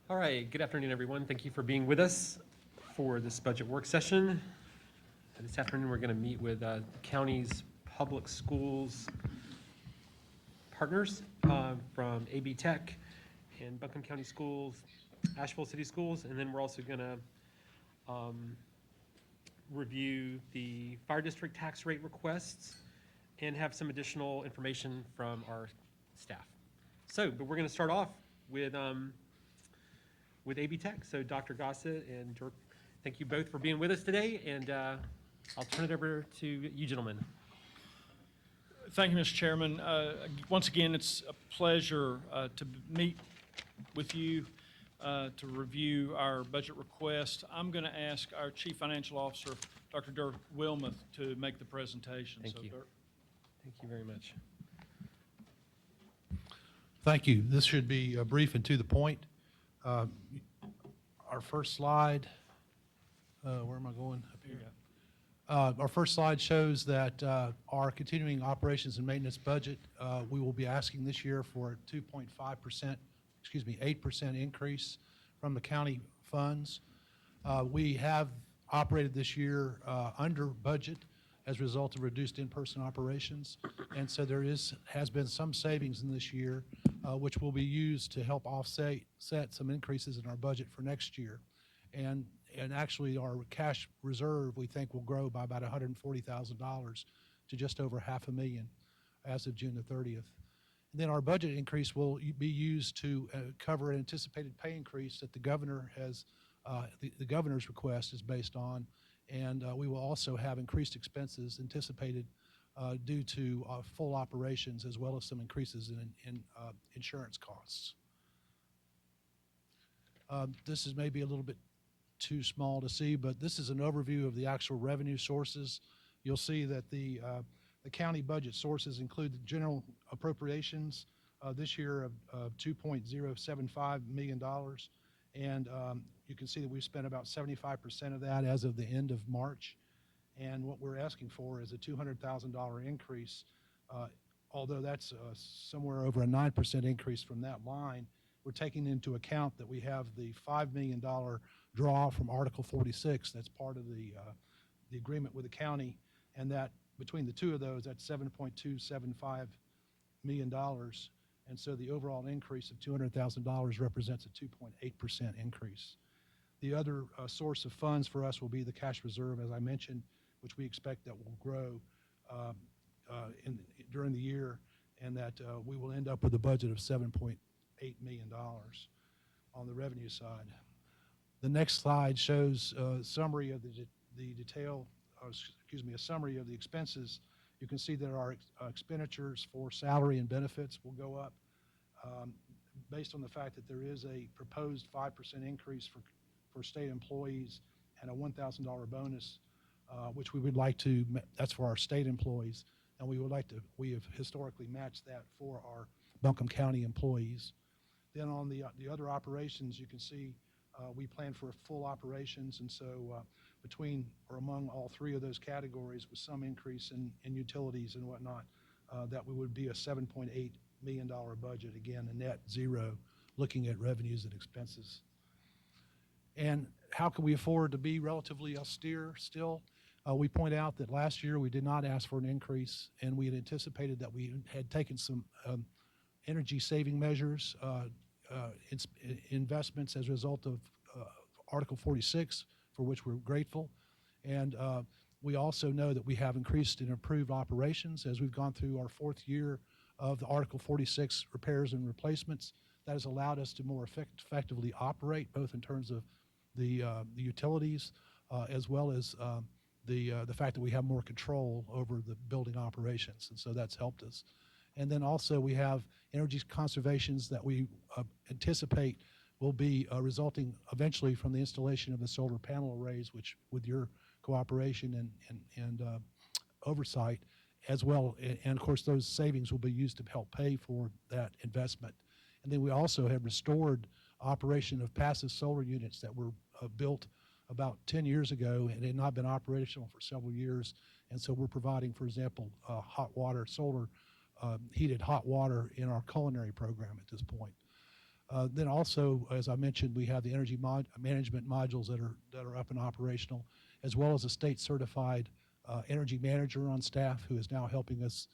All right, good afternoon, everyone. Thank you for being with us for this budget work session. This afternoon, we're going to meet with the county's public schools partners from AB Tech and Buncombe County Schools, Asheville City Schools, and then we're also going to review the fire district tax rate requests and have some additional information from our staff. But we're going to start off with AB Tech. So Dr. Gossett and Dirk, thank you both for being with us today, and I'll turn it over to you gentlemen. Thank you, Mr. Chairman. Once again, it's a pleasure to meet with you to review our budget request. I'm going to ask our Chief Financial Officer, Dr. Dirk Wilmuth, to make the presentation. Thank you. Dirk. Thank you very much. Thank you. This should be brief and to the point. Our first slide, where am I going? Up here. Our first slide shows that our continuing operations and maintenance budget, we will be asking this year for a 8% increase from the county funds. We have operated this year under budget as a result of reduced in-person operations. And so there has been some savings in this year, which will be used to help offset some increases in our budget for next year. And actually our cash reserve, we think, will grow by about $140,000 to just over $500,000 as of June the 30th. And then our budget increase will be used to cover an anticipated pay increase that the governor has, the governor's request is based on. And we will also have increased expenses anticipated due to full operations, as well as some increases in insurance costs. This is maybe a little bit too small to see, but this is an overview of the actual revenue sources. You'll see that the county budget sources include the general appropriations this year of $2.075 million. And you can see that we've spent about 75% of that as of the end of March. And what we're asking for is a $200,000 increase. Although that's somewhere over a 9% increase from that line, we're taking into account that we have the $5 million draw from Article 46. That's part of the agreement with the county. And that between the two of those, that's $7.275 million. And so the overall increase of $200,000 represents a 2.8% increase. The other source of funds for us will be the cash reserve, as I mentioned, which we expect that will grow during the year, and that we will end up with a budget of $7.8 million on the revenue side. The next slide shows a summary of a summary of the expenses. You can see that our expenditures for salary and benefits will go up based on the fact that there is a proposed 5% increase for state employees and a $1,000 bonus, which we would like to, that's for our state employees, and we have historically matched that for our Buncombe County employees. Then on the other operations, you can see we plan for full operations, and so between or among all three of those categories, with some increase in utilities and whatnot, that we would be a $7.8 million budget, again, a net zero, looking at revenues and expenses. And how can we afford to be relatively austere still? We point out that last year we did not ask for an increase, and we had anticipated that we had taken some energy saving measures, investments as a result of Article 46, for which we're grateful. And we also know that we have increased and improved operations as we've gone through our fourth year of the Article 46 repairs and replacements. That has allowed us to more effectively operate, both in terms of the utilities as well as the fact that we have more control over the building operations, and so that's helped us. And then also we have energy conservations that we anticipate will be resulting eventually from the installation of the solar panel arrays, which with your cooperation and oversight as well. And of course, those savings will be used to help pay for that investment. And then we also have restored operation of passive solar units that were built about 10 years ago and had not been operational for several years. And so we're providing, for example, hot water, solar heated hot water in our culinary program at this point. Then also, as I mentioned, we have the energy management modules that are up and operational, as well as a state certified energy manager on staff who is now helping us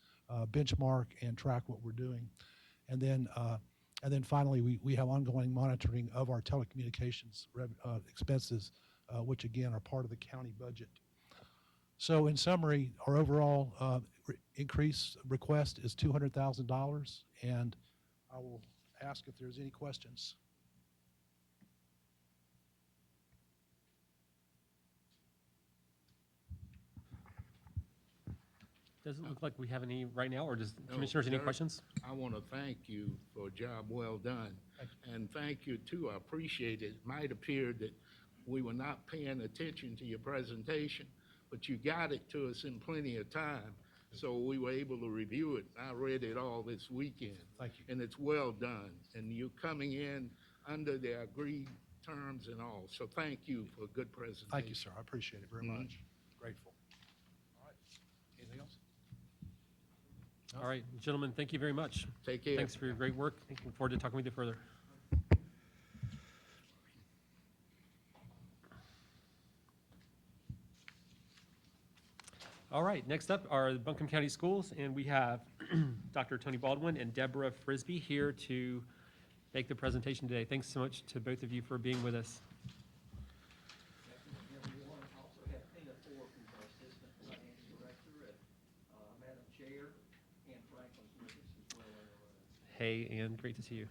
benchmark and track what we're doing. And then finally, we have ongoing monitoring of our telecommunications expenses, which again are part of the county budget. So in summary, our overall increase request is $200,000, and I will ask if there's any questions. Doesn't look like we have any right now, or does No, commissioners, any sir. questions? I want to thank you for a job well done. And thank you too, I appreciate it. It might appear that we were not paying attention to your presentation, but you got it to us in plenty of time. So we were able to review it. I read it all this weekend. Thank you. And it's well done. And you're coming in under the agreed terms and all. So thank you for a good presentation. Thank you, sir. I appreciate it very Mhm. much. Grateful. All right. Anything else? All right, gentlemen, thank you very much. Take care. Thanks for your great work. Looking forward to talking with you further. All right, next up are the Buncombe County Schools, and we have Dr. Tony Baldwin and Deborah Frisbee here to make the presentation today. Thanks so much to both of you for being with us. Everyone, also have Tina Thorpe, who's our Assistant Finance Director, and Madam Chair, and Franklin's with us as well. Hey, and great to see you.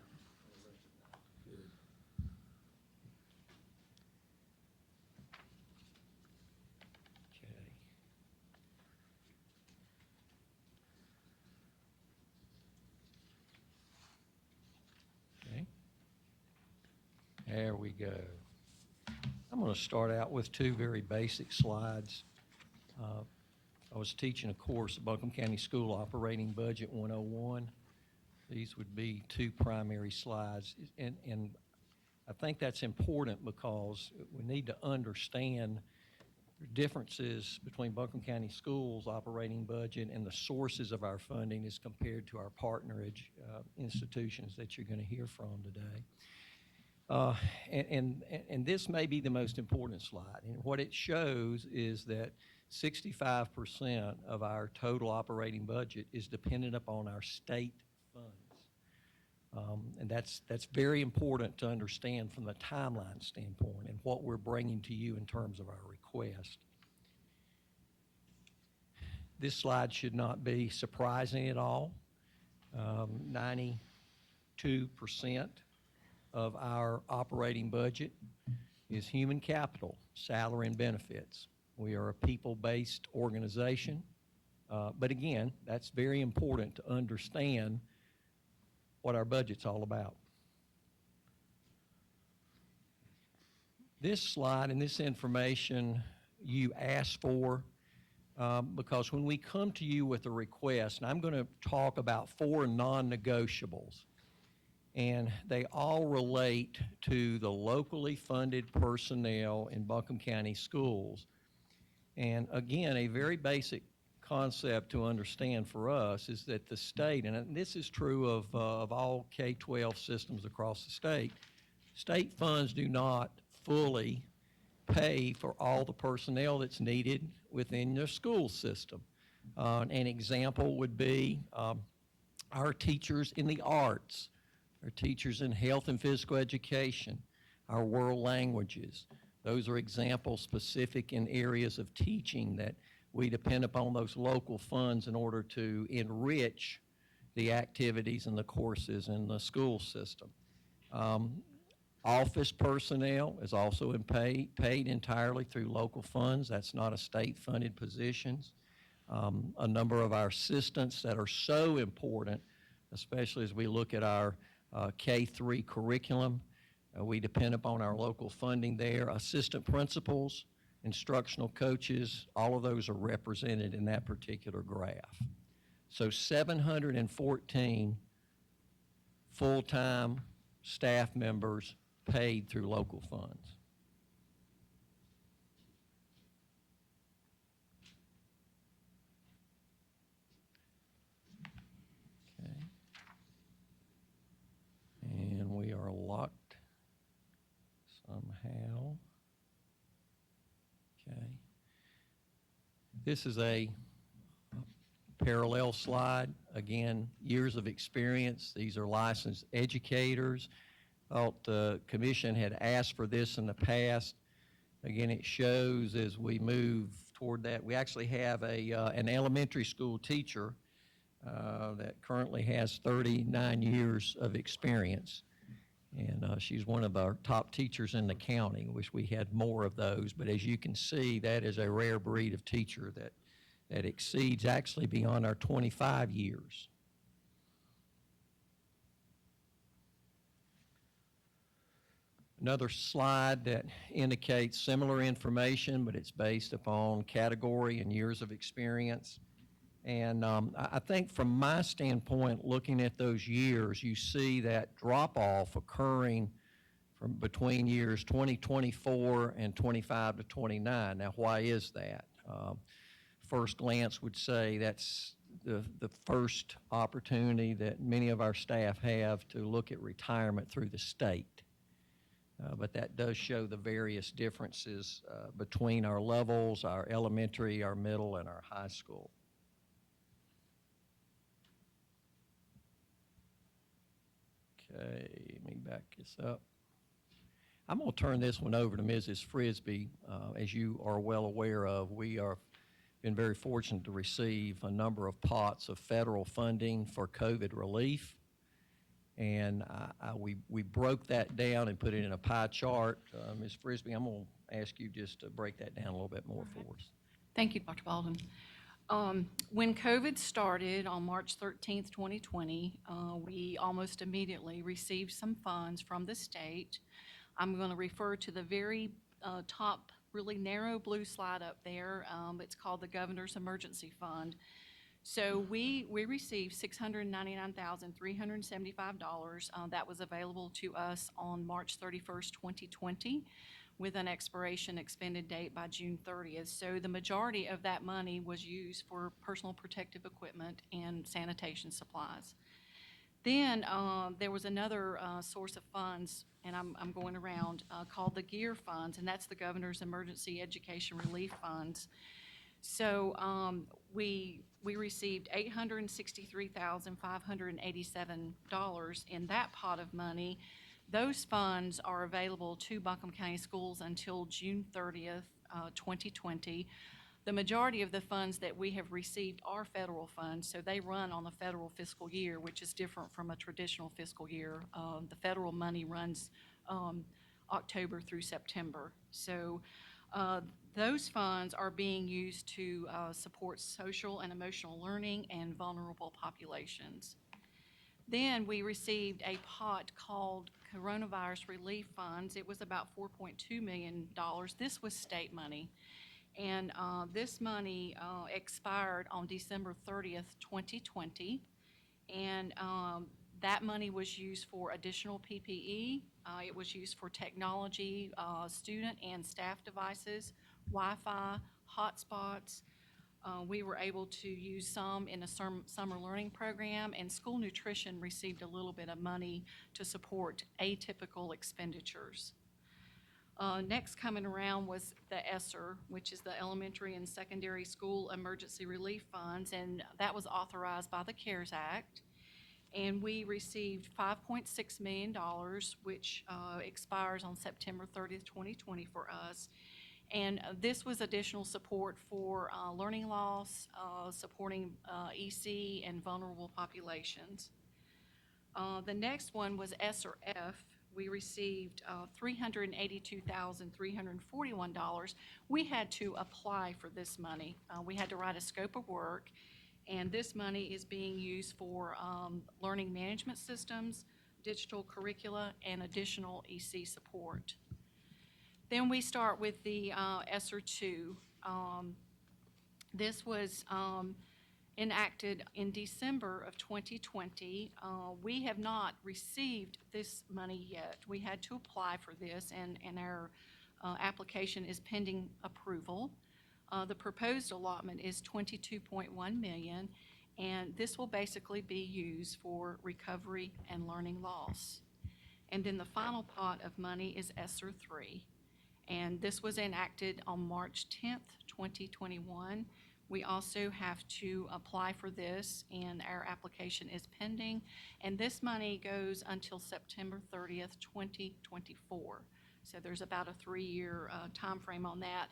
Okay. There we go. I'm going to start out with two very basic slides. I was teaching a course at Buncombe County School Operating Budget 101. These would be two primary slides. And I think that's important because we need to understand the differences between Buncombe County Schools operating budget and the sources of our funding as compared to our partnerage institutions that you're going to hear from today. And this may be the most important slide. And what it shows is that 65% of our total operating budget is dependent upon our state funds. And that's very important to understand from the timeline standpoint and what we're bringing to you in terms of our request. This slide should not be surprising at all. 92% of our operating budget is human capital, salary and benefits. We are a people-based organization, but again, that's very important to understand what our budget's all about. This slide and this information you asked for because when we come to you with a request, and I'm going to talk about 4 non-negotiables, and they all relate to the locally funded personnel in Buncombe County Schools. And again, a very basic concept to understand for us is that the state, and this is true of all K-12 systems across the state funds do not fully pay for all the personnel that's needed within your school system. An example would be our teachers in the arts, our teachers in health and physical education, our world languages. Those are examples specific in areas of teaching that we depend upon those local funds in order to enrich the activities and the courses in the school system. Office personnel is also paid entirely through local funds. That's not a state-funded positions. A number of our assistants that are so important, especially as we look at our K-3 curriculum, we depend upon our local funding there. Assistant principals, instructional coaches, all of those are represented in that particular graph. So 714 full-time staff members paid through local funds. Okay. And we are This is a parallel slide. Again, years of experience. These are licensed educators. Thought the commission had asked for this in the past. Again, it shows as we move toward that, we actually have an elementary school teacher that currently has 39 years of experience. And she's one of our top teachers in the county. Wish we had more of those, but as you can see, that is a rare breed of teacher that exceeds actually beyond our 25 years. Another slide that indicates similar information, but it's based upon category and years of experience. And I think from my standpoint, looking at those years, you see that drop-off occurring from between years 2024 and 25 to 29. Now, why is that? First glance would say that's the first opportunity that many of our staff have to look at retirement through the state. But that does show the various differences between our levels, our elementary, our middle, and our high school. Okay, let me back this up. I'm going to turn this one over to Mrs. Frisbee. As you are well aware of, we are been very fortunate to receive a number of pots of federal funding for COVID relief. And we broke that down and put it in a pie chart. Ms. Frisbee, I'm going to ask you just to break that down a little bit more for us. Thank you, Dr. Baldwin. When COVID started on March 13th, 2020, we almost immediately received some funds from the state. I'm going to refer to the very top, really narrow blue slide up there. It's called the Governor's Emergency Fund. So we received $699,375 that was available to us on March 31st, 2020, with an expiration expended date by June 30th. So the majority of that money was used for personal protective equipment and sanitation supplies. Then there was another source of funds, and I'm going around, called the GEAR funds, and that's the Governor's Emergency Education Relief Funds. So we received $863,587 in that pot of money. Those funds are available to Buncombe County Schools until June 30th, 2020. The majority of the funds that we have received are federal funds, so they run on the federal fiscal year, which is different from a traditional fiscal year. The federal money runs October through September. So those funds are being used to support social and emotional learning and vulnerable populations. Then we received a pot called Coronavirus Relief Funds. It was about $4.2 million. This was state money. And this money expired on December 30th, 2020. And that money was used for additional PPE. It was used for technology, student and staff devices, Wi-Fi, hotspots. We were able to use some in a summer learning program, and school nutrition received a little bit of money to support atypical expenditures. Next coming around was the ESSER, which is the Elementary and Secondary School Emergency Relief Funds, and that was authorized by the CARES Act. And we received $5.6 million, which expires on September 30th, 2020 for us. And this was additional support for learning loss, supporting EC and vulnerable populations. The next one was ESSER F. We received $382,341. We had to apply for this money. We had to write a scope of work, and this money is being used for learning management systems, digital curricula, and additional EC support. Then we start with the ESSER 2. This was enacted in December of 2020. We have not received this money yet. We had to apply for this, and our application is pending approval. The proposed allotment is $22.1 million, and this will basically be used for recovery and learning loss. And then the final pot of money is ESSER 3. And this was enacted on March 10th, 2021. We also have to apply for this, and our application is pending. And this money goes until September 30th, 2024. So there's about a 3-year timeframe on that.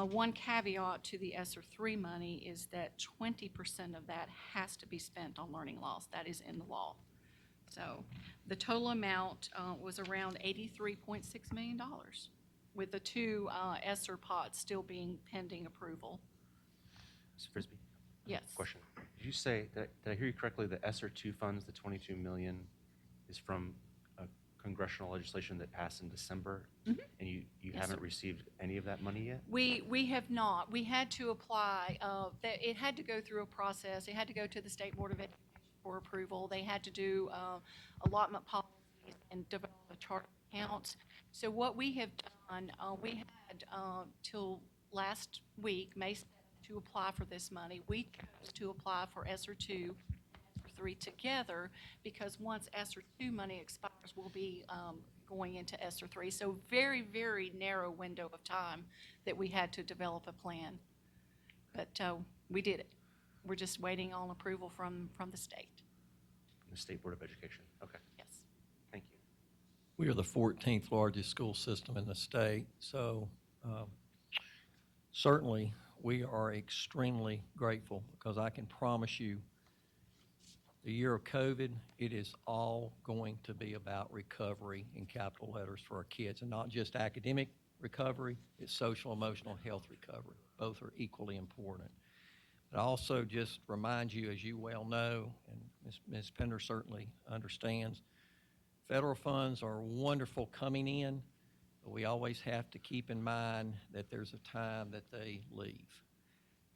One caveat to the ESSER 3 money is that 20% of that has to be spent on learning loss. That is in the law. So the total amount was around $83.6 million, with the two ESSER pots still being pending approval. Ms. Frisbee? Yes. Question. Did you say, did I hear you correctly, the ESSER 2 funds, the $22 million, is from a congressional legislation that passed in December? Mhm. And you Yes, haven't sir. received any of that money yet? We have not. We had to apply. It had to go through a process. It had to go to the State Board of Education for approval. They had to do allotment policies and develop a chart of accounts. So what we have done, we had till last week, May 7th, to apply for this money. We chose to apply for ESSER 2 and ESSER 3 together because once ESSER 2 money expires, we'll be going into ESSER 3. So very, very narrow window of time that we had to develop a plan. But we did it. We're just waiting on approval from the state. The State Board of Education? Okay, Yes. thank you. We are the 14th largest school system in the state, so certainly we are extremely grateful because I can promise you the year of COVID, it is all going to be about recovery in capital letters for our kids, and not just academic recovery, it's social, emotional, health recovery. Both are equally important. But I also just remind you, as you well know, and Ms. Pender certainly understands, federal funds are wonderful coming in, but we always have to keep in mind that there's a time that they leave.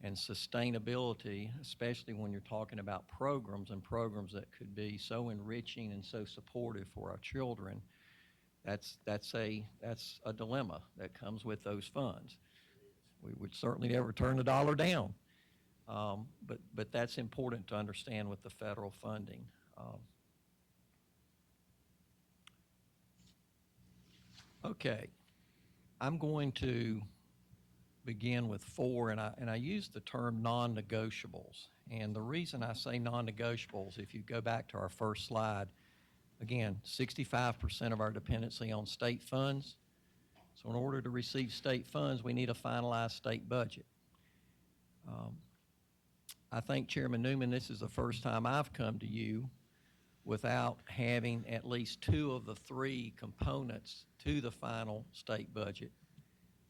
And sustainability, especially when you're talking about programs and programs that could be so enriching and so supportive for our children, that's a dilemma that comes with those funds. We would certainly never turn a dollar down, but that's important to understand with the federal funding. Okay, I'm going to begin with 4, and I use the term non-negotiables. And the reason I say non-negotiables, if you go back to our first slide, again, 65% of our dependency on state funds. So in order to receive state funds, we need a finalized state budget. I think, Chairman Newman, this is the first time I've come to you without having at least 2 of the 3 components to the final state budget.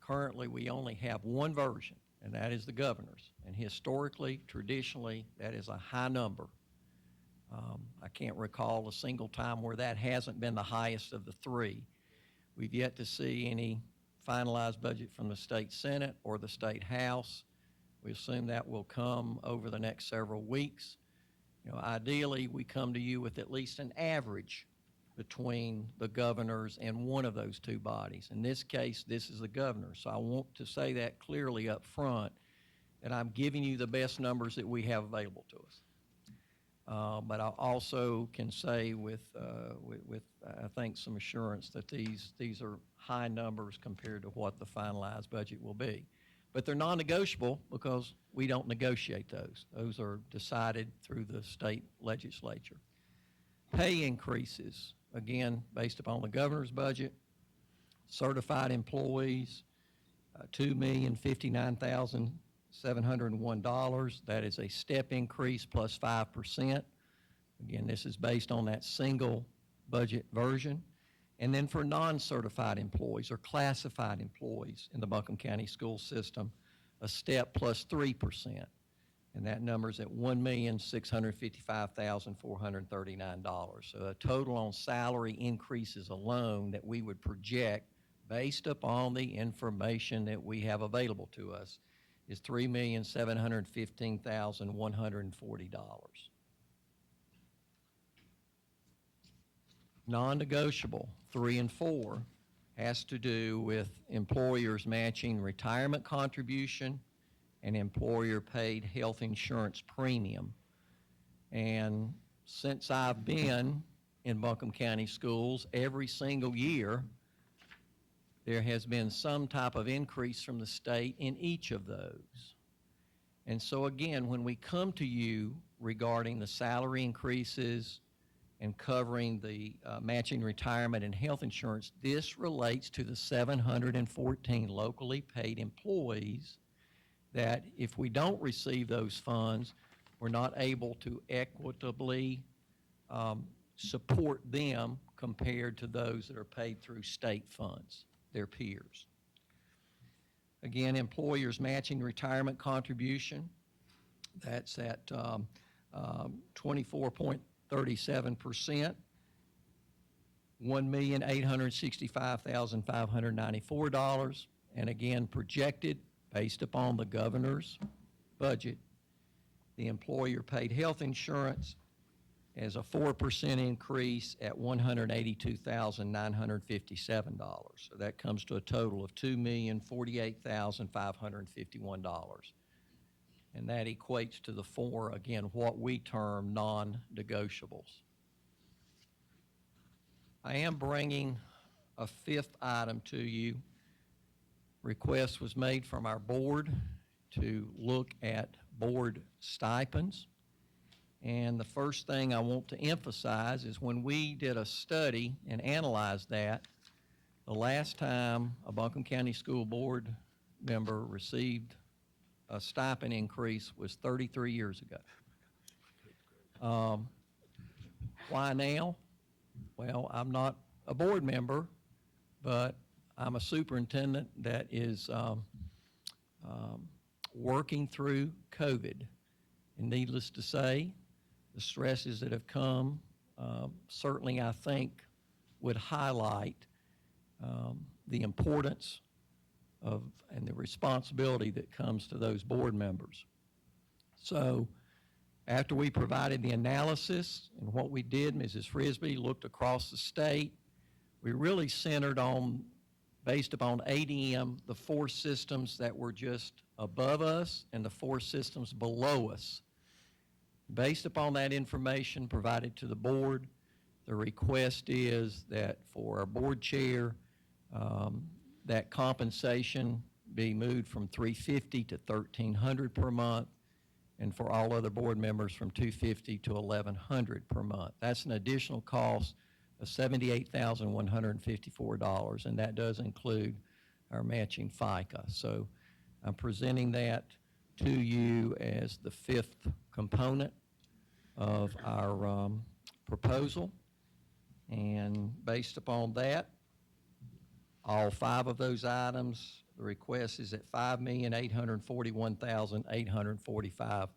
Currently, we only have one version, and that is the governor's. And historically, traditionally, that is a high number. I can't recall a single time where that hasn't been the highest of the 3. We've yet to see any finalized budget from the state Senate or the state House. We assume that will come over the next several weeks. You know, ideally, we come to you with at least an average between the governors and one of those 2 bodies. In this case, this is the governor. So I want to say that clearly up front, that I'm giving you the best numbers that we have available to us. But I also can say with I think some assurance that these are high numbers compared to what the finalized budget will be. But they're non-negotiable because we don't negotiate those. Those are decided through the state legislature. Pay increases, again, based upon the governor's budget, certified employees, $2,059,701. That is a step increase plus 5%. Again, this is based on that single budget version. And then for non-certified employees or classified employees in the Buncombe County School System, a step plus 3%. And that number is at $1,655,439. So a total on salary increases alone that we would project based upon the information that we have available to us is $3,715,140. Non-negotiable, 3 and 4, has to do with employers matching retirement contribution and employer-paid health insurance premium. And since I've been in Buncombe County Schools, every single year, there has been some type of increase from the state in each of those. And so again, when we come to you regarding the salary increases and covering the matching retirement and health insurance, this relates to the 714 locally paid employees that if we don't receive those funds, we're not able to equitably support them compared to those that are paid through state funds, their peers. Again, employers matching retirement contribution, that's at 24.37%, $1,865,594, and again, projected based upon the governor's budget. The employer paid health insurance as a 4% increase at $182,957. So that comes to a total of $2,048,551. And that equates to the four, again, what we term non-negotiables. I am bringing a fifth item to you. Request was made from our board to look at board stipends. And the first thing I want to emphasize is when we did a study and analyzed that, the last time a Buncombe County School Board member received a stipend increase was 33 years ago. Why now? Well, I'm not a board member, but I'm a superintendent that is working through COVID. And needless to say, the stresses that have come certainly, I think, would highlight the importance of and the responsibility that comes to those board members. So after we provided the analysis and what we did, Mrs. Frisbee looked across the state. We really centered on, based upon ADM, the four systems that were just above us and the four systems below us. Based upon that information provided to the board, the request is that for our board chair, that compensation be moved from $350 to $1,300 per month, and for all other board members from $250 to $1,100 per month. That's an additional cost of $78,154, and that does include our matching FICA. So I'm presenting that to you as the fifth component of our proposal. And based upon that, all five of those items, the request is at $5,841,845.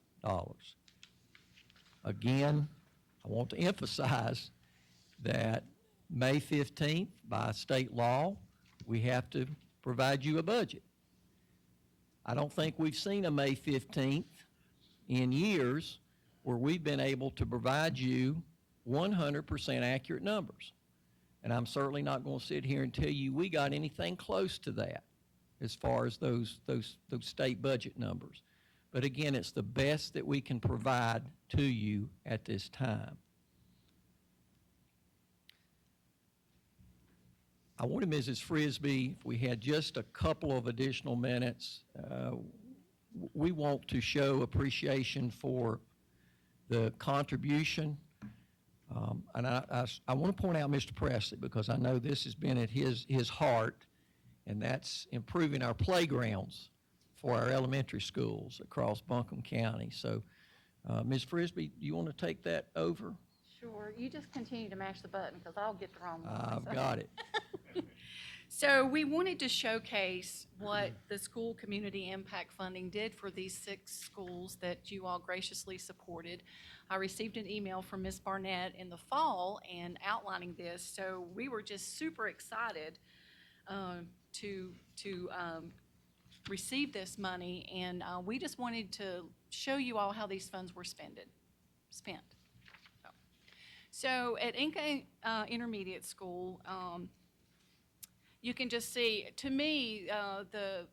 Again, I want to emphasize that May 15th, by state law, we have to provide you a budget. I don't think we've seen a May 15th in years where we've been able to provide you 100% accurate numbers. And I'm certainly not going to sit here and tell you we got anything close to that as far as those state budget numbers. But again, it's the best that we can provide to you at this time. I wanted Mrs. Frisbee, if we had just a couple of additional minutes, we want to show appreciation for the contribution. And I want to point out Mr. Presley, because I know this has been at his heart, and that's improving our playgrounds for our elementary schools across Buncombe County. So, Ms. Frisbee, do you want to take that over? Sure, you just continue to mash the button because I'll get the wrong one. I've got it. So we wanted to showcase what the school community impact funding did for these 6 schools that you all graciously supported. I received an email from Ms. Barnett in the fall and outlining this, so we were just super excited to receive this money, and we just wanted to show you all how these funds were spent. So at Inca Intermediate School, you can just see, to me, the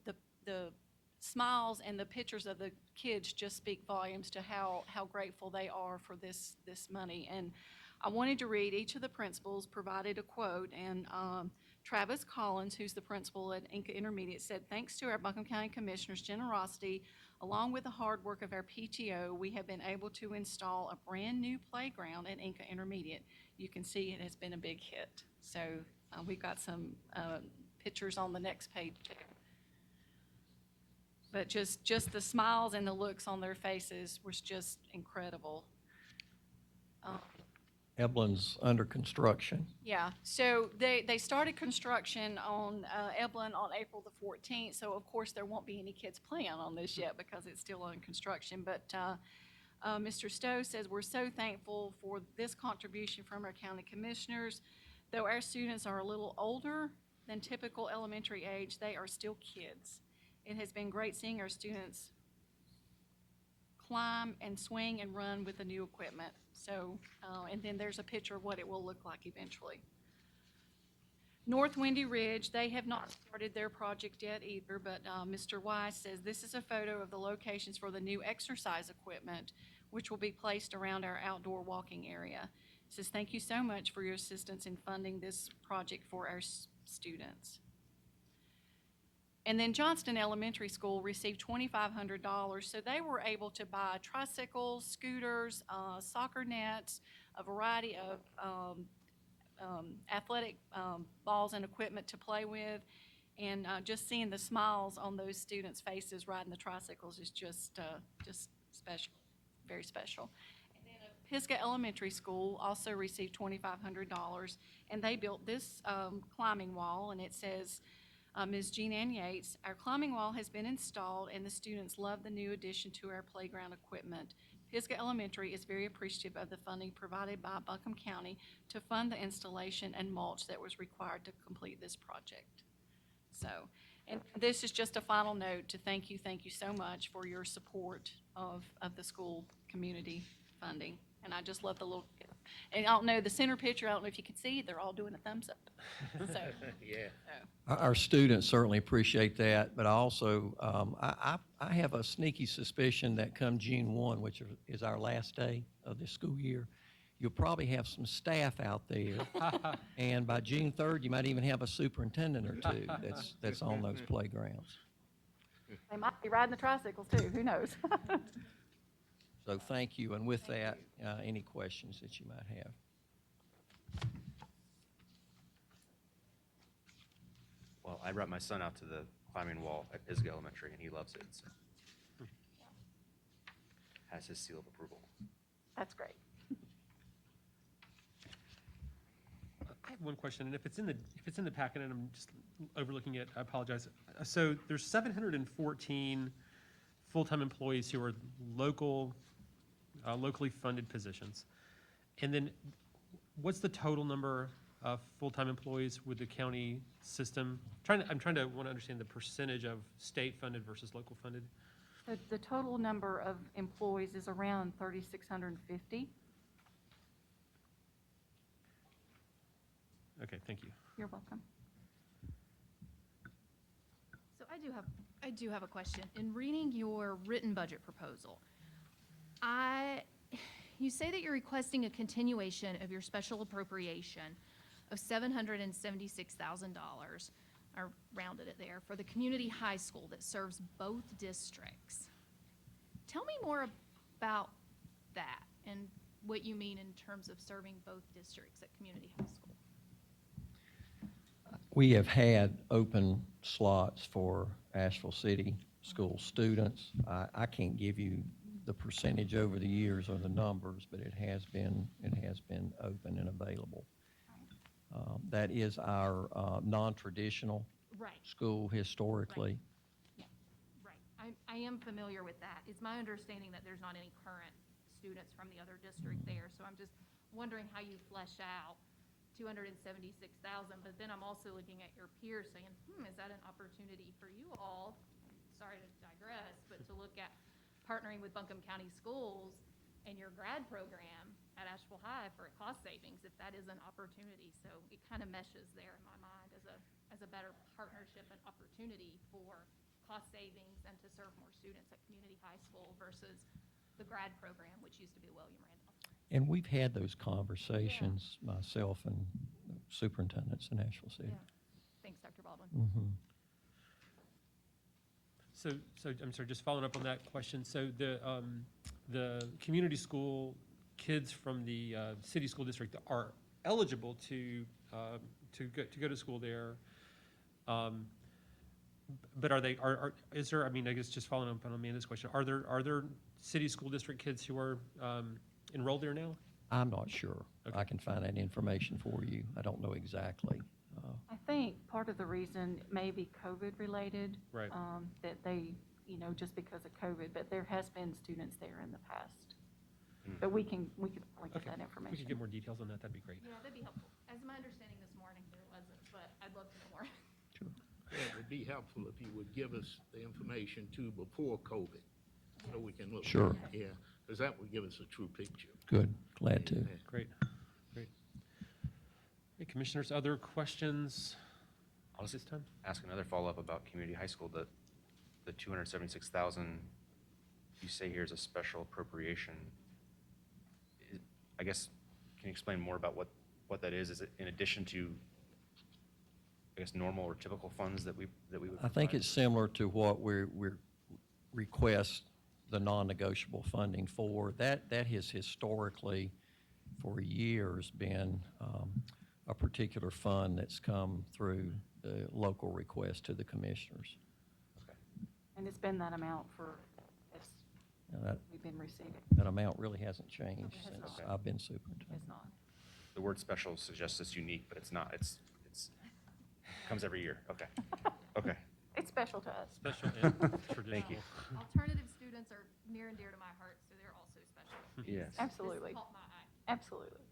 smiles and the pictures of the kids just speak volumes to how grateful they are for this money. And I wanted to read, each of the principals provided a quote, and Travis Collins, who's the principal at Inca Intermediate, said, "Thanks to our Buncombe County Commissioners' generosity, Along with the hard work of our PTO, we have been able to install a brand-new playground at Inca Intermediate. You can see it has been a big hit. So we've got some pictures on the next page too. But just the smiles and the looks on their faces was just incredible. Eblin's under construction. Yeah, so they started construction on Evelyn on April the 14th, so of course there won't be any kids playing on this yet because it's still under construction. But Mr. Stowe says, we're so thankful for this contribution from our county commissioners. Though our students are a little older than typical elementary age, they are still kids. It has been great seeing our students climb and swing and run with the new equipment. So, and then there's a picture of what it will look like eventually. North Windy Ridge, they have not started their project yet either, but Mr. Wise says this is a photo of the locations for the new exercise equipment, which will be placed around our outdoor walking area. He says, thank you so much for your assistance in funding this project for our students. And then Johnston Elementary School received $2,500, so they were able to buy tricycles, scooters, soccer nets, a variety of athletic balls and equipment to play with. And just seeing the smiles on those students' faces riding the tricycles is just special, very special. And then Pisgah Elementary School also received $2,500, and they built this climbing wall, and it says, Ms. Jean Ann Yates, our climbing wall has been installed and the students love the new addition to our playground equipment. Pisgah Elementary is very appreciative of the funding provided by Buncombe County to fund the installation and mulch that was required to complete this project. So, and this is just a final note to thank you so much for your support of the school community funding. And I just love the little, and I don't know, the center picture, I don't know if you can see, they're all doing a thumbs up. So, Yeah. Our students certainly appreciate that, but also, I have a sneaky suspicion that come June 1, which is our last day of this school year, you'll probably have some staff out there. And by June 3rd, you might even have a superintendent or two that's on those playgrounds. they might be riding the tricycles too, who knows? So thank you, and with that, any questions that you might have? Well, I brought my son out to the climbing wall at Pisgah Elementary, and he loves it, so. Has his seal of approval. That's great. I have one question, and if it's in the packet and I'm just overlooking it, I apologize. So there's 714 full-time employees who are locally funded positions. And then what's the total number of full-time employees with the county system? I'm trying to want to understand the percentage of state-funded versus local funded. The total number of employees is around 3,650. Okay, thank you. You're welcome. So I do have a question. In reading your written budget proposal, you say that you're requesting a continuation of your special appropriation of $776,000, or rounded it there, for the community high school that serves both districts. Tell me more about that and what you mean in terms of serving both districts at community high school. We have had open slots for Asheville City School students. I can't give you the percentage over the years or the numbers, but it has been open and available. That is our non-traditional Right. school historically. Right. I am familiar with that. It's my understanding that there's not any current students from the other district there, so I'm just wondering how you flesh out 276,000, but then I'm also looking at your peers saying, is that an opportunity for you all, sorry to digress, but to look at partnering with Buncombe County Schools and your grad program at Asheville High for a cost savings, if that is an opportunity. So it kind of meshes there in my mind as a better partnership and opportunity for cost savings and to serve more students at community high school versus the grad program, which used to be William Randolph. And we've had those conversations, myself and superintendents in Asheville City. Yeah. Thanks, Dr. Baldwin. Mhm. So I'm sorry, just following up on that question. So the community school kids from the city school district are eligible to go to school there. But is there, I mean, I guess just following up on Amanda's question, are there city school district kids who are enrolled there now? I'm not sure. Okay. I can find that information for you. I don't know exactly. I think part of the reason may be COVID-related. Right. That they, just because of COVID, but there has been students there in the past. But we could get Okay. that If we information. could get more details on that, that'd be great. Yeah, that'd be helpful. As my understanding this morning, there wasn't, but I'd love to know more. Sure. Yeah, it would be helpful if you would give us the information too before COVID, so we can look. Sure. Yeah, because that would give us a true picture. Good, glad to. Amen. Great. Hey, commissioners, other questions I'll at this time? ask another follow-up about community high school. The 276,000 you say here is a special appropriation. I guess, can you explain more about what that is? Is it in addition to, I guess, normal or typical funds that we would I think provide? it's similar to what we're request the non-negotiable funding for. That has historically, for years, been a particular fund that's come through the local request to the commissioners. And it's been that amount as Now, that, we've been receiving. that amount really hasn't changed It has since not. I've been superintendent. It's not. The word special suggests it's unique, but it's not. It's comes every year. Okay. Okay. It's special to us. Special and traditional. Thank you. Alternative students are near and dear to my heart, so they're also special. Yes. Absolutely. This caught my eye. Absolutely.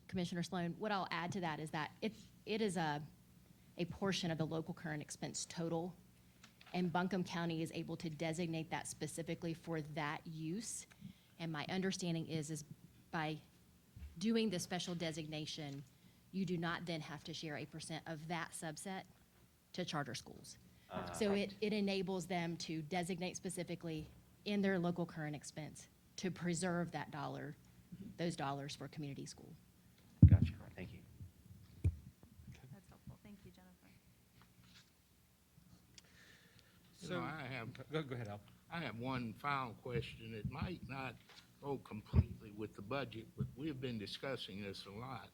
Commissioner Sloan, what I'll add to that is that it is a portion of the local current expense total, and Buncombe County is able to designate that specifically for that use. And my understanding is by doing the special designation, you do not then have to share 8% of that subset to charter schools. So it enables them to designate specifically in their local current expense to preserve those dollars for community school. Gotcha. Thank you. That's helpful. Thank you, Jennifer. You know, Go ahead, Al. I have one final question. It might not go completely with the budget, but we've been discussing this a lot,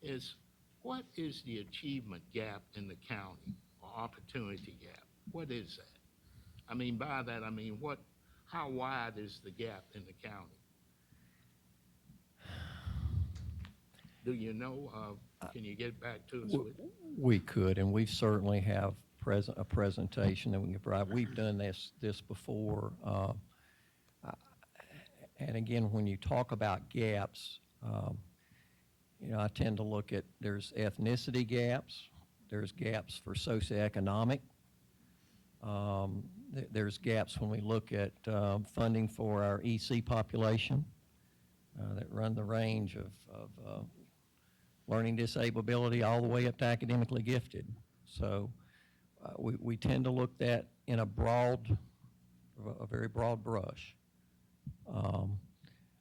is what is the achievement gap in the county or opportunity gap? What is that? I mean, by that, I mean, how wide is the gap in the county? Do you know? Can you get back to us with? We could, and we certainly have a presentation that we can provide. We've done this before. And again, when you talk about gaps, I tend to look at, there's ethnicity gaps, there's gaps for socioeconomic, there's gaps when we look at funding for our EC population that run the range of learning disability all the way up to academically gifted. So we tend to look at in a very broad brush.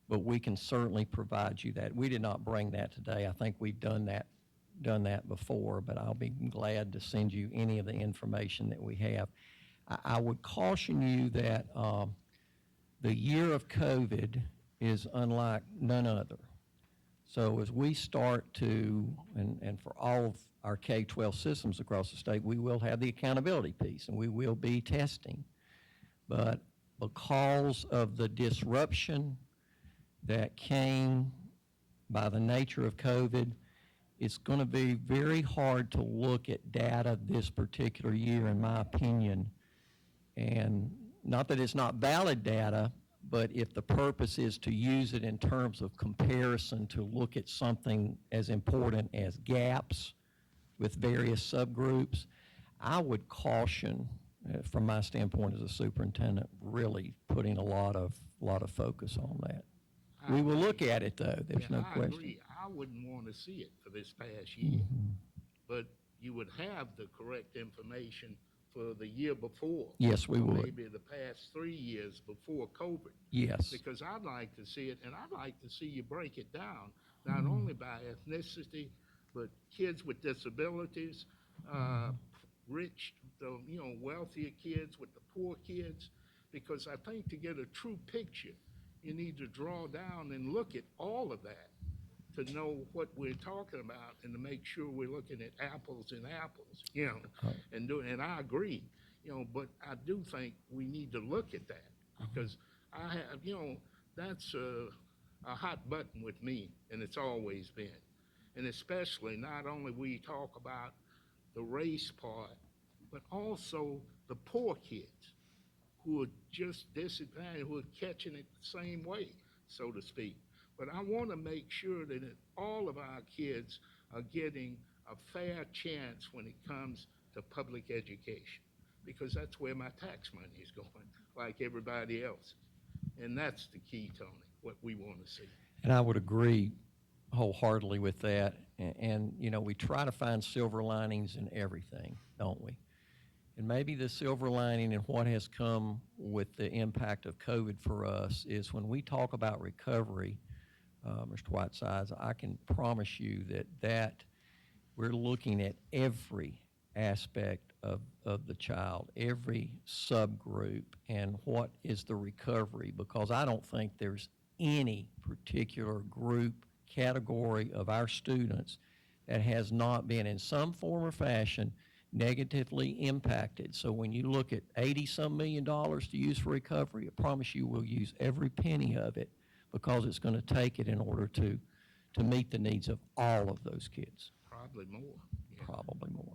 But we can certainly provide you that. We did not bring that today. I think we've done that before, but I'll be glad to send you any of the information that we have. I would caution you that the year of COVID is unlike none other. So as we start to, and for all of our K-12 systems across the state, we will have the accountability piece and we will be testing. But because of the disruption that came by the nature of COVID, it's going to be very hard to look at data this particular year, in my opinion. And not that it's not valid data, but if the purpose is to use it in terms of comparison to look at something as important as gaps with various subgroups, I would caution, from my standpoint as a superintendent, really putting a lot of focus on that. We will look at it, though. There's no I question. agree. I wouldn't want to see it for this past year. But you would have the correct information for the year before. Yes, we or would. Maybe the past 3 years before COVID. Yes. Because I'd like to see it, and I'd like to see you break it down, not only by ethnicity, but kids with disabilities, wealthier kids with the poor kids, because I think to get a true picture, you need to draw down and look at all of that to know what we're talking about and to make sure we're looking at apples and apples, and I agree, but I do think we need to look at that because I have, that's a hot button with me, and it's always been. And especially not only we talk about the race part, but also the poor kids who are just disadvantaged, who are catching it the same way, so to speak. But I want to make sure that all of our kids are getting a fair chance when it comes to public education, because that's where my tax money is going, like everybody else. And that's the key, Tony, what we want to see. And I would agree wholeheartedly with that. And, we try to find silver linings in everything, don't we? And maybe the silver lining in what has come with the impact of COVID for us is when we talk about recovery, Mr. Whitesides, I can promise you that we're looking at every aspect of the child, every subgroup, and what is the recovery, because I don't think there's any particular group, category of our students that has not been in some form or fashion negatively impacted. So when you look at $80-some million to use for recovery, I promise you we'll use every penny of it because it's going to take it in order to meet the needs of all of those kids. Probably more. Yeah. Probably more.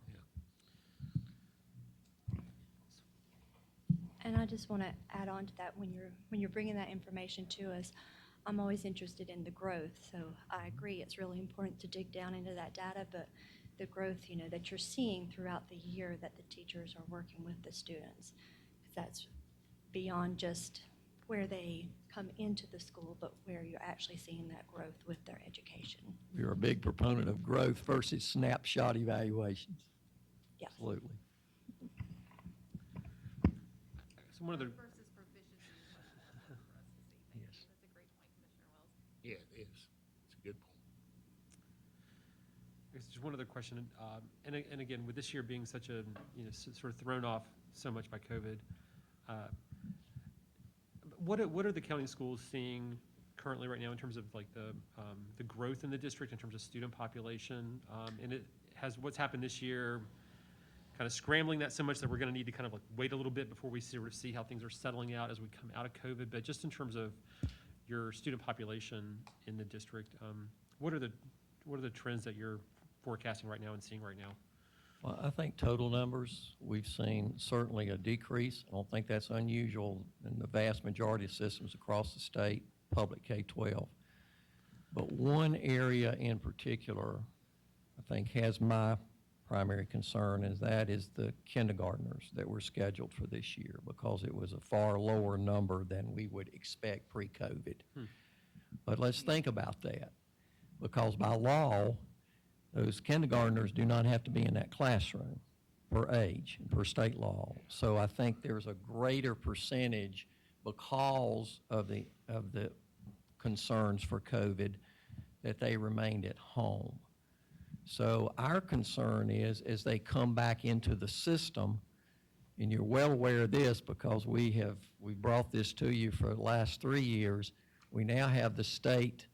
And I just want to add on to that, when you're bringing that information to us, I'm always interested in the growth. So I agree, it's really important to dig down into that data, but the growth, that you're seeing throughout the year that the teachers are working with the students, because that's beyond just where they come into the school, but where you're actually seeing that growth with their education. You're a big proponent of growth versus snapshot evaluations. Yes. Absolutely. So one of the, Versus proficiency is what's important for us to see. Thank you. Yes. That's a great point, Commissioner Wells. Yeah, it is. It's a good point. I guess just one other question, and again, with this year being such a, sort of thrown off so much by COVID, what are the county schools seeing currently right now in terms of like the growth in the district, in terms of student population? And what's happened this year kind of scrambling that so much that we're going to need to kind of like wait a little bit before we sort of see how things are settling out as we come out of COVID? But just in terms of your student population in the district, what are the trends that you're forecasting right now and seeing right now? Well, I think total numbers, we've seen certainly a decrease. I don't think that's unusual in the vast majority of systems across the state, public K-12. But one area in particular, I think, has my primary concern, is the kindergartners that were scheduled for this year, because it was a far lower number than we would expect pre-COVID. But let's think about that, because by law, those kindergartners do not have to be in that classroom per age, per state law. So I think there's a greater percentage, because of the concerns for COVID, that they remained at home. So our concern is, as they come back into the system, and you're well aware of this because we brought this to you for the last 3 years, we now have the state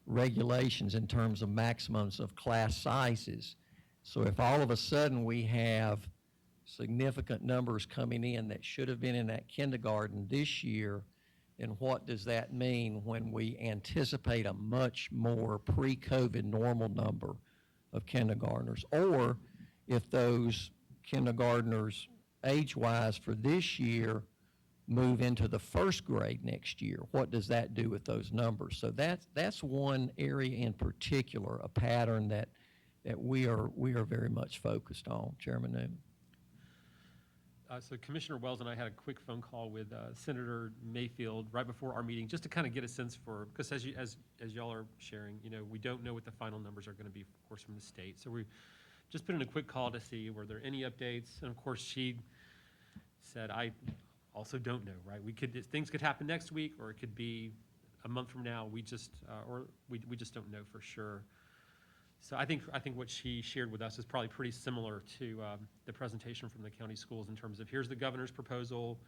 regulations in terms of maximums of class sizes. So if all of a sudden we have significant numbers coming in that should have been in that kindergarten this year, then what does that mean when we anticipate a much more pre-COVID normal number of kindergartners? Or if those kindergartners age-wise for this year move into the first grade next year, what does that do with those numbers? So that's one area in particular, a pattern that we are very much focused on, Chairman Newman. So Commissioner Wells and I had a quick phone call with Senator Mayfield right before our meeting, just to kind of get a sense for, because as y'all are sharing, we don't know what the final numbers are going to be, of course, from the state. So we just put in a quick call to see were there any updates, and of course she said, I also don't know, right? Things could happen next week, or it could be a month from now. We just don't know for sure. So I think what she shared with us is probably pretty similar to the presentation from the county schools in terms of here's the governor's proposal.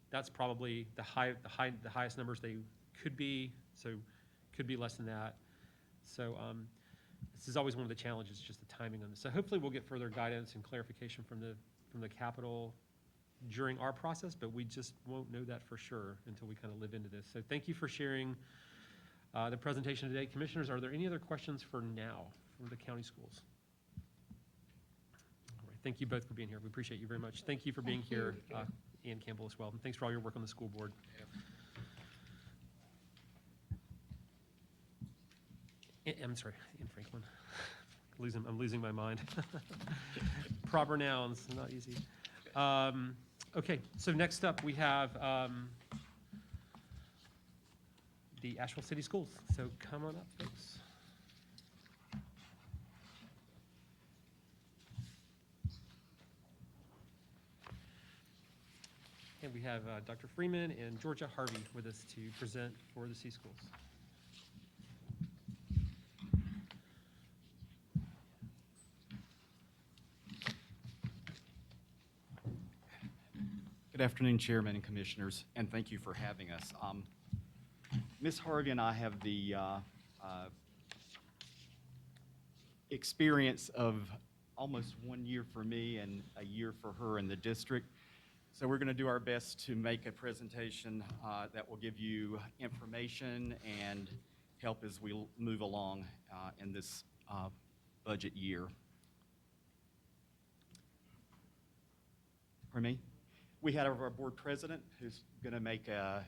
That's probably the highest numbers they could be, so could be less than that. So this is always one of the challenges, just the timing on this. So hopefully we'll get further guidance and clarification from the Capitol during our process, but we just won't know that for sure until we kind of live into this. So thank you for sharing the presentation today. Commissioners, are there any other questions for now from the county schools? All right, thank you both for being here. We appreciate you very much. Thank you for being here, Ann Campbell as well. And thanks for all your work on the school board. I'm sorry, Ann Franklin. I'm losing my mind. Proper nouns, not easy. Okay, so next up we have the Asheville City Schools. So come on up, folks. And we have Dr. Freeman and Georgia Harvey with us to present for the C Schools. Good afternoon, Chairman and Commissioners, and thank you for having us. Ms. Harvey and I have the experience of almost 1 year for me and a year for her in the district. So we're going to do our best to make a presentation that will give you information and help as we move along in this budget year. Pardon me? We had our board president who's going to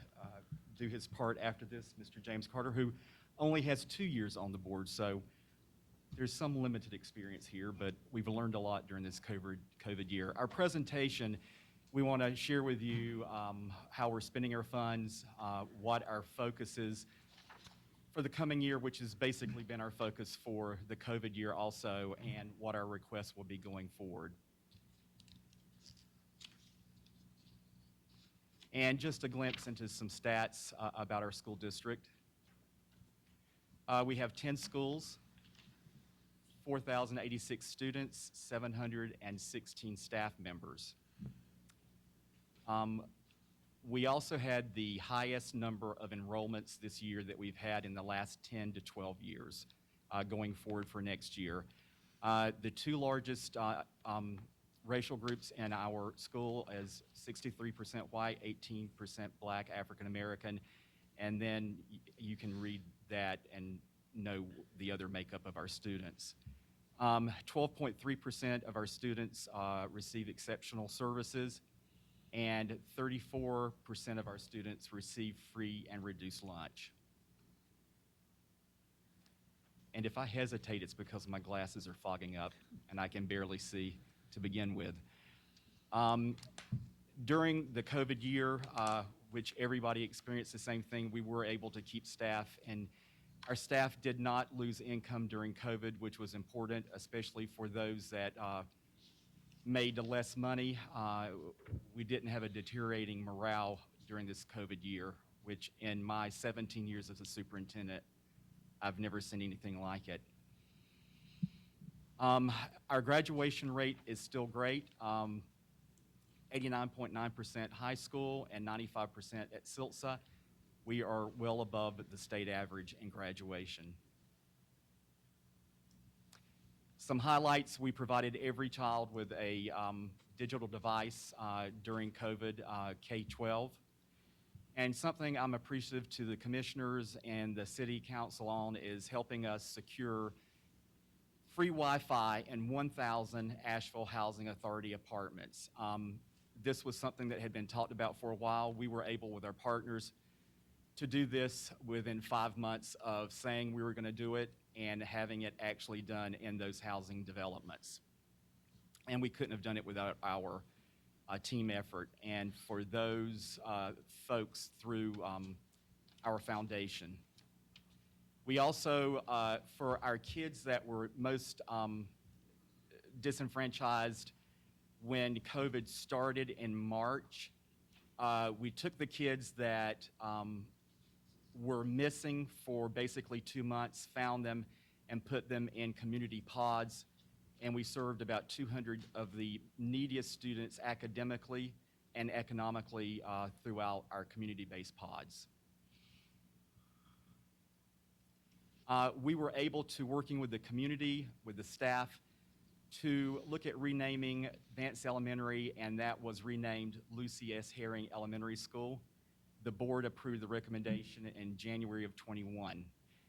do his part after this, Mr. James Carter, who only has 2 years on the board. So there's some limited experience here, but we've learned a lot during this COVID year. Our presentation, we want to share with you how we're spending our funds, what our focus is for the coming year, which has basically been our focus for the COVID year also, and what our requests will be going forward. And just a glimpse into some stats about our school district. We have 10 schools, 4,086 students, 716 staff members. We also had the highest number of enrollments this year that we've had in the last 10 to 12 years going forward for next year. The two largest racial groups in our school is 63% white, 18% black, African American, and then you can read that and know the other makeup of our students. 12.3% of our students receive exceptional services, and 34% of our students receive free and reduced lunch. And if I hesitate, it's because my glasses are fogging up and I can barely see to begin with. During the COVID year, which everybody experienced the same thing, we were able to keep staff, and our staff did not lose income during COVID, which was important, especially for those that made less money. We didn't have a deteriorating morale during this COVID year, which in my 17 years as a superintendent, I've never seen anything like it. Our graduation rate is still great, 89.9% high school and 95% at SILSA. We are well above the state average in graduation. Some highlights: we provided every child with a digital device during COVID, K-12. And something I'm appreciative to the commissioners and the city council on is helping us secure free Wi-Fi in 1,000 Asheville Housing Authority apartments. This was something that had been talked about for a while. We were able, with our partners, to do this within 5 months of saying we were going to do it and having it actually done in those housing developments. And we couldn't have done it without our team effort, and for those folks through our foundation. We also, for our kids that were most disenfranchised when COVID started in March, we took the kids that were missing for basically 2 months, found them, and put them in community pods. And we served about 200 of the neediest students academically and economically throughout our community-based pods. We were able to, working with the community, with the staff, to look at renaming Vance Elementary, and that was renamed Lucy S. Herring Elementary School. The board approved the recommendation in January of '21.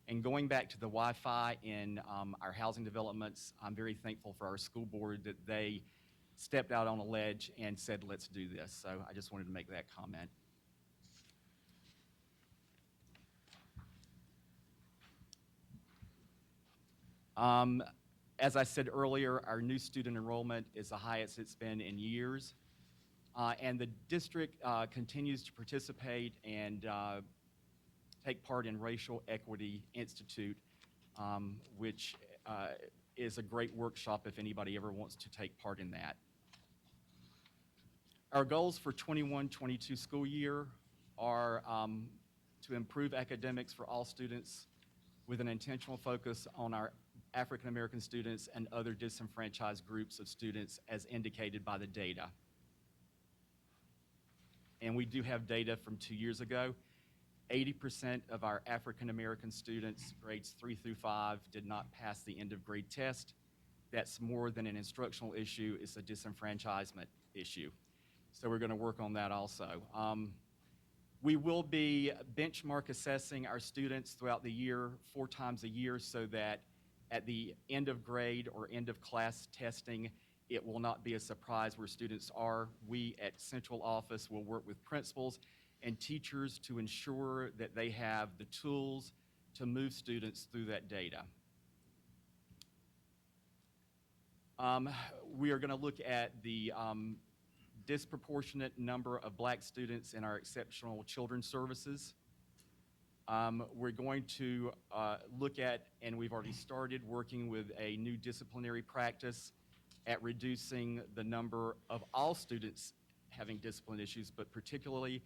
And going back to the Wi-Fi in our housing developments, I'm very thankful for our school board that they stepped out on a ledge and said, let's do this. So I just wanted to make that comment. As I said earlier, our new student enrollment is the highest it's been in years. And the district continues to participate and take part in Racial Equity Institute, which is a great workshop if anybody ever wants to take part in that. Our goals for 21-22 school year are to improve academics for all students with an intentional focus on our African American students and other disenfranchised groups of students as indicated by the data. And we do have data from 2 years ago. 80% of our African American students, grades 3 through 5, did not pass the end of grade test. That's more than an instructional issue, it's a disenfranchisement issue. So we're going to work on that also. We will be benchmark assessing our students throughout the year 4 times a year so that at the end of grade or end of class testing, it will not be a surprise where students are. We at central office will work with principals and teachers to ensure that they have the tools to move students through that data. We are going to look at the disproportionate number of black students in our exceptional children's services. We're going to look at, and we've already started working with a new disciplinary practice at reducing the number of all students having discipline issues, but particularly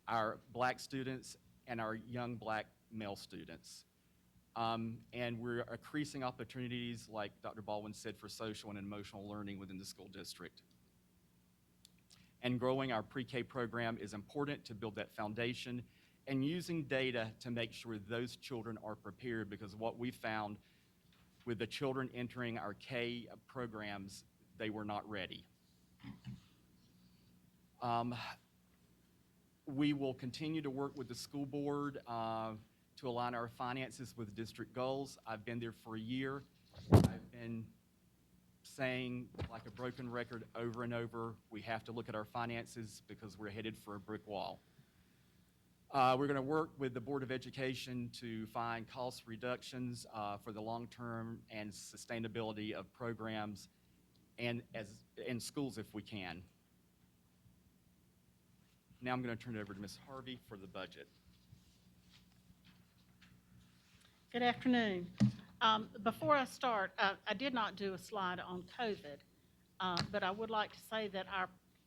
our black students and our young black male students. And we're increasing opportunities, like Dr. Baldwin said, for social and emotional learning within the school district. And growing our pre-K program is important to build that foundation and using data to make sure those children are prepared, because what we found with the children entering our K programs, they were not ready. We will continue to work with the school board to align our finances with district goals. I've been there for a year. I've been saying, like a broken record over and over, we have to look at our finances because we're headed for a brick wall. We're going to work with the Board of Education to find cost reductions for the long-term and sustainability of programs and in schools if we can. Now I'm going to turn it over to Ms. Harvey for the budget. Good afternoon. Before I start, I did not do a slide on COVID, but I would like to say that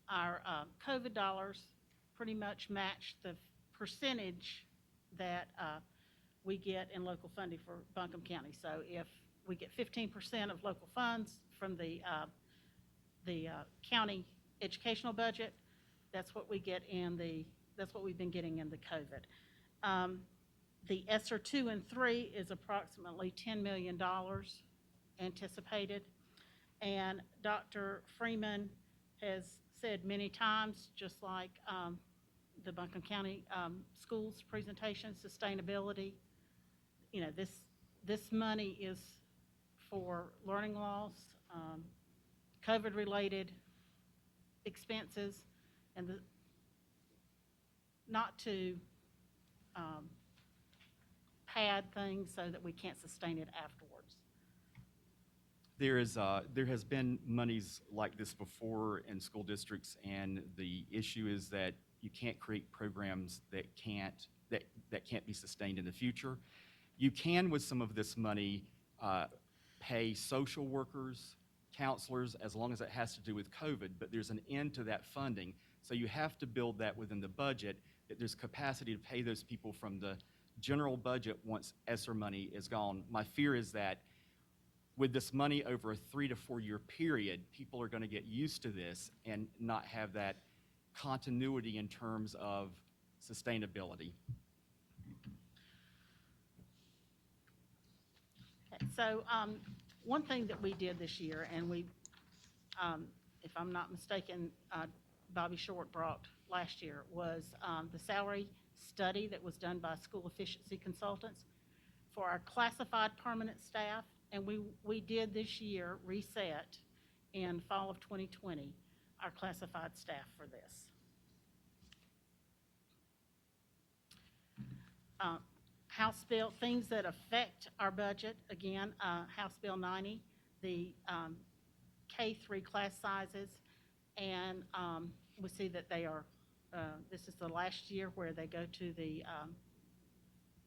our COVID dollars pretty much match the percentage that we get in local funding for Buncombe County. So if we get 15% of local funds from the county educational budget, that's what we get that's what we've been getting in the COVID. The ESSER 2 and 3 is approximately $10 million anticipated. And Dr. Freeman has said many times, just like the Buncombe County Schools presentation, sustainability, you know, this money is for learning loss, COVID-related expenses, and not to pad things so that we can't sustain it afterwards. There has been monies like this before in school districts, and the issue is that you can't create programs that can't be sustained in the future. You can, with some of this money, pay social workers, counselors, as long as it has to do with COVID, but there's an end to that funding. So you have to build that within the budget, that there's capacity to pay those people from the general budget once ESSER money is gone. My fear is that with this money over a 3 to 4 year period, people are going to get used to this and not have that continuity in terms of sustainability. Okay, so, one thing that we did this year, and we, if I'm not mistaken, Bobby Short brought last year, was, the salary study that was done by school efficiency consultants for our classified permanent staff, and we did this year reset in fall of 2020, our classified staff for this. House Bill, things that affect our budget, again, House Bill 90, the K-3 class sizes, and we see that they are, this is the last year where they go to the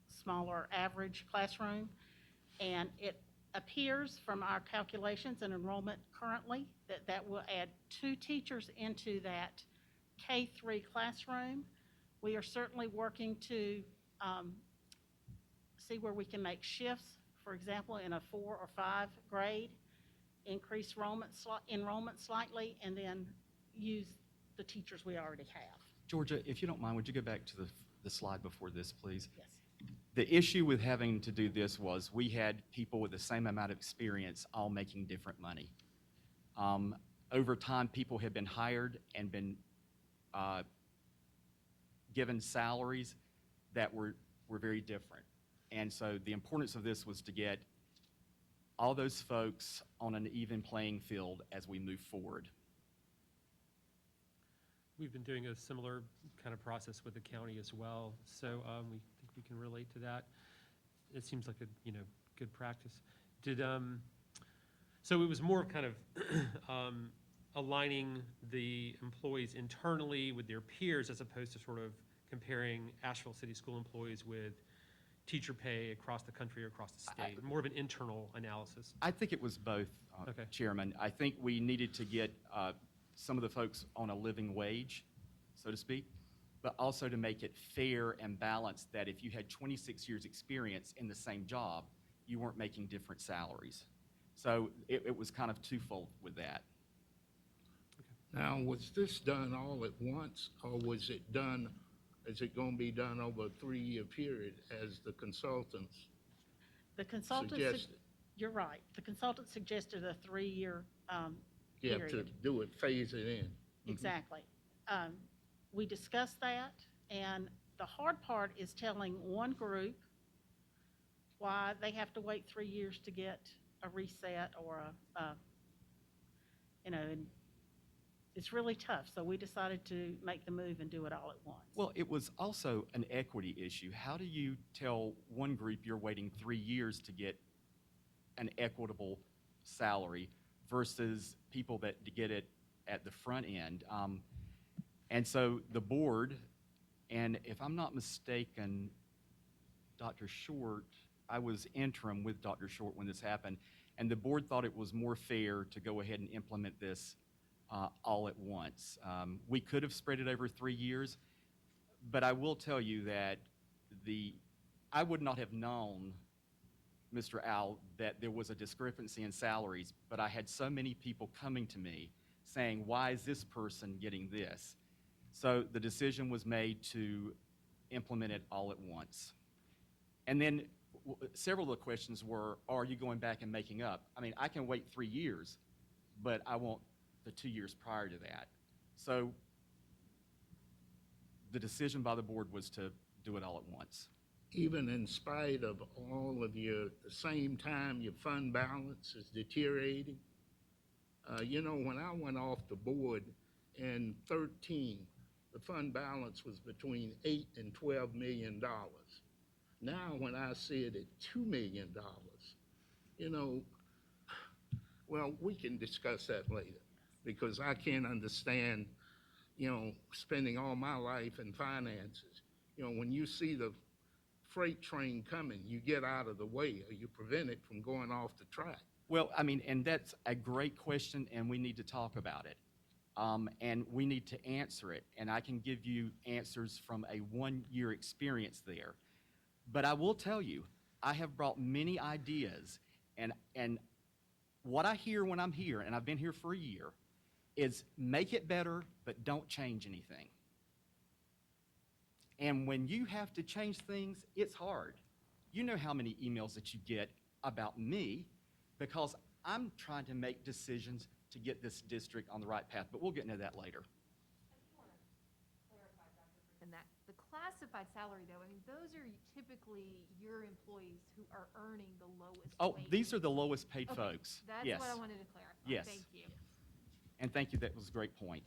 smaller average classroom, and it appears from our calculations and enrollment currently that that will add 2 teachers into that K-3 classroom. We are certainly working to see where we can make shifts, for example, in a 4 or 5 grade, increase enrollment slightly, and then use the teachers we already have. Georgia, if you don't mind, would you go back to the slide before this, please? Yes. The issue with having to do this was we had people with the same amount of experience all making different money. Over time, people have been hired and been given salaries that were very different. And so the importance of this was to get all those folks on an even playing field as we move forward. We've been doing a similar kind of process with the county as well, so we think we can relate to that. It seems like a good practice. So it was more kind of aligning the employees internally with their peers as opposed to sort of comparing Asheville City School employees with teacher pay across the country or across the state, more of an internal analysis. I think it was both, Okay. Chairman. I think we needed to get some of the folks on a living wage, so to speak, but also to make it fair and balanced that if you had 26 years' experience in the same job, you weren't making different salaries. So it was kind of twofold with that. Now, was this done all at once, or was it done, is it going to be done over a 3-year period as the consultants The consultant, suggested? you're right, the consultant suggested a 3-year Yeah, period. to do it, phase it in. Exactly. We discussed that, and the hard part is telling one group why they have to wait 3 years to get a reset or and it's really tough. So we decided to make the move and do it all at once. Well, it was also an equity issue. How do you tell one group you're waiting 3 years to get an equitable salary versus people that get it at the front end? And so the board, and if I'm not mistaken, Dr. Short, I was interim with Dr. Short when this happened, and the board thought it was more fair to go ahead and implement this all at once. We could have spread it over 3 years, but I will tell you that I would not have known, Mr. Al, that there was a discrepancy in salaries, but I had so many people coming to me saying, why is this person getting this? So the decision was made to implement it all at once. And then several of the questions were, are you going back and making up? I mean, I can wait 3 years, but I want the 2 years prior to that. So the decision by the board was to do it all at once. Even in spite of all of the same time your fund balance is deteriorating. When I went off the board in 2013, the fund balance was between $8 and $12 million. Now, when I see it at $2 million, well, we can discuss that later, because I can't understand, spending all my life in finances. When you see the freight train coming, you get out of the way, or you prevent it from going off the track. Well, I mean, and that's a great question, and we need to talk about it. And we need to answer it, and I can give you answers from a 1-year experience there. But I will tell you, I have brought many ideas, and what I hear when I'm here, and I've been here for a year, is make it better, but don't change anything. And when you have to change things, it's hard. You know how many emails that you get about me because I'm trying to make decisions to get this district on the right path, but we'll get into that later. And that, the classified salary though, I mean, those are typically your employees who are earning the lowest Oh, wage. these are the lowest paid Okay, folks. That's Yes. what I wanted to clarify. Yes. Thank you. And thank you, that was a great point.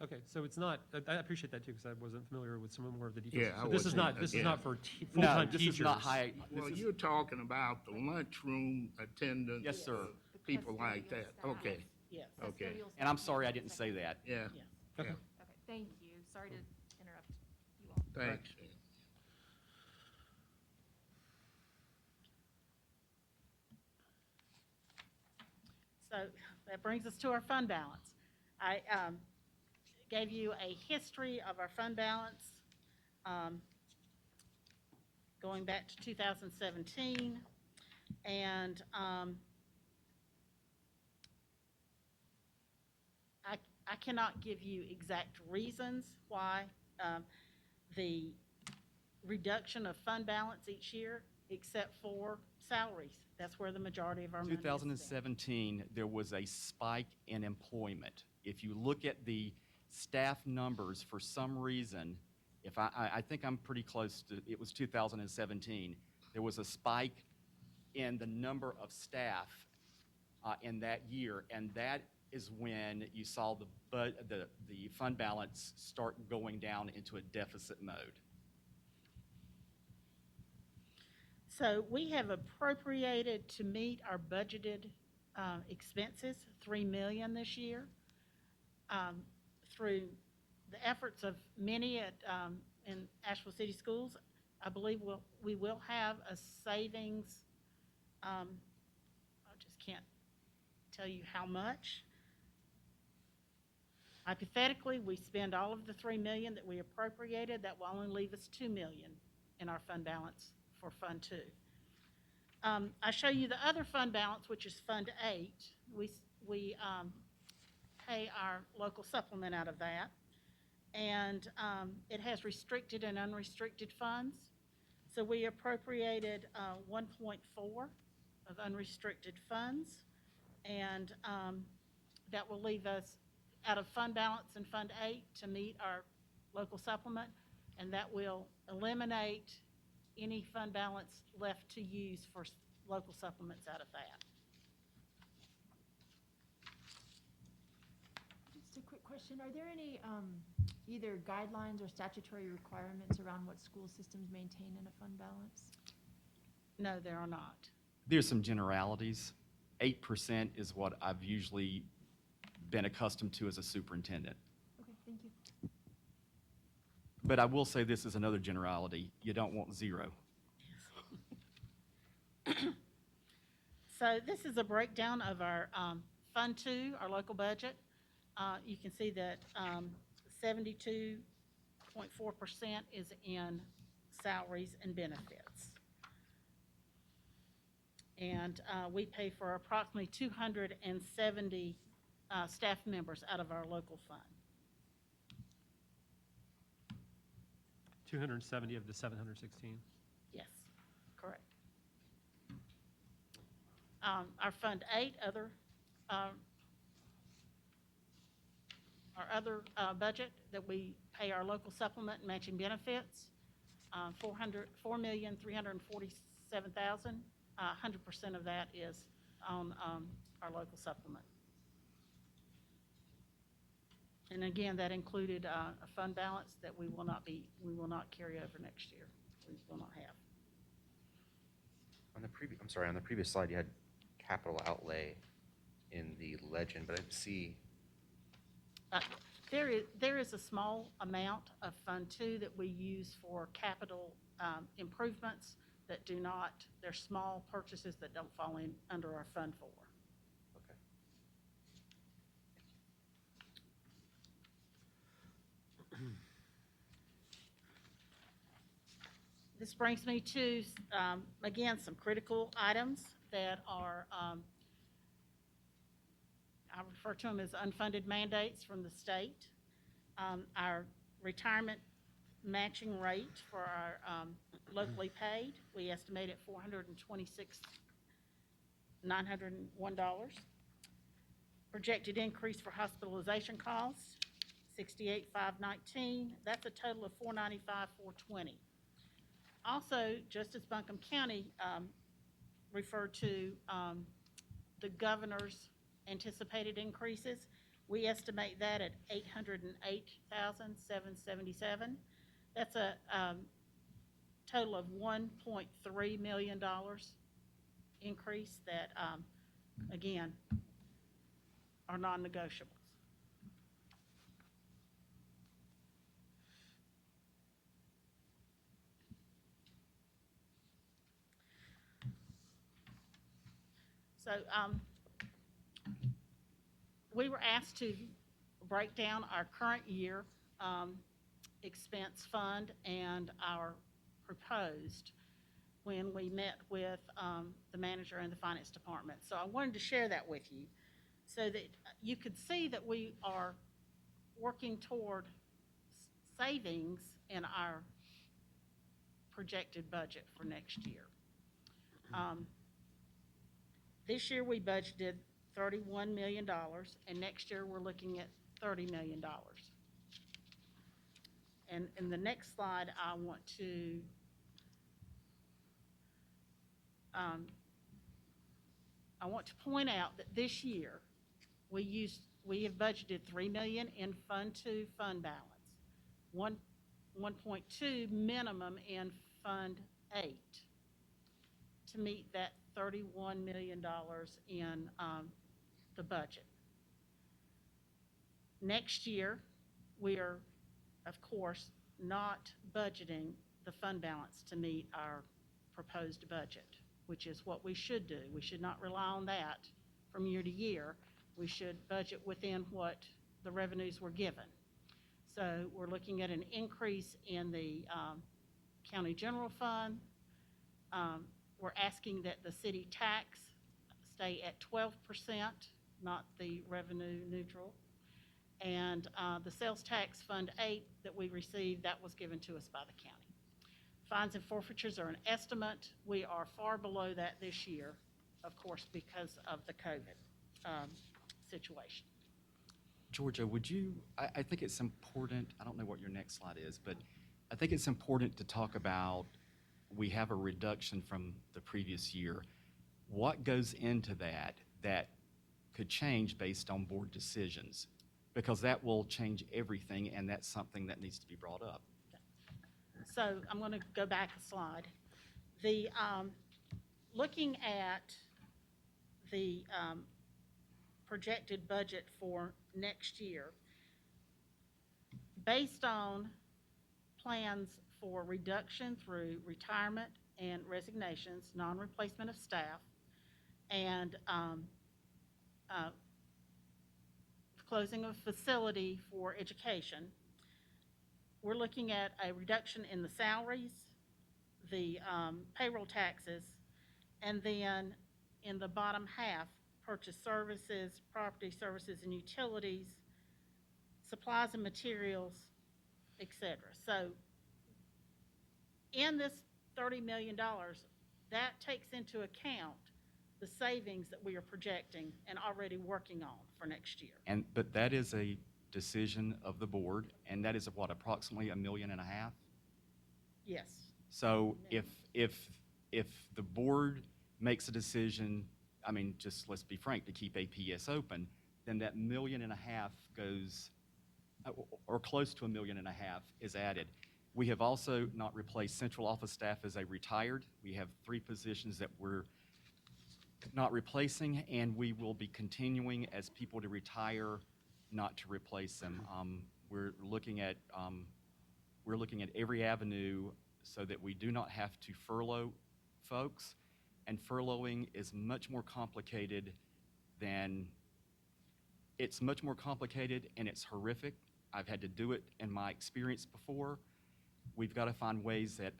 Okay, so it's not, I appreciate that too, because I wasn't familiar with some more of the details. Yeah, I So this is wasn't, not, this is yeah. not for No, full-time this teachers? is not high. Well, this is- you're talking about the lunchroom attendants. Yes, sir. The People like custodial that. staff. Okay, Yes. okay. Custodial And I'm staff, sorry I didn't say second. that. Yeah, Yes. Okay. yeah, Okay, thank you. Sorry to interrupt you all. thanks. So that brings us to our fund balance. I gave you a history of our fund balance going back to 2017. And I cannot give you exact reasons why the reduction of fund balance each year, except for salaries. That's where the majority of our money is spent. 2017, there was a spike in employment. If you look at the staff numbers, for some reason, if I think I'm pretty close to, it was 2017, there was a spike in the number of staff in that year, and that is when you saw the fund balance start going down into a deficit mode. So we have appropriated to meet our budgeted expenses, $3 million this year, through the efforts of many in Asheville City Schools. I believe we will have a savings. I just can't tell you how much. Hypothetically, we spend all of the $3 million that we appropriated. That will only leave us $2 million in our fund balance for Fund 2. I show you the other fund balance, which is Fund 8. We pay our local supplement out of that. And it has restricted and unrestricted funds. So we appropriated 1.4 of unrestricted funds. And that will leave us out of fund balance in Fund 8 to meet our local supplement. And that will eliminate any fund balance left to use for local supplements out of that. Just a quick question. Are there any either guidelines or statutory requirements around what school systems maintain in a fund balance? No, there are not. There's some generalities. 8% is what I've usually been accustomed to as a superintendent. Okay, thank you. But I will say this is another generality. You don't want zero. So this is a breakdown of our Fund 2, our local budget. You can see that 72.4% is in salaries and benefits. And we pay for approximately 270 staff members out of our local fund. 270 of the 716. Yes, correct. Our Fund 8, our other budget that we pay our local supplement and matching benefits, $4,347,000. 100% of that is on our local supplement. And again, that included a fund balance that we will not carry over next year. We will not have. On the previous, I'm sorry, on the previous slide, you had capital outlay in the legend, but I didn't see. There is a small amount of Fund 2 that we use for capital improvements that do not, they're small purchases that don't fall in under our Fund 4. Okay. This brings me to, again, some critical items that are refer to them as unfunded mandates from the state. Our retirement matching rate for our locally paid, we estimate at $426,901. Projected increase for hospitalization costs, $68,519. That's a total of $495,420. Also, just as Buncombe County referred to the governor's anticipated increases, we estimate that at $808,777. That's a total of $1.3 million increase that, again, are non-negotiables. So we were asked to break down our current year expense fund and our proposed when we met with the manager and the finance department. So I wanted to share that with you so that you could see that we are working toward savings in our projected budget for next year. This year we budgeted $31 million, and next year we're looking at $30 million. And in the next slide, I want to point out that this year we have budgeted $3 million in Fund 2 fund balance, 1.2 minimum in Fund 8 to meet that $31 million in the budget. Next year, we are, of course, not budgeting the fund balance to meet our proposed budget, which is what we should do. We should not rely on that from year to year. We should budget within what the revenues were given. So we're looking at an increase in the county general fund. We're asking that the city tax stay at 12%, not the revenue neutral. And the sales tax Fund 8 that we received, that was given to us by the county. Fines and forfeitures are an estimate. We are far below that this year, of course, because of the COVID situation. Georgia, would you, I think it's important, I don't know what your next slide is, but I think it's important to talk about, we have a reduction from the previous year. What goes into that that could change based on board decisions? Because that will change everything, and that's something that needs to be brought up. So I'm going to go back a slide. The looking at the projected budget for next year, based on plans for reduction through retirement and resignations, non-replacement of staff, and closing of facility for education, we're looking at a reduction in the salaries, the payroll taxes, and then in the bottom half, purchase services, property services and utilities, supplies and materials, etc. So in this $30 million, that takes into account the savings that we are projecting and already working on for next year. But that is a decision of the board, and that is what, approximately $1.5 million? Yes. So if the board makes a decision, I mean, just let's be frank, to keep APS open, then that $1.5 million goes, or close to $1.5 million is added. We have also not replaced central office staff as they retired. We have 3 positions that we're not replacing, and we will be continuing as people to retire, not to replace them. We're looking at every avenue so that we do not have to furlough folks, and furloughing is much more complicated and it's horrific. I've had to do it in my experience before. We've got to find ways that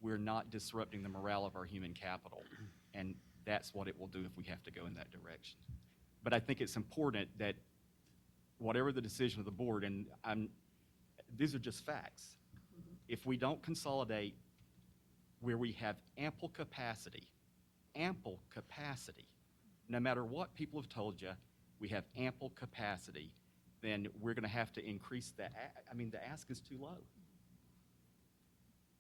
we're not disrupting the morale of our human capital, and that's what it will do if we have to go in that direction. But I think it's important that whatever the decision of the board, and these are just facts, if we don't consolidate where we have ample capacity, no matter what people have told you, we have ample capacity, then we're going to have to increase that. I mean, the ask is too low.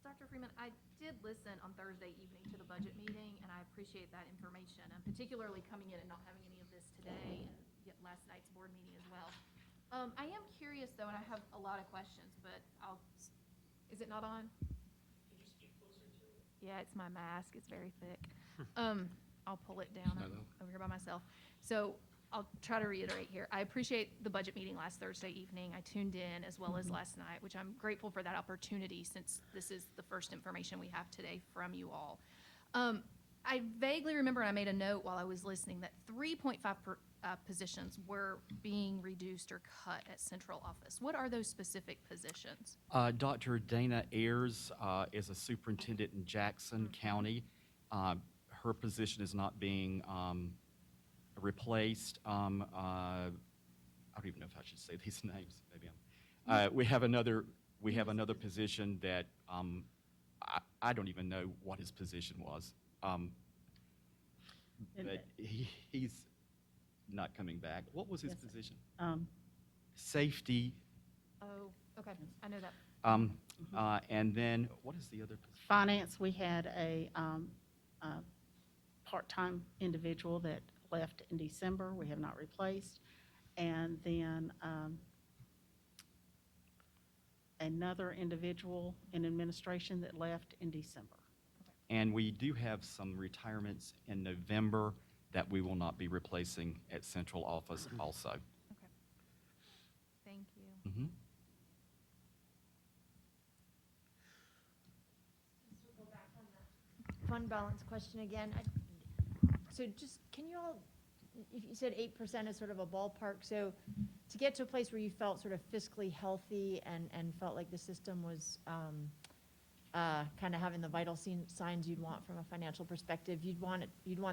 Dr. Freeman, I did listen on Thursday evening to the budget meeting, and I appreciate that information, and particularly coming in and not having any of this today and yet last night's board meeting as well. I am curious, though, and I have a lot of questions, but is it not on? Can you speak closer to it? Yeah, it's my mask. It's very thick. I'll pull it down. I'm over here by myself. So I'll try to reiterate here. I appreciate the budget meeting last Thursday evening. I tuned in as well as last night, which I'm grateful for that opportunity since this is the first information we have today from you all. I vaguely remember, and I made a note while I was listening, that 3.5 positions were being reduced or cut at central office. What are those specific positions? Dr. Dana Ayers is a superintendent in Jackson County. Her position is not being replaced. I don't even know if I should say these names. Maybe we have another position that I don't even know what his position was. But he's not coming back. What was his position? Safety. Oh, okay. I know that. And then what is the other position? Finance, we had a part-time individual that left in December. We have not replaced. And then another individual in administration that left in December. And we do have some retirements in November that we will not be replacing at central office also. Okay. Thank you. Mhm. Circle back on that fund balance question again. So just, can you all, if you said 8% is sort of a ballpark, so to get to a place where you felt sort of fiscally healthy and felt like the system was kind of having the vital signs you'd want from a financial perspective, you'd want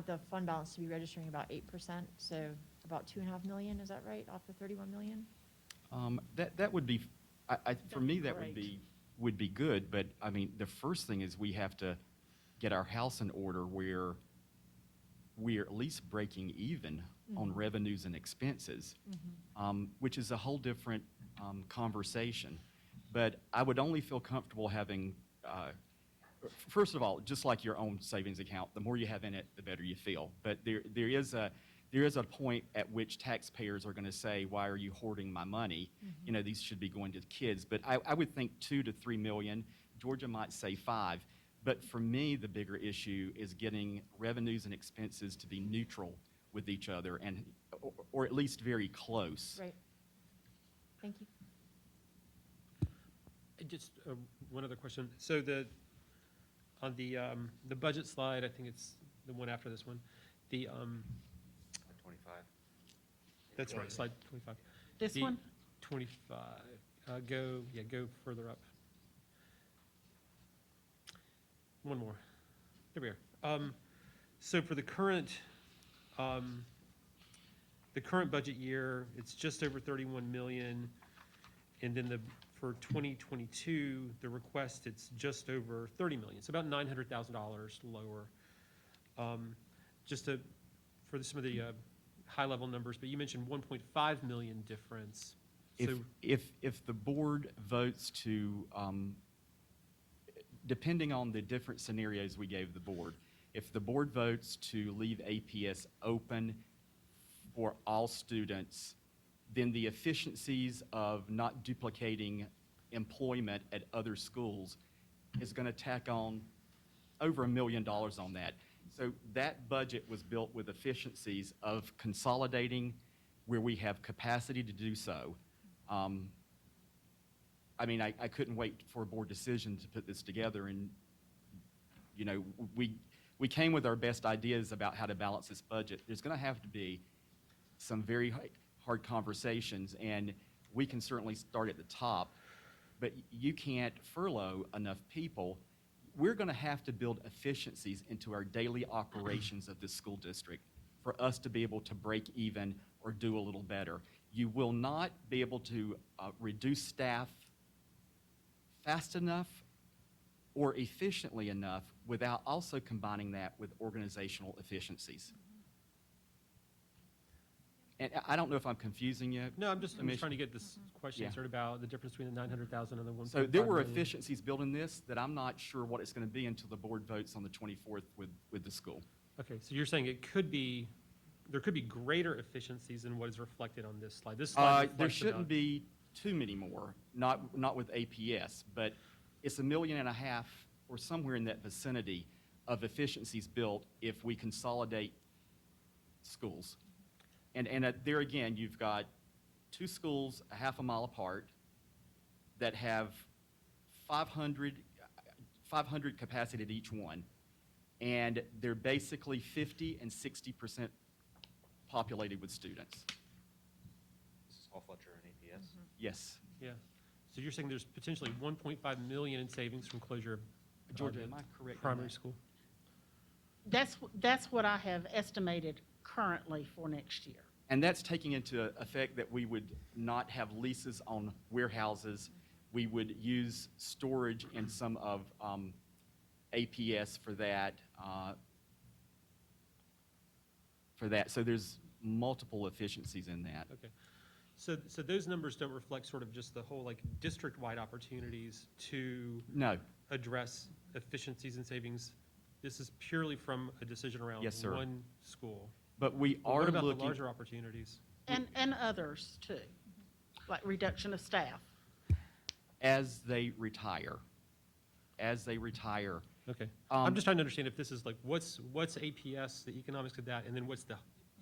the fund balance to be registering about 8%, so about 2.5 million, is that right, off the 31 million? That would be, for me, that great. would be good, but I mean, the first thing is we have to get our house in order where we're at least breaking even on revenues and expenses, which is a whole different conversation. But I would only feel comfortable having, first of all, just like your own savings account, the more you have in it, the better you feel. But there is a point at which taxpayers are going to say, why are you hoarding my money? You know, these should be going to the kids. But I would think 2 to 3 million. Georgia might say 5. But for me, the bigger issue is getting revenues and expenses to be neutral with each other, and or at least very close. Right. Thank you. Just one other question. So on the budget slide, I think it's the one after this one, the 25. that's right, slide 25. This The one? 25. Go further up. One more. There we are. So for the current budget year, it's just over 31 million, and then for 2022, the request, it's just over 30 million. It's about $900,000 lower. For some of the high-level numbers, but you mentioned 1.5 million difference. So If the board votes to, depending on the different scenarios we gave the board, if the board votes to leave APS open for all students, then the efficiencies of not duplicating employment at other schools is going to tack on over $1 million on that. So that budget was built with efficiencies of consolidating where we have capacity to do so. I mean, I couldn't wait for a board decision to put this together, and you know, we came with our best ideas about how to balance this budget. There's going to have to be some very hard conversations, and we can certainly start at the top, but you can't furlough enough people. We're going to have to build efficiencies into our daily operations of this school district. for us to be able to break even or do a little better. You will not be able to reduce staff fast enough or efficiently enough without also combining that with organizational efficiencies. And I don't know if I'm confusing you. No, I'm just Commissioner. trying to get this question Yeah. answered about the difference between the 900,000 and the 1.5 So there were million. efficiencies built in this that I'm not sure what it's going to be until the board votes on the 24th with the school. Okay, so you're saying there could be greater efficiencies than what is reflected on this slide. This slide There reflects shouldn't about- be too many more, not with APS, but it's $1.5 million or somewhere in that vicinity of efficiencies built if we consolidate schools. And there again, you've got 2 schools a half a mile apart that have 500 capacity at each one, and they're basically 50 and 60% populated with students. This is Hall Fletcher and APS. Yes. Yeah. So you're saying there's potentially 1.5 million in savings from closure of Georgia, the am I correct on primary that? school? That's what I have estimated currently for next year. And that's taking into effect that we would not have leases on warehouses. We would use storage in some of APS for that. So there's multiple efficiencies in that. Okay. So those numbers don't reflect sort of just the whole like district-wide opportunities to No. address efficiencies and savings. This is purely from a decision around Yes, sir. one school. But we But are what about the looking. larger opportunities? And others too, like reduction of staff. As they retire. Okay. Um, I'm just trying to understand if this is like, what's APS, the economics of that, and then what's the,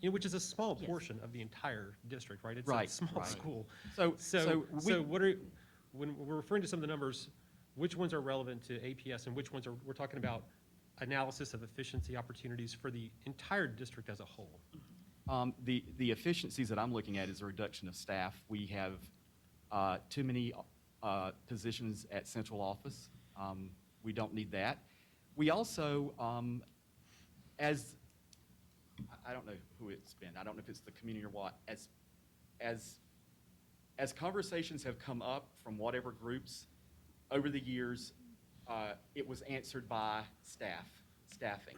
which is a small Yes. portion of the entire district, right? It's a Right, small right. school. So So we, what are, when we're referring to some of the numbers, which ones are relevant to APS and which ones are, we're talking about analysis of efficiency opportunities for the entire district as a whole? the efficiencies that I'm looking at is a reduction of staff. We have too many positions at central office. We don't need that. We also, I don't know who it's been. I don't know if it's the community or what. As conversations have come up from whatever groups over the years, it was answered by staffing.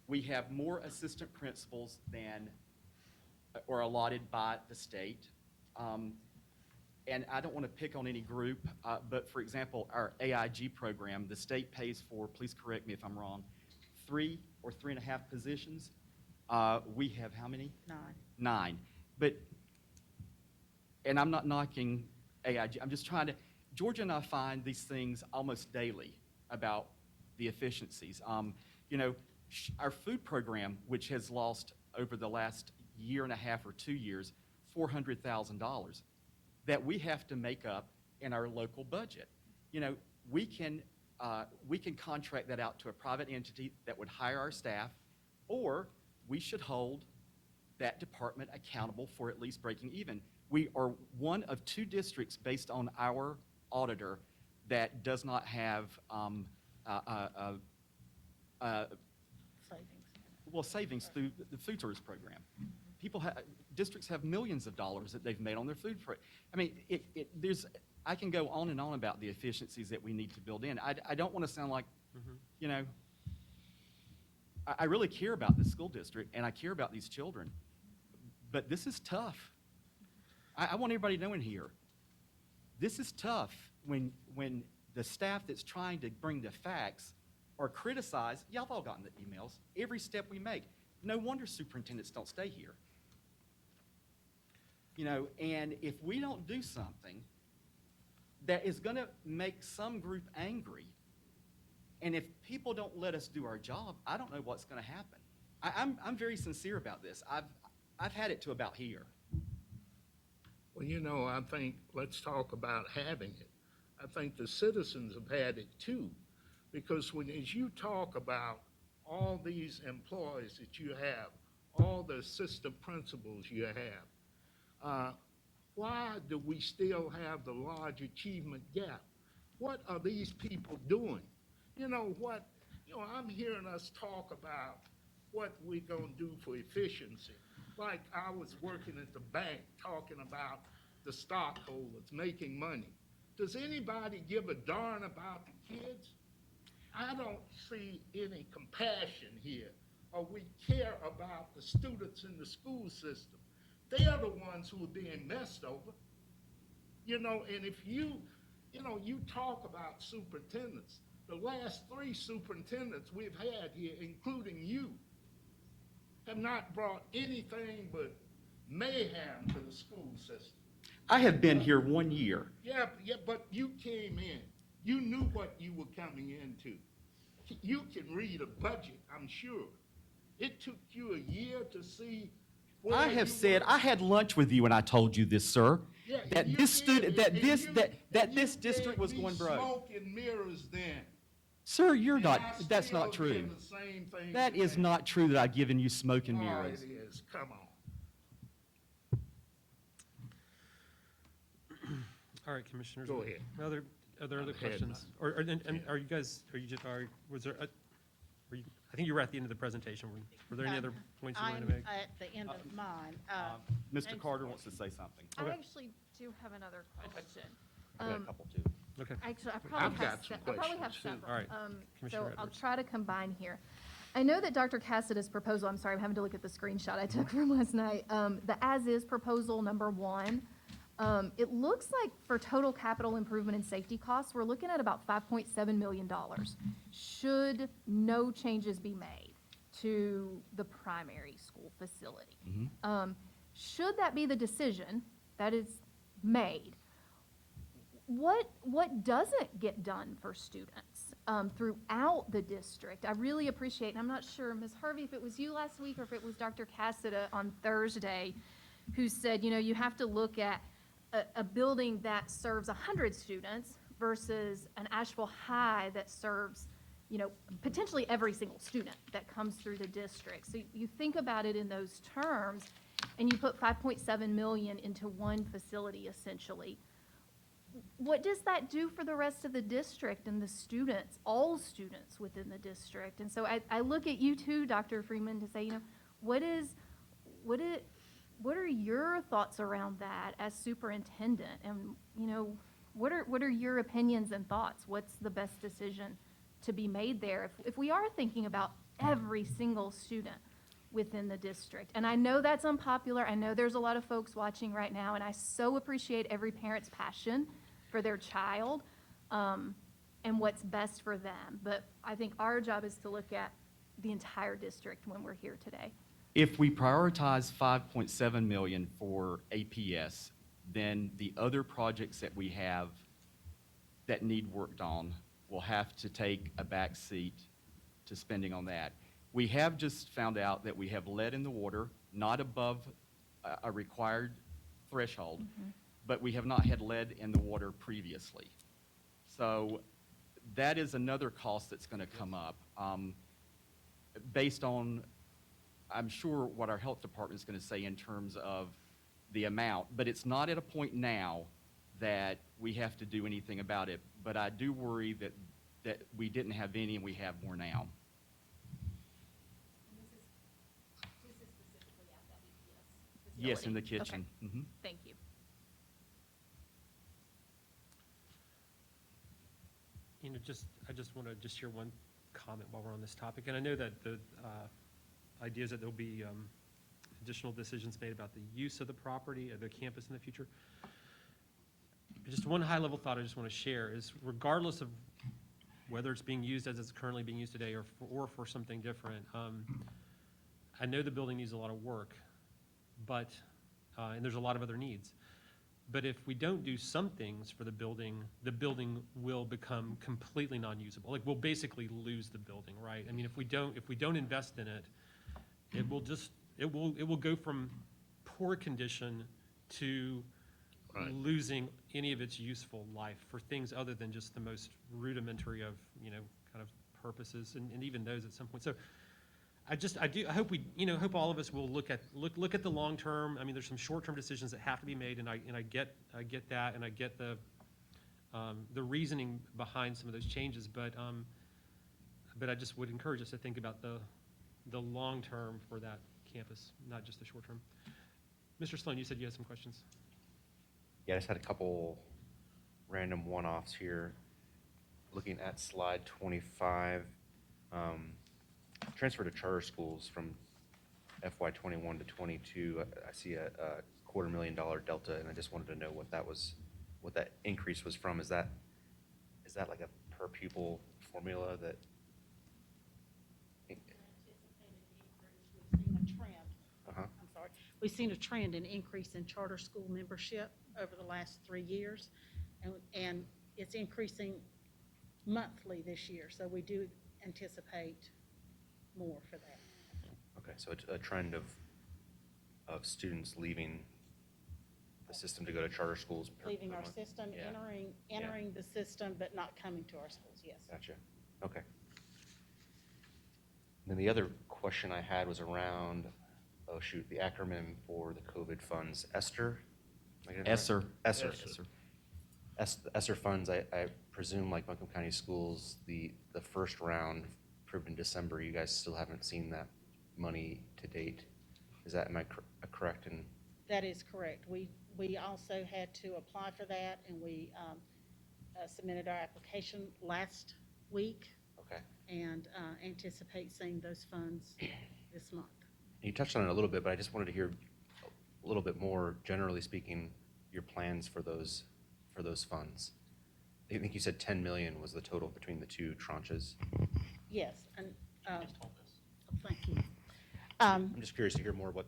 We have more assistant principals than or allotted by the state. And I don't want to pick on any group, but for example, our AIG program, the state pays for, please correct me if I'm wrong, 3 or 3.5 positions. We have how many? 9. 9. And I'm not knocking AIG. I'm just trying to, Georgia and I find these things almost daily about the efficiencies. Our food program, which has lost over the last 1.5 or 2 years, $400,000 that we have to make up in our local budget. We can contract that out to a private entity that would hire our staff, or we should hold that department accountable for at least breaking even. We are one of 2 districts based on our auditor that does not have savings through the food service program. Districts have millions of dollars that they've made on their food. I mean, I can go on and on about the efficiencies that we need to build in. I don't want to sound like, I really care about this school district and I care about these children, but this is tough. I want everybody knowing here, this is tough when the staff that's trying to bring the facts are criticized. Y'all have all gotten the emails. Every step we make. No wonder superintendents don't stay here. And if we don't do something that is going to make some group angry, and if people don't let us do our job, I don't know what's going to happen. I'm very sincere about this. I've had it to about here. Well, I think, let's talk about having it. I think the citizens have had it too, because as you talk about all these employees that you have, all the assistant principals you have, why do we still have the large achievement gap? What are these people doing? I'm hearing us talk about what we gonna do for efficiency. Like I was working at the bank talking about the stockholders making money. Does anybody give a darn about the kids? I don't see any compassion here, or we care about the students in the school system. They are the ones who are being messed over. You know, and if you talk about superintendents, the last 3 superintendents we've had here, including you, have not brought anything but mayhem to the school system. I have been here 1 year. Yeah, but you came in. You knew what you were coming into. You can read a budget, I'm sure. It took you a year to see where I have you said, were. I had lunch with you and I told you this, sir, Yeah, that you this did, student, that and this, you- that and you this district gave was me going broke. smoke and mirrors then. Sir, you're And not, I that's still not true. give the same thing That is today. not true that I've given you smoke and Oh, mirrors. it is, come on. All right, commissioners. Go ahead. Are there other I've had questions? And are you guys, was there, were you, I think you were at the end of the presentation. Were there any other points you wanted to make? I'm at the end of mine. Mr. and- Carter wants to say something. I Okay. actually do have another question. I got a couple too. Okay. Actually, I I've probably got have, some I probably have questions, too. several. All right. So Commissioner I'll Edwards. try to combine here. I know that Dr. Cassidy's proposal, I'm sorry, I'm having to look at the screenshot I took from last night. The as-is proposal, number 1, it looks like for total capital improvement and safety costs, we're looking at about $5.7 million. Should no changes be made to the primary school facility? Should that be the decision that is made, what doesn't get done for students throughout the district? I really appreciate, and I'm not sure, Ms. Harvey, if it was you last week or if it was Dr. Cassida on Thursday, who said, you have to look at a building that serves 100 students versus an Asheville High that serves, potentially every single student that comes through the district. So you think about it in those terms, and you put $5.7 million into one facility, essentially. What does that do for the rest of the district and the students, all students within the district? And so I look at you too, Dr. Freeman, to say, what are your thoughts around that as superintendent? And, what are your opinions and thoughts? What's the best decision to be made there if we are thinking about every single student within the district? And I know that's unpopular. I know there's a lot of folks watching right now, and I so appreciate every parent's passion for their child and what's best for them. But I think our job is to look at the entire district when we're here today. If we prioritize 5.7 million for APS, then the other projects that we have that need worked on will have to take a back seat to spending on that. We have just found out that we have lead in the water, not above a required threshold, but we have not had lead in the water previously. So that is another cost that's going to come up based on, I'm sure, what our health department is going to say in terms of the amount, but it's not at a point now that we have to do anything about it. But I do worry that we didn't have any and we have more now. This is specifically at that EPS facility? Yes, in the Okay. kitchen. Mhm. Thank you. I just want to share one comment while we're on this topic. And I know that the idea is that there'll be additional decisions made about the use of the property, of the campus in the future. Just one high-level thought I just want to share is, regardless of whether it's being used as it's currently being used today or for something different, I know the building needs a lot of work, but, and there's a lot of other needs. But if we don't do some things for the building will become completely non-usable. Like, we'll basically lose the building, right? I mean, if we don't invest in it, it will go from poor condition to Right. losing any of its useful life for things other than just the most rudimentary of, kind of purposes, and even those at some point. So I hope all of us will look at the long term. I mean, there's some short-term decisions that have to be made, and I get that, and I get the reasoning behind some of those changes, but I just would encourage us to think about the the long term for that campus, not just the short term. Mr. Sloan, you said you had some questions. Yeah, I just had a couple random one-offs here. Looking at slide 25, transfer to charter schools from FY '21 to '22. I see a $250,000 delta, and I just wanted to know what that was, what that increase was from. Is that like a per pupil formula that? We've seen a trend. Uh-huh. I'm sorry. We've seen a trend in increase in charter school membership over the last 3 years, and it's increasing monthly this year, so we do anticipate more for that. Okay, so it's a trend of students leaving the system to go to charter schools. Leaving our month? system, Yeah. entering the system, but not coming to our schools, yes. Gotcha. Okay. Then the other question I had was around, oh shoot, the acronym for the COVID funds, ESSER? Am I getting that right? ESSER. ESSER. ESSER. ESSER funds, I presume like Buncombe County Schools, the first round approved in December, you guys still haven't seen that money to date. Is that, am I correct? And That is correct. We also had to apply for that, and we submitted our application last week okay. and anticipate seeing those funds this month. You touched on it a little bit, but I just wanted to hear a little bit more, generally speaking, your plans for those funds. I think you said 10 million was the total between the two tranches. Yes, and, thank you. I'm just curious to hear more what,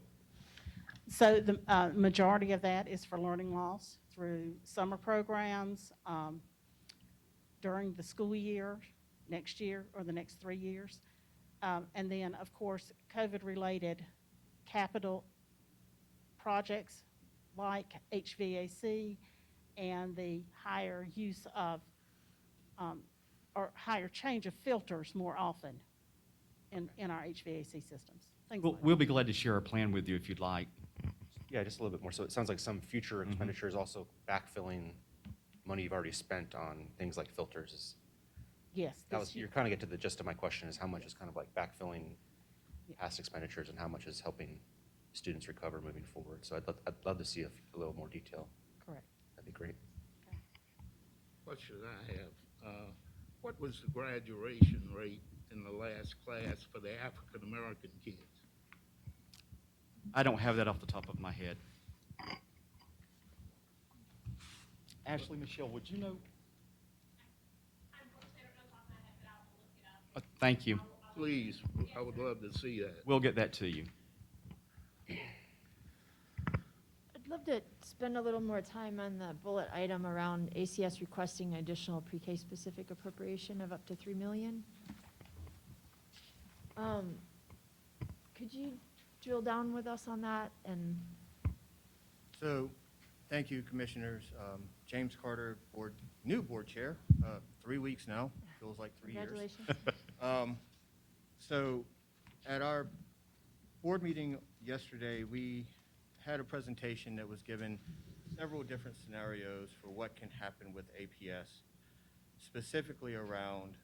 So the majority of that is for learning loss through summer programs during the school year, next year, or the next 3 years. And then, of course, COVID-related capital projects like HVAC and the higher use of, or higher change of filters more often in our HVAC systems. Things like We'll be glad to share a plan with you if you'd like. yeah, just a little bit more. So it sounds like some future expenditures also backfilling money you've already spent on things like filters. Yes. That this was, year- you're kind of get to the gist of my question is how much is kind of like backfilling past expenditures and how much is helping students recover moving forward. So I'd love to see a little more detail. Correct. That'd be great. Question I have, what was the graduation rate in the last class for the African-American kids? I don't have that off the top of my head. Ashley, Michelle, would you know? Thank you. Please, I would love to see that. We'll get that to you. I'd love to spend a little more time on the bullet item around ACS requesting additional pre-K specific appropriation of up to $3 million. Could you drill down with us on that? And So, thank you, Commissioners. James Carter, new board chair, 3 weeks now, feels like 3 years. congratulations. So, at our board meeting yesterday, we had a presentation that was given several different scenarios for what can happen with APS, specifically around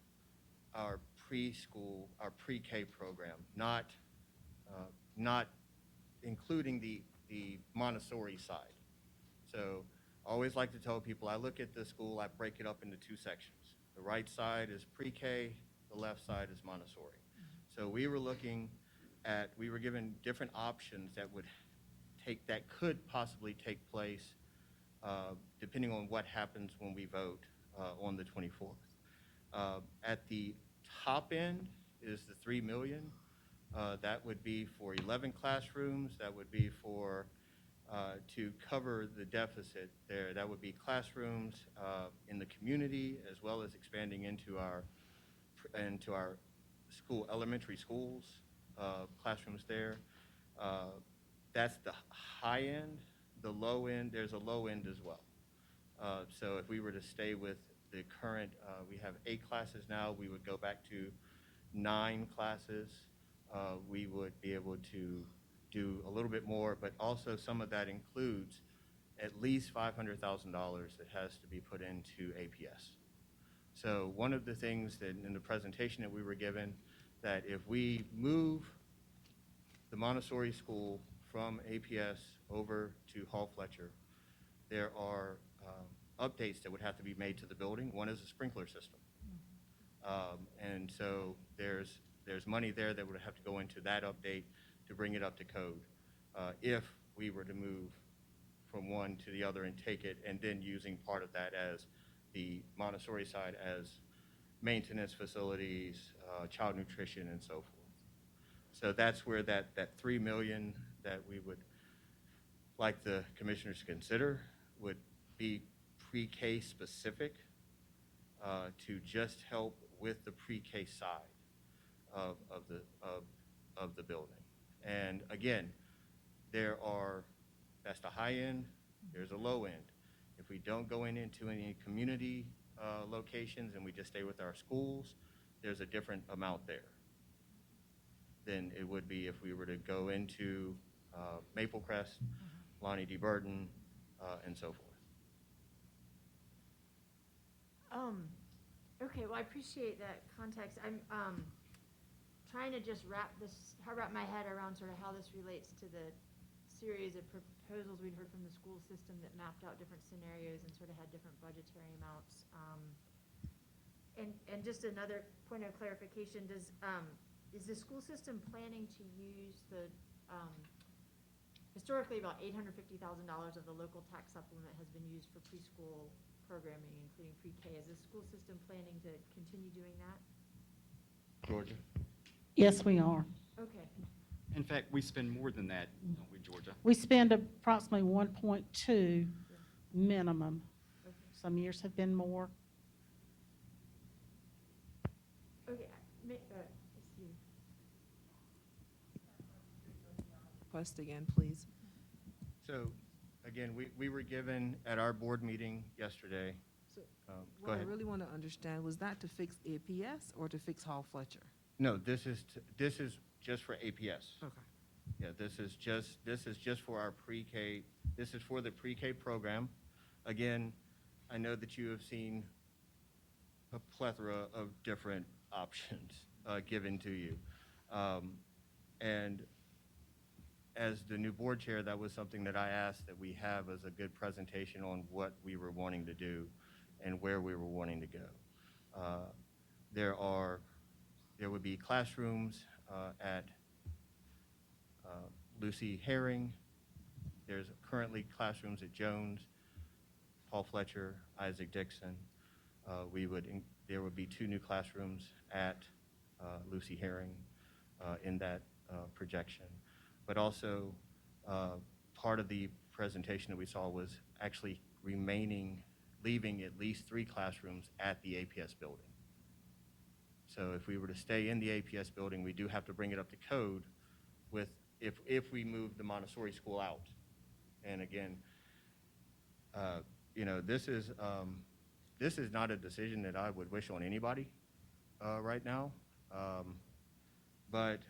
our preschool, our pre-K program, not including the Montessori side. So I always like to tell people, I look at the school, I break it up into 2 sections. The right side is pre-K, the left side is Montessori. So we were looking at, we were given different options that could possibly take place depending on what happens when we vote on the 24th. At the top end is the $3 million. That would be for 11 classrooms. That would be for, to cover the deficit there. That would be classrooms in the community as well as expanding into our school, elementary schools, classrooms there. That's the high end. The low end, there's a low end as well. So if we were to stay with the current, we have 8 classes now, we would go back to 9 classes. We would be able to do a little bit more, but also some of that includes at least $500,000 that has to be put into APS. So one of the things that in the presentation that we were given, that if we move the Montessori school from APS over to Hall Fletcher, there are updates that would have to be made to the building. One is a sprinkler system. And so there's money there that would have to go into that update to bring it up to code. If we were to move from one to the other and take it, and then using part of that as the Montessori side as maintenance facilities, child nutrition, and so forth. So that's where that $3 million that we would like the commissioners to consider would be pre-K specific to just help with the pre-K side of the building. And again, that's the high end, there's a low end. If we don't go into any community locations and we just stay with our schools, there's a different amount there than it would be if we were to go into Maple Crest, Lonnie D. Burton, and so forth. Okay, well, I appreciate that context. I'm trying to just wrap my head around sort of how this relates to the series of proposals we'd heard from the school system that mapped out different scenarios and sort of had different budgetary amounts. And just another point of clarification, is the school system planning to use the, historically about $850,000 of the local tax supplement has been used for preschool programming, including pre-K. Is the school system planning to continue doing that? Georgia? Yes, we are. Okay. In fact, we spend more than that, don't we, Georgia? We spend approximately 1.2 minimum. Okay. Some years have been more. Okay. Let's see. Request again, please. So, again, we were given at our board meeting yesterday. So Go what I ahead. really want to understand, was that to fix APS or to fix Hall Fletcher? No, this is just for APS. Okay. Yeah, this is just for our pre-K. This is for the pre-K program. Again, I know that you have seen a plethora of different options given to you. And as the new board chair, that was something that I asked that we have as a good presentation on what we were wanting to do and where we were wanting to go. There would be classrooms at Lucy Herring. There's currently classrooms at Jones, Paul Fletcher, Isaac Dixon. There would be 2 new classrooms at Lucy Herring in that projection. But also, part of the presentation that we saw was actually leaving at least 3 classrooms at the APS building. So if we were to stay in the APS building, we do have to bring it up to code with, if we move the Montessori school out. And again, this is not a decision that I would wish on anybody right now. But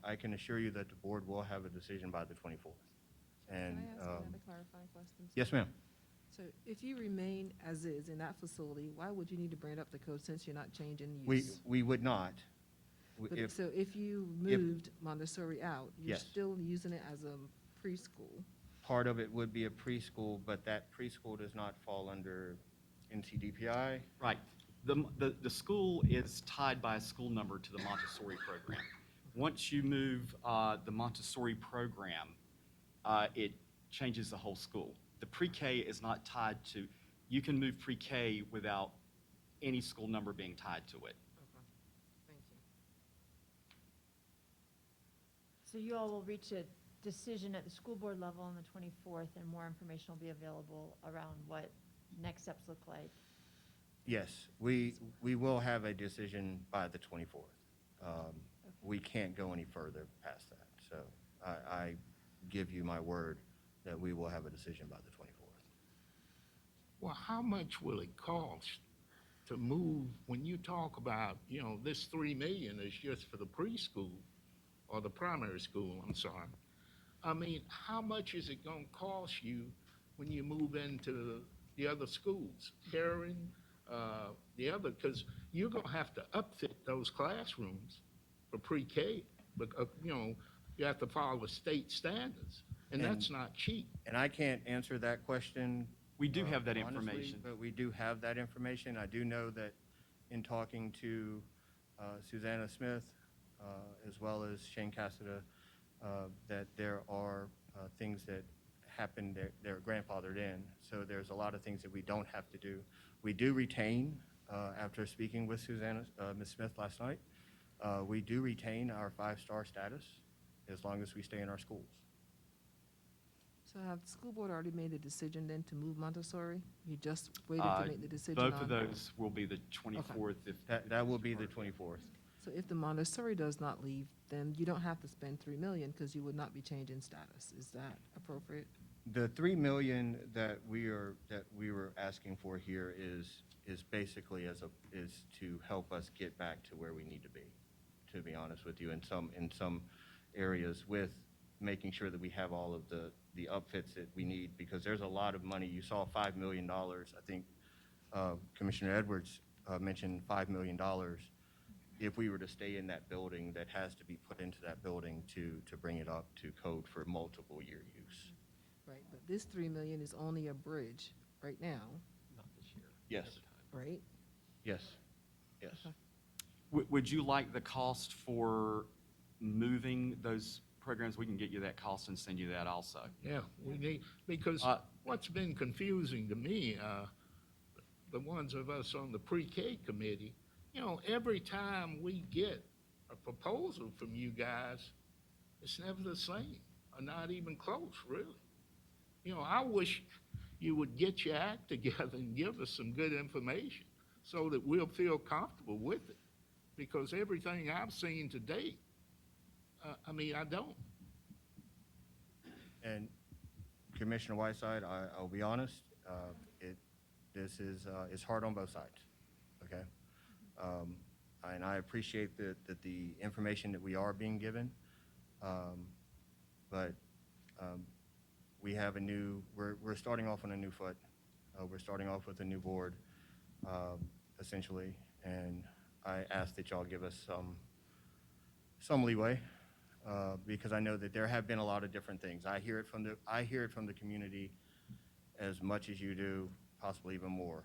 I can assure you that the board will have a decision by the 24th. And, Can I ask another clarifying question? yes, ma'am. So if you remain as is in that facility, why would you need to bring it up to code since you're not changing use? We would not. But so if you moved Montessori out, you're Yes. still using it as a preschool? Part of it would be a preschool, but that preschool does not fall under NCDPI. Right. The school is tied by a school number to the Montessori program. Once you move the Montessori program, it changes the whole school. The pre-K is not tied to, you can move pre-K without any school number being tied to it. Okay, thank you. So you all will reach a decision at the school board level on the 24th, and more information will be available around what next steps look like. Yes, we will have a decision by the 24th. We can't go any further past that. So I give you my word that we will have a decision by the 24th. Well, how much will it cost to move, when you talk about, this $3 million is just for the preschool or the primary school, I'm sorry. I mean, how much is it gonna cost you when you move into the other schools? Herring, the other, because you're gonna have to upfit those classrooms for pre-K, but, You have to follow state standards, and that's not cheap. And I can't answer that question. We do have that honestly, information. But we do have that information. I do know that in talking to Susanna Smith, as well as Shane Cassida, that there are things that happen that they're grandfathered in. So there's a lot of things that we don't have to do. We do retain, after speaking with Susanna, Ms. Smith last night, we do retain our 5-star status as long as we stay in our schools. So have the school board already made a decision then to move Montessori? You just waited to make the decision on? Both of those will be the 24th. If That will be the 24th. So if the Montessori does not leave, then you don't have to spend 3 million because you would not be changing status. Is that appropriate? The 3 million that we were asking for here is basically is to help us get back to where we need to be honest with you, in some areas, with making sure that we have all of the upfits that we need, because there's a lot of money. You saw $5 million. I think Commissioner Edwards mentioned $5 million. If we were to stay in that building, that has to be put into that building to bring it up to code for multiple year use. Right, but this 3 million is only a bridge right now, Not this year. Yes, right? yes, yes. Okay. Would you like the cost for moving those programs? We can get you that cost and send you that also. Yeah, we need, because what's been confusing to me, the ones of us on the pre-K committee, every time we get a proposal from you guys, it's never the same, or not even close, really. I wish you would get your act together and give us some good information so that we'll feel comfortable with it. Because everything I've seen to date, I don't. And Commissioner Whiteside, I'll be honest, this is it's hard on both sides, okay? And I appreciate that the information that we are being given, but we have we're starting off on a new foot. We're starting off with a new board, essentially, and I ask that y'all give us some leeway, because I know that there have been a lot of different things. I hear it from the community as much as you do, possibly even more.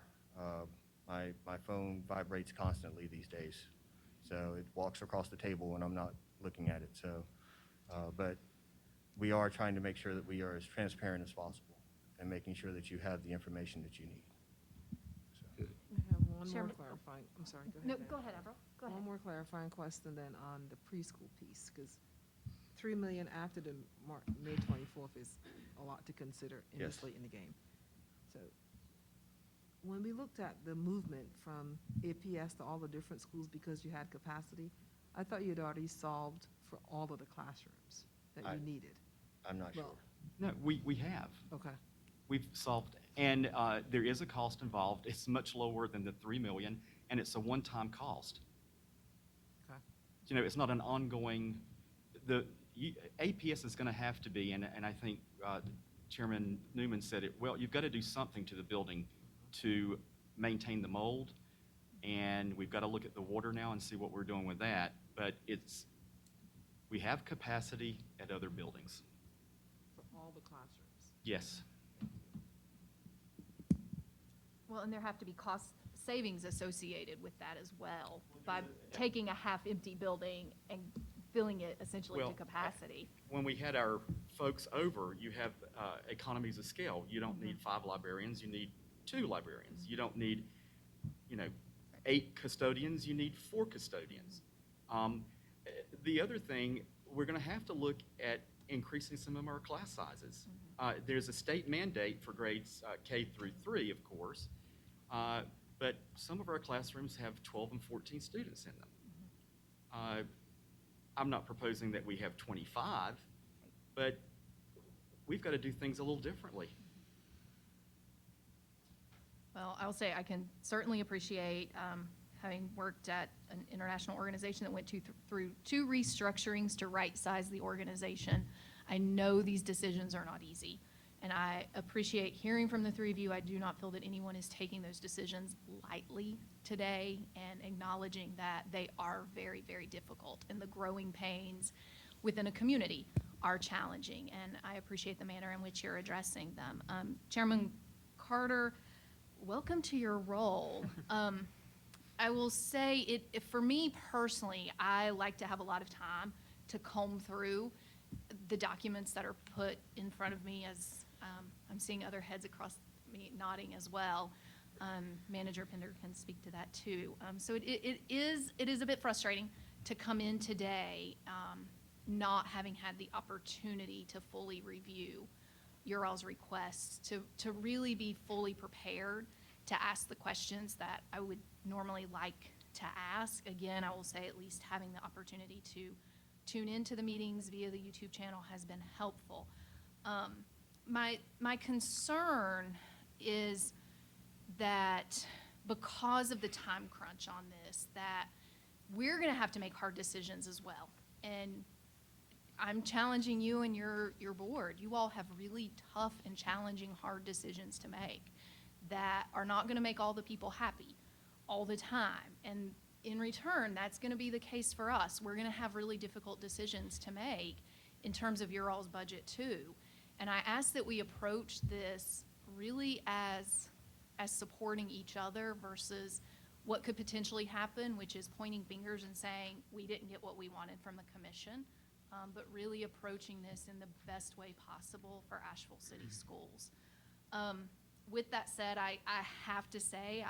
My phone vibrates constantly these days, so it walks across the table when I'm not looking at it. So, but we are trying to make sure that we are as transparent as possible and making sure that you have the information that you need. So. I have one more Chairman- clarifying, I'm sorry, go ahead. No, Deb. go ahead, Avril. Go ahead. One more clarifying question then on the preschool piece, because 3 million after the May 24th is a lot to consider in this Yes. late in the game. So when we looked at the movement from APS to all the different schools because you had capacity, I thought you had already solved for all of the classrooms that you needed. I'm not sure. Well, No, we have. okay, We've solved, and there is a cost involved. It's much lower than the 3 million, and it's a one-time cost. okay. It's not an ongoing, APS is going to have to be, and I think Chairman Newman said it well, you've got to do something to the building to maintain the mold, and we've got to look at the water now and see what we're doing with that. But we have capacity at other buildings. For all the classrooms. Yes. Well, and there have to be cost savings associated with that as well, by taking a half-empty building and filling it essentially to Well, capacity. When we had our folks over, you have economies of scale. You don't need 5 librarians, you need 2 librarians. You don't need, 8 custodians, you need 4 custodians. The other thing, we're going to have to look at increasing some of our class sizes. There's a state mandate for grades K through 3, of course, but some of our classrooms have 12 and 14 students in them. I'm not proposing that we have 25, but we've got to do things a little differently. Well, I'll say I can certainly appreciate, having worked at an international organization that went through 2 restructurings to right-size the organization. I know these decisions are not easy, and I appreciate hearing from the 3 of you. I do not feel that anyone is taking those decisions lightly today, and acknowledging that they are very, very difficult, and the growing pains within a community are challenging, and I appreciate the manner in which you're addressing them. Chairman Carter, welcome to your role. I will say, for me personally, I like to have a lot of time to comb through the documents that are put in front of me, as I'm seeing other heads across me nodding as well. Manager Pender can speak to that too. So it is a bit frustrating to come in today not having had the opportunity to fully review your all's requests, to really be fully prepared to ask the questions that I would normally like to ask. Again, I will say at least having the opportunity to tune into the meetings via the YouTube channel has been helpful. My concern is that because of the time crunch on this, that we're going to have to make hard decisions as well. And I'm challenging you and your board. You all have really tough and challenging hard decisions to make that are not going to make all the people happy all the time. And in return, that's going to be the case for us. We're going to have really difficult decisions to make in terms of your all's budget too. And I ask that we approach this really as supporting each other versus what could potentially happen, which is pointing fingers and saying we didn't get what we wanted from the commission, but really approaching this in the best way possible for Asheville City Schools. With that said, I have to say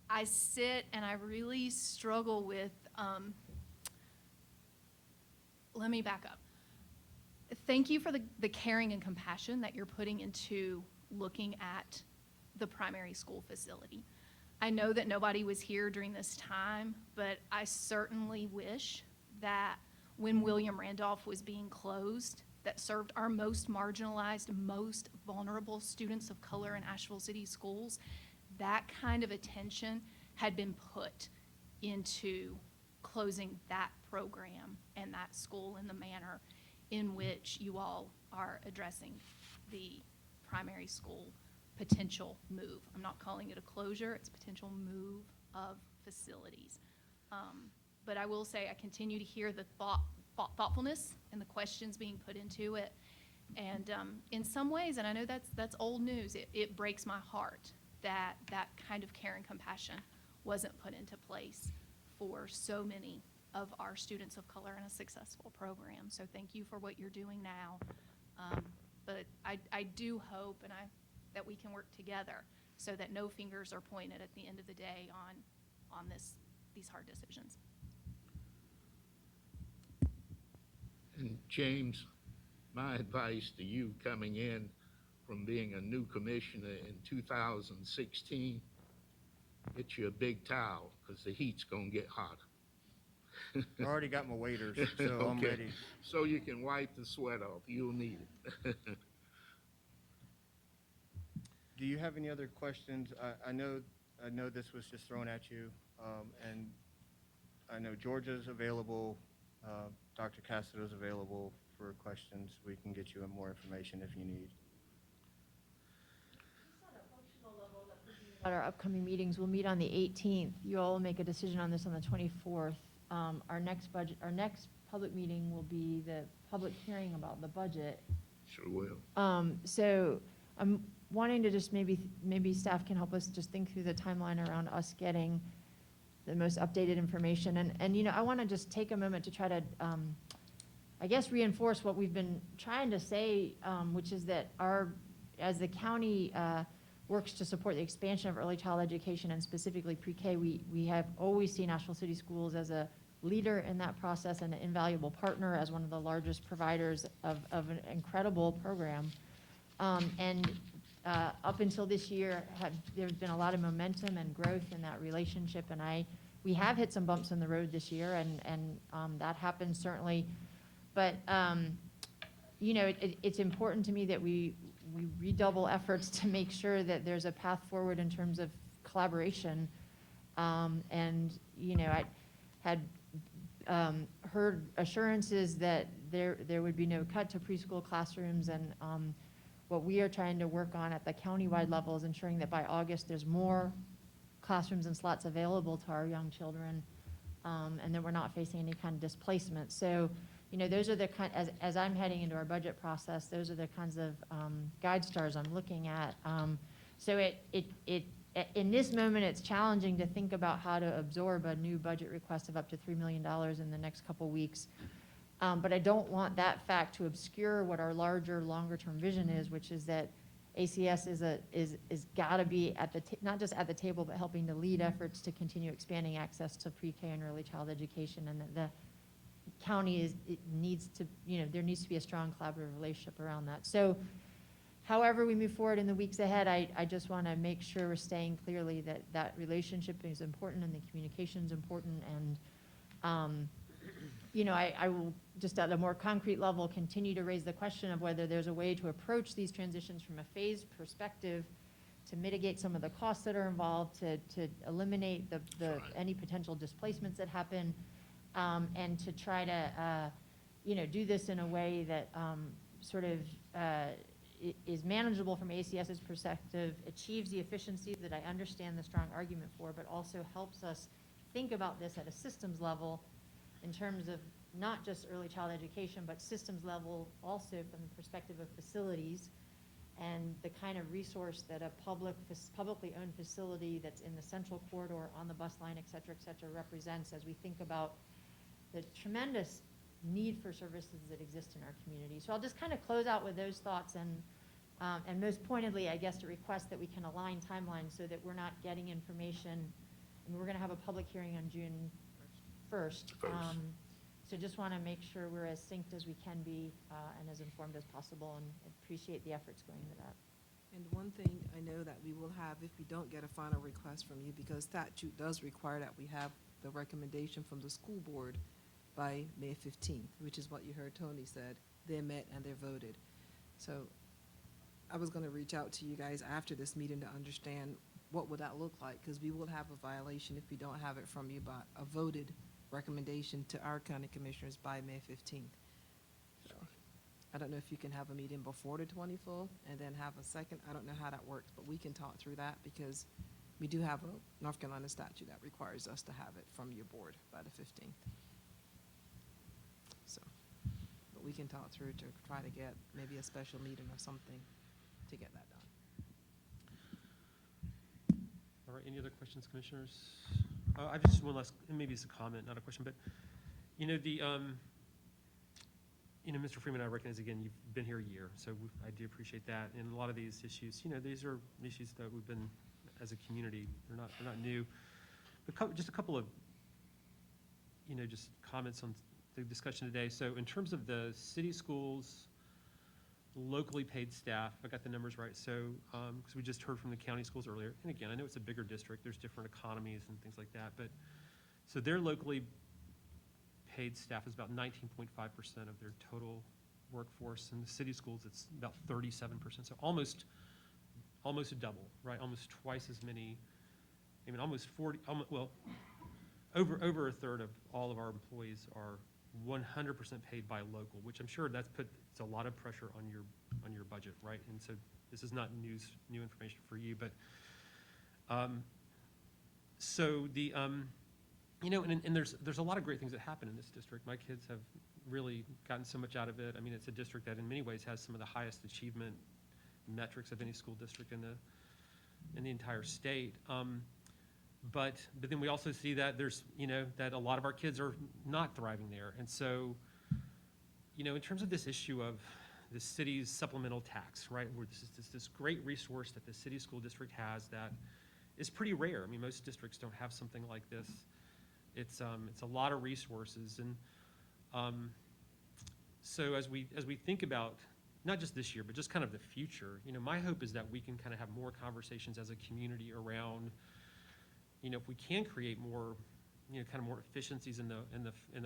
I sit and I really struggle with, let me back up. Thank you for the caring and compassion that you're putting into looking at the primary school facility. I know that nobody was here during this time, but I certainly wish that when William Randolph was being closed, that served our most marginalized, most vulnerable students of color in Asheville City Schools, that kind of attention had been put into closing that program and that school in the manner in which you all are addressing the primary school potential move. I'm not calling it a closure, it's a potential move of facilities. But I will say I continue to hear the thoughtfulness and the questions being put into it. And in some ways, and I know that's old news, it breaks my heart that that kind of care and compassion wasn't put into place for so many of our students of color in a successful program. So thank you for what you're doing now. But I do hope that we can work together so that no fingers are pointed at the end of the day on these hard decisions. And James, my advice to you coming in from being a new commissioner in 2016, get you a big towel because the heat's going to get hotter. I already got my waders, so I'm Okay. ready. So you can wipe the sweat off. You'll need it. Do you have any other questions? I know this was just thrown at you, and I know Georgia's available, Dr. Cassidy's available for questions. We can get you more information if you need. At our upcoming meetings, we'll meet on the 18th. You all will make a decision on this on the 24th. Our next public meeting will be the public hearing about the budget. Sure will. So I'm wanting to just maybe staff can help us just think through the timeline around us getting the most updated information. And I want to just take a moment to try to, I guess, reinforce what we've been trying to say, which is that as the county works to support the expansion of early child education and specifically pre-K, we have always seen Asheville City Schools as a leader in that process and an invaluable partner as one of the largest providers of an incredible program. And up until this year, there's been a lot of momentum and growth in that relationship, and we have hit some bumps in the road this year, and that happens certainly. But it's important to me that we redouble efforts to make sure that there's a path forward in terms of collaboration. And I had heard assurances that there would be no cut to preschool classrooms, and what we are trying to work on at the countywide level is ensuring that by August there's more classrooms and slots available to our young children, and that we're not facing any kind of displacement. So, you know, those are the kind, as I'm heading into our budget process, those are the kinds of guide stars I'm looking at. So in this moment, it's challenging to think about how to absorb a new budget request of up to $3 million in the next couple weeks. But I don't want that fact to obscure what our larger, longer-term vision is, which is that ACS is got to be at the, not just at the table, but helping to lead efforts to continue expanding access to pre-K and early child education, and that the county it needs to, you know, there needs to be a strong collaborative relationship around that. So however we move forward in the weeks ahead, I just want to make sure we're staying clearly that that relationship is important and the communication is important. And, you know, I will just at a more concrete level continue to raise the question of whether there's a way to approach these transitions from a phased perspective to mitigate some of the costs that are involved, to eliminate any potential displacements that happen, and to try to, you know, do this in a way that sort of is manageable from ACS's perspective, achieves the efficiency that I understand the strong argument for, but also helps us think about this at a systems level in terms of not just early child education, but systems level also from the perspective of facilities and the kind of resource that a publicly owned facility that's in the central corridor on the bus line, et cetera, represents as we think about the tremendous need for services that exist in our community. So I'll just kind of close out with those thoughts, and most pointedly, I guess, to request that we can align timelines so that we're not getting information. I mean, we're going to have a public hearing on June 1st. So just want to make sure we're as synced as we can be and as informed as possible, and appreciate the efforts going into that. And one thing I know that we will have, if we don't get a final request from you, because statute does require that we have the recommendation from the school board by May 15th, which is what you heard Tony said. They met and they voted. So I was going to reach out to you guys after this meeting to understand what would that look like, because we will have a violation if we don't have it from you by a voted recommendation to our county commissioners by May 15th. So I don't know if you can have a meeting before the 24th and then have a second. I don't know how that works, but we can talk through that because we do have a North Carolina statute that requires us to have it from your board by the 15th. So, but we can talk through to try to get maybe a special meeting or something to get that done. All right, any other questions, commissioners? I've just one last, and maybe it's a comment, not a question, but, you know, Mr. Freeman, I recognize, again, you've been here a year, so I do appreciate that. And a lot of these issues, you know, these are issues that we've been, as a community, they're not new. But just a couple of, you know, just comments on the discussion today. So in terms of the city schools, locally paid staff, I got the numbers right. So, because we just heard from the county schools earlier, and again, I know it's a bigger district, there's different economies and things like that, but, so their locally paid staff is about 19.5% of their total workforce. In the city schools, it's about 37%, so almost double, right? Almost twice as many, I mean, almost 40, well, over a third of all of our employees are 100% paid by local, which I'm sure it's a lot of pressure on your budget, right? And so this is not new information for you, but so the you know, and there's a lot of great things that happen in this district. My kids have really gotten so much out of it. I mean, it's a district that in many ways has some of the highest achievement metrics of any school district in the entire state. But then we also see that there's, you know, that a lot of our kids are not thriving there. And so, you know, in terms of this issue of the city's supplemental tax, right, where this great resource that the city school district has that is pretty rare. I mean, most districts don't have something like this. It's a lot of resources. And so as we think about not just this year, but just kind of the future, you know, my hope is that we can kind of have more conversations as a community around, you know, if we can create more, you know, kind of more efficiencies in the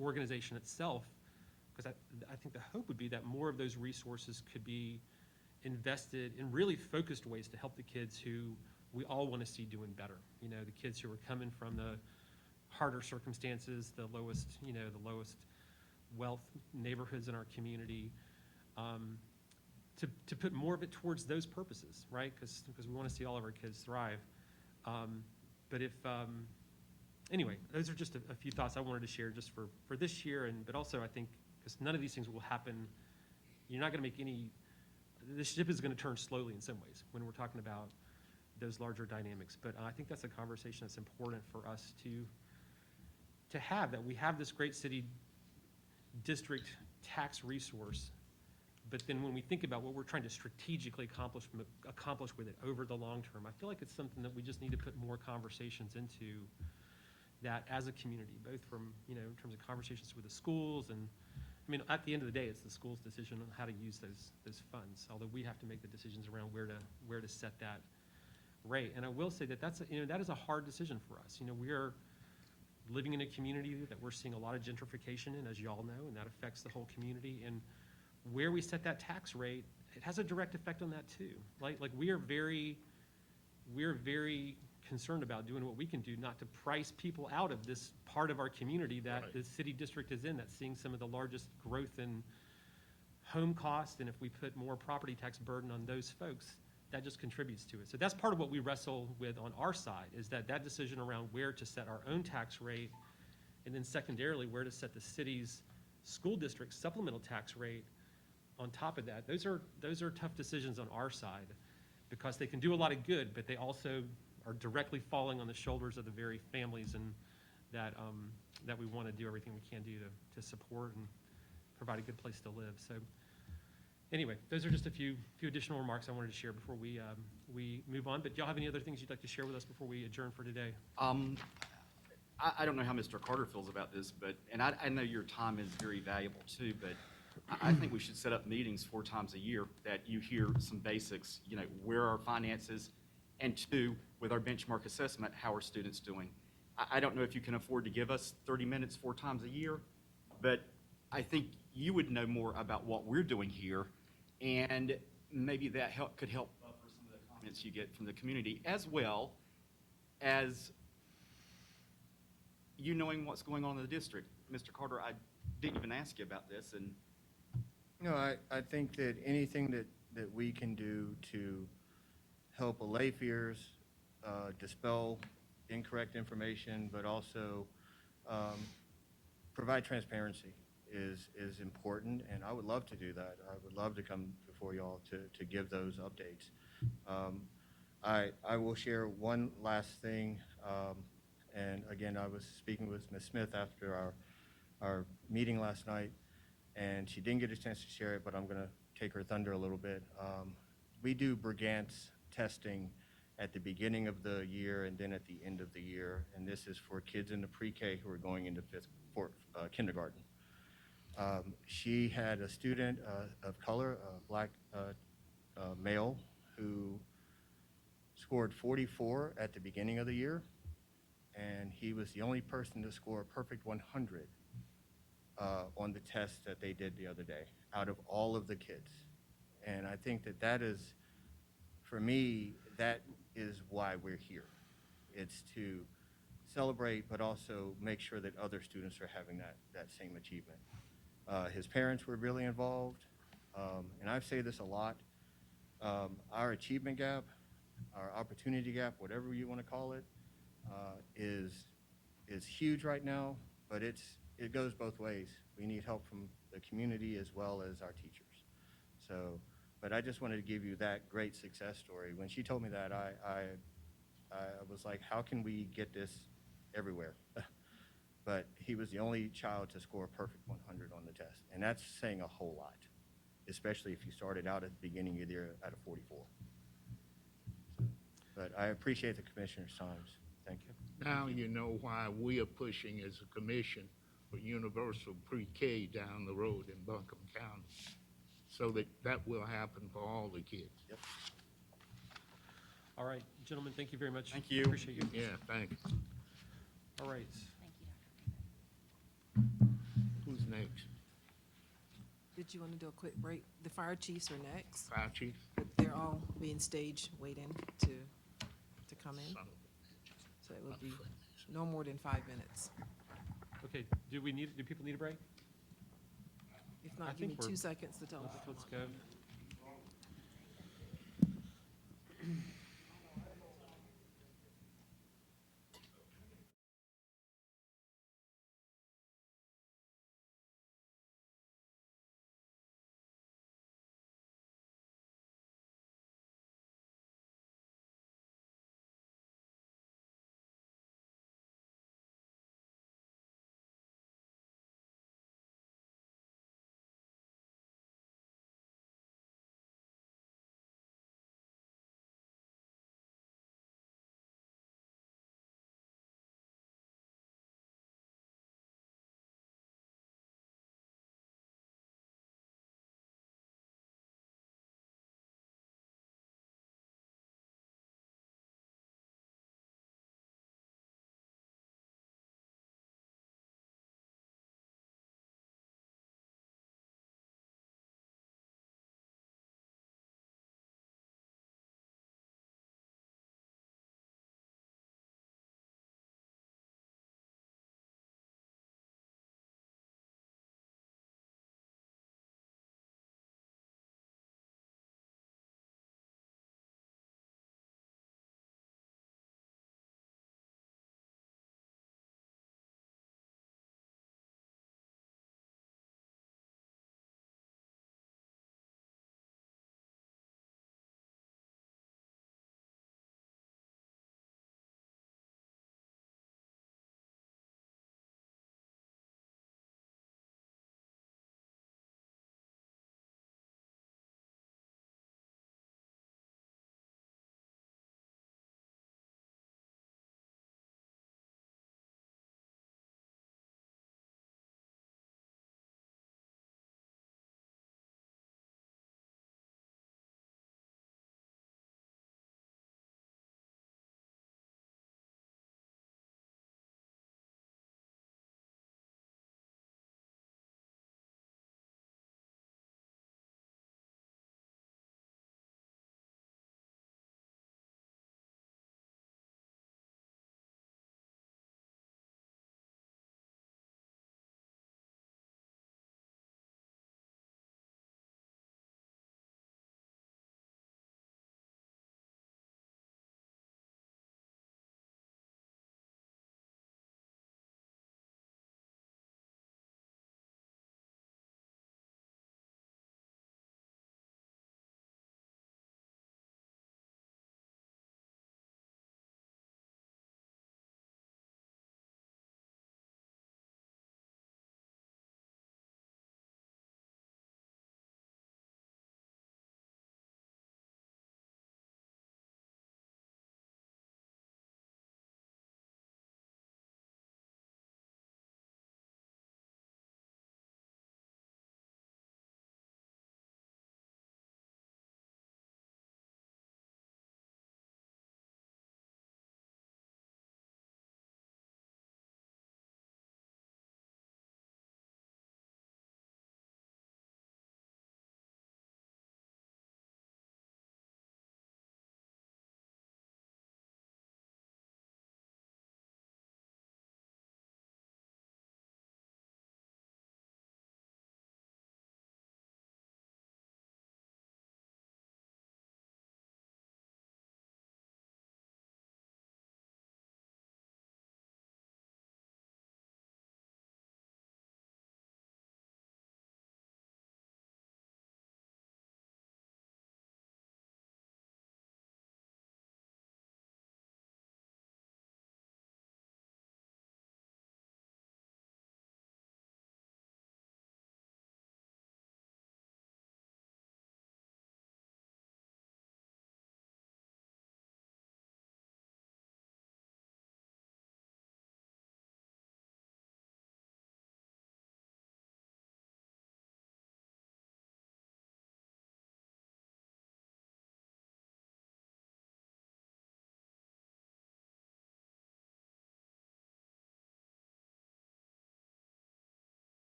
organization itself, because I think the hope would be that more of those resources could be invested in really focused ways to help the kids who we all want to see doing better. You know, the kids who are coming from the harder circumstances, the lowest wealth neighborhoods in our community, to put more of it towards those purposes, right? Because we want to see all of our kids thrive. But if, anyway, those are just a few thoughts I wanted to share just for this year, but also I think because none of these things will happen. You're not going to make any, the ship is going to turn slowly in some ways when we're talking about those larger dynamics. But I think that's a conversation that's important for us to have, that we have this great city district tax resource, but then when we think about what we're trying to strategically accomplish with it over the long term, I feel like it's something that we just need to put more conversations into that as a community, both from, in terms of conversations with the schools, and, I mean, at the end of the day, it's the school's decision on how to use those funds, although we have to make the decisions around where to set that rate. And I will say that that is a hard decision for us. We are living in a community that we're seeing a lot of gentrification in, as you all know, and that affects the whole community. And where we set that tax rate, it has a direct effect on that too. Like we are very concerned about doing what we can do not to price people out of this part of our community that Right. the city district is in, that's seeing some of the largest growth in home cost. And if we put more property tax burden on those folks, that just contributes to it. So that's part of what we wrestle with on our side, is that decision around where to set our own tax rate, and then secondarily, where to set the city's school district supplemental tax rate on top of that. Those are tough decisions on our side, because they can do a lot of good, but they also are directly falling on the shoulders of the very families and that we want to do everything we can do to support and provide a good place to live. So anyway, those are just a few additional remarks I wanted to share before we move on. But y'all have any other things you'd like to share with us before we adjourn for today? I don't know how Mr. Carter feels about this, and I know your time is very valuable too, but I think we should set up meetings 4 times a year that you hear some basics, where our finances, and 2, with our benchmark assessment, how are students doing? I don't know if you can afford to give us 30 minutes 4 times a year, but I think you would know more about what we're doing here, and maybe that could help buffer some of the comments you get from the community, as well as you knowing what's going on in the district. Mr. Carter, I didn't even ask you about this, and I think that anything that we can do to help allay fears, dispel incorrect information, but also provide transparency is important, and I would love to do that. I would love to come before y'all to give those updates. I will share one last thing, and again, I was speaking with Ms. Smith after our meeting last night, and she didn't get a chance to share it, but I'm going to take her thunder a little bit. We do Brigance testing at the beginning of the year and then at the end of the year, and this is for kids in the pre-K who are going into kindergarten. She had a student of color, a black male, who scored 44 at the beginning of the year, and he was the only person to score a perfect 100 on the test that they did the other day, out of all of the kids. And I think that is, for me, that is why we're here. It's to celebrate, but also make sure that other students are having that same achievement. His parents were really involved, and I say this a lot. Our achievement gap, our opportunity gap, whatever you want to call it, is huge right now, but it goes both ways. We need help from the community as well as our teachers. So, but I just wanted to give you that great success story. When she told me that, I was like, how can we get this everywhere? But he was the only child to score a perfect 100 on the test, and that's saying a whole lot, especially if you started out at the beginning of the year at a 44. But I appreciate the commissioner's times. Thank you. Now you know why we are pushing as a commission for universal pre-K down the road in Buncombe County, so that will happen for all the kids. Yep. All right, gentlemen, thank you very much. Thank you. Appreciate you. Yeah, thank you. All right. Thank you, Dr. David. Who's next? Did you want to do a quick break? The fire chiefs are next, Fire chief? but they're all being stage waiting to come in. Son of So it would be no more than 5 minutes. Okay, do people need a break? If I not, give me think we're- 2 seconds to tell them. Let's go.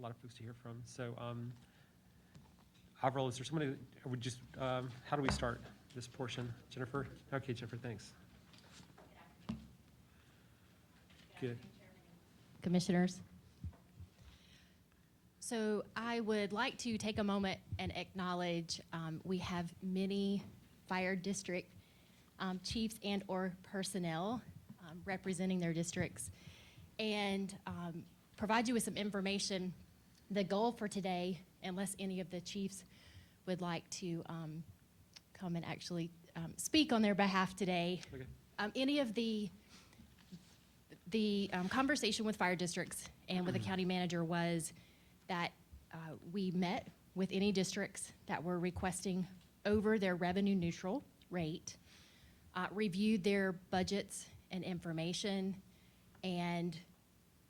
lot of folks to hear from. So, Avril, is there somebody, or would just, how do we start this portion? Jennifer? Okay, Jennifer, thanks. Good. Commissioners. So I would like to take a moment and acknowledge we have many fire district chiefs and/or personnel representing their districts, and provide you with some information. The goal for today, unless any of the chiefs would like to come and actually speak on their behalf today, Okay. any of the conversation with fire districts and with the county manager was that we met with any districts that were requesting over their revenue neutral rate, reviewed their budgets and information, and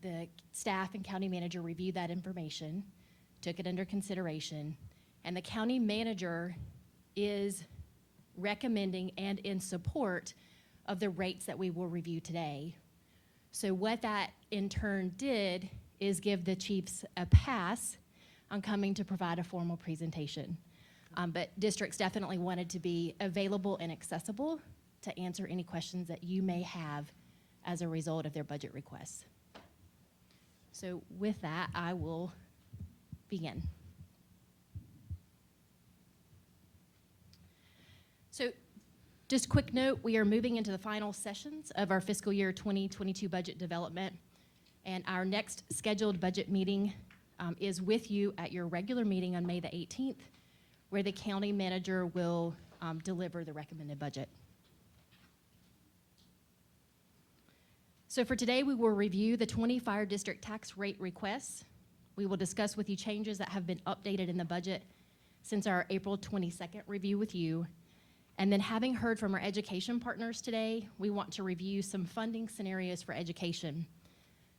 the staff and county manager reviewed that information, took it under consideration, and the county manager is recommending and in support of the rates that we will review today. So what that in turn did is give the chiefs a pass on coming to provide a formal presentation. But districts definitely wanted to be available and accessible to answer any questions that you may have as a result of their budget requests. So with that, I will begin. So just a quick note, we are moving into the final sessions of our fiscal year 2022 budget development, and our next scheduled budget meeting is with you at your regular meeting on May the 18th, where the county manager will deliver the recommended budget. So for today, we will review the 20 fire district tax rate requests. We will discuss with you changes that have been updated in the budget since our April 22nd review with you. And then, having heard from our education partners today, we want to review some funding scenarios for education.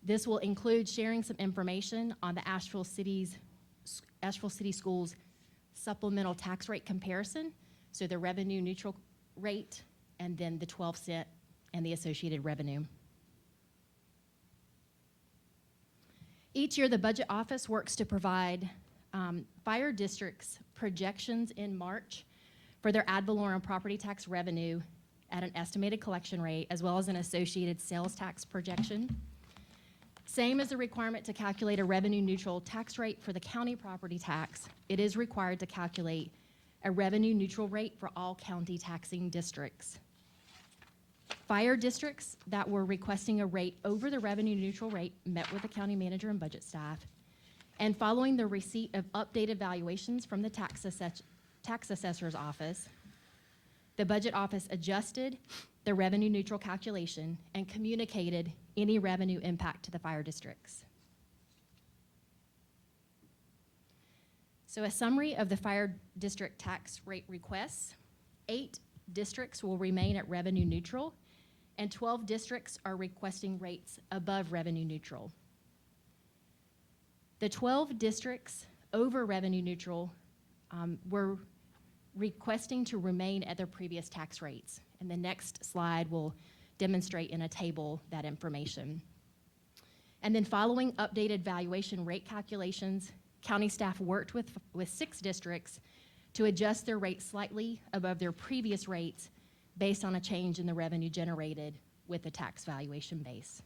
This will include sharing some information on the Asheville City Schools supplemental tax rate comparison, so the revenue neutral rate, and then the 12-cent and the associated revenue. Each year, the Budget Office works to provide fire districts projections in March for their ad valorem property tax revenue at an estimated collection rate, as well as an associated sales tax projection. Same as the requirement to calculate a revenue neutral tax rate for the county property tax, it is required to calculate a revenue neutral rate for all county taxing districts. Fire districts that were requesting a rate over the revenue neutral rate met with the county manager and budget staff, and following the receipt of updated valuations from the tax assessor's office, the budget office adjusted the revenue neutral calculation and communicated any revenue impact to the fire districts. So a summary of the fire district tax rate requests: 8 districts will remain at revenue neutral, and 12 districts are requesting rates above revenue neutral. The 12 districts over revenue neutral were requesting to remain at their previous tax rates. And the next slide will demonstrate in a table that information. And then, following updated valuation rate calculations, county staff worked with 6 districts to adjust their rates slightly above their previous rates based on a change in the revenue generated with the tax valuation base.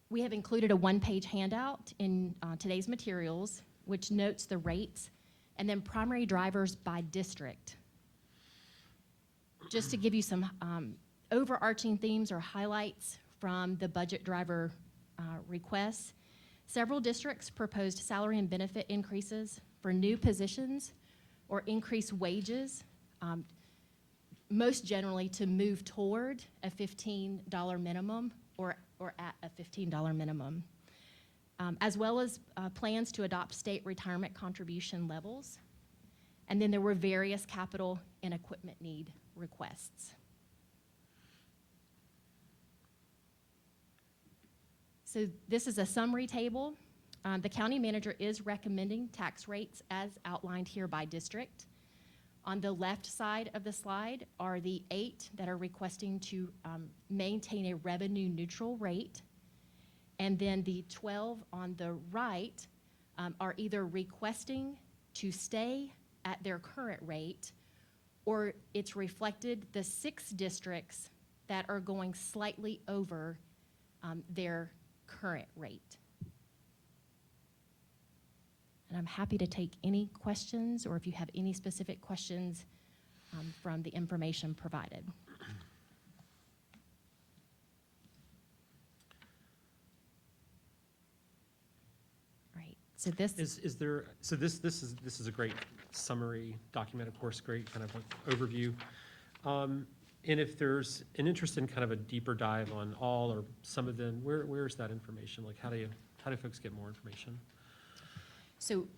We have included a one-page handout in today's materials, which notes the rates and then primary drivers by district. Just to give you some overarching themes or highlights from the budget driver requests, several districts proposed salary and benefit increases for new positions or increased wages, most generally to move toward a $15 minimum or at a $15 minimum, as well as plans to adopt state retirement contribution levels. And then there were various capital and equipment need requests. So this is a summary table. The county manager is recommending tax rates as outlined here by district. On the left side of the slide are the 8 that are requesting to maintain a revenue neutral rate. And then the 12 on the right are either requesting to stay at their current rate, or it's reflected the 6 districts that are going slightly over their current rate. And I'm happy to take any questions, or if you have any specific questions from the information provided. Right, so this. Is there, so this is a great summary document, of course, great kind of like overview. And if there's an interest in kind of a deeper dive on all or some of them, where's that information? Like, how do folks get more information? So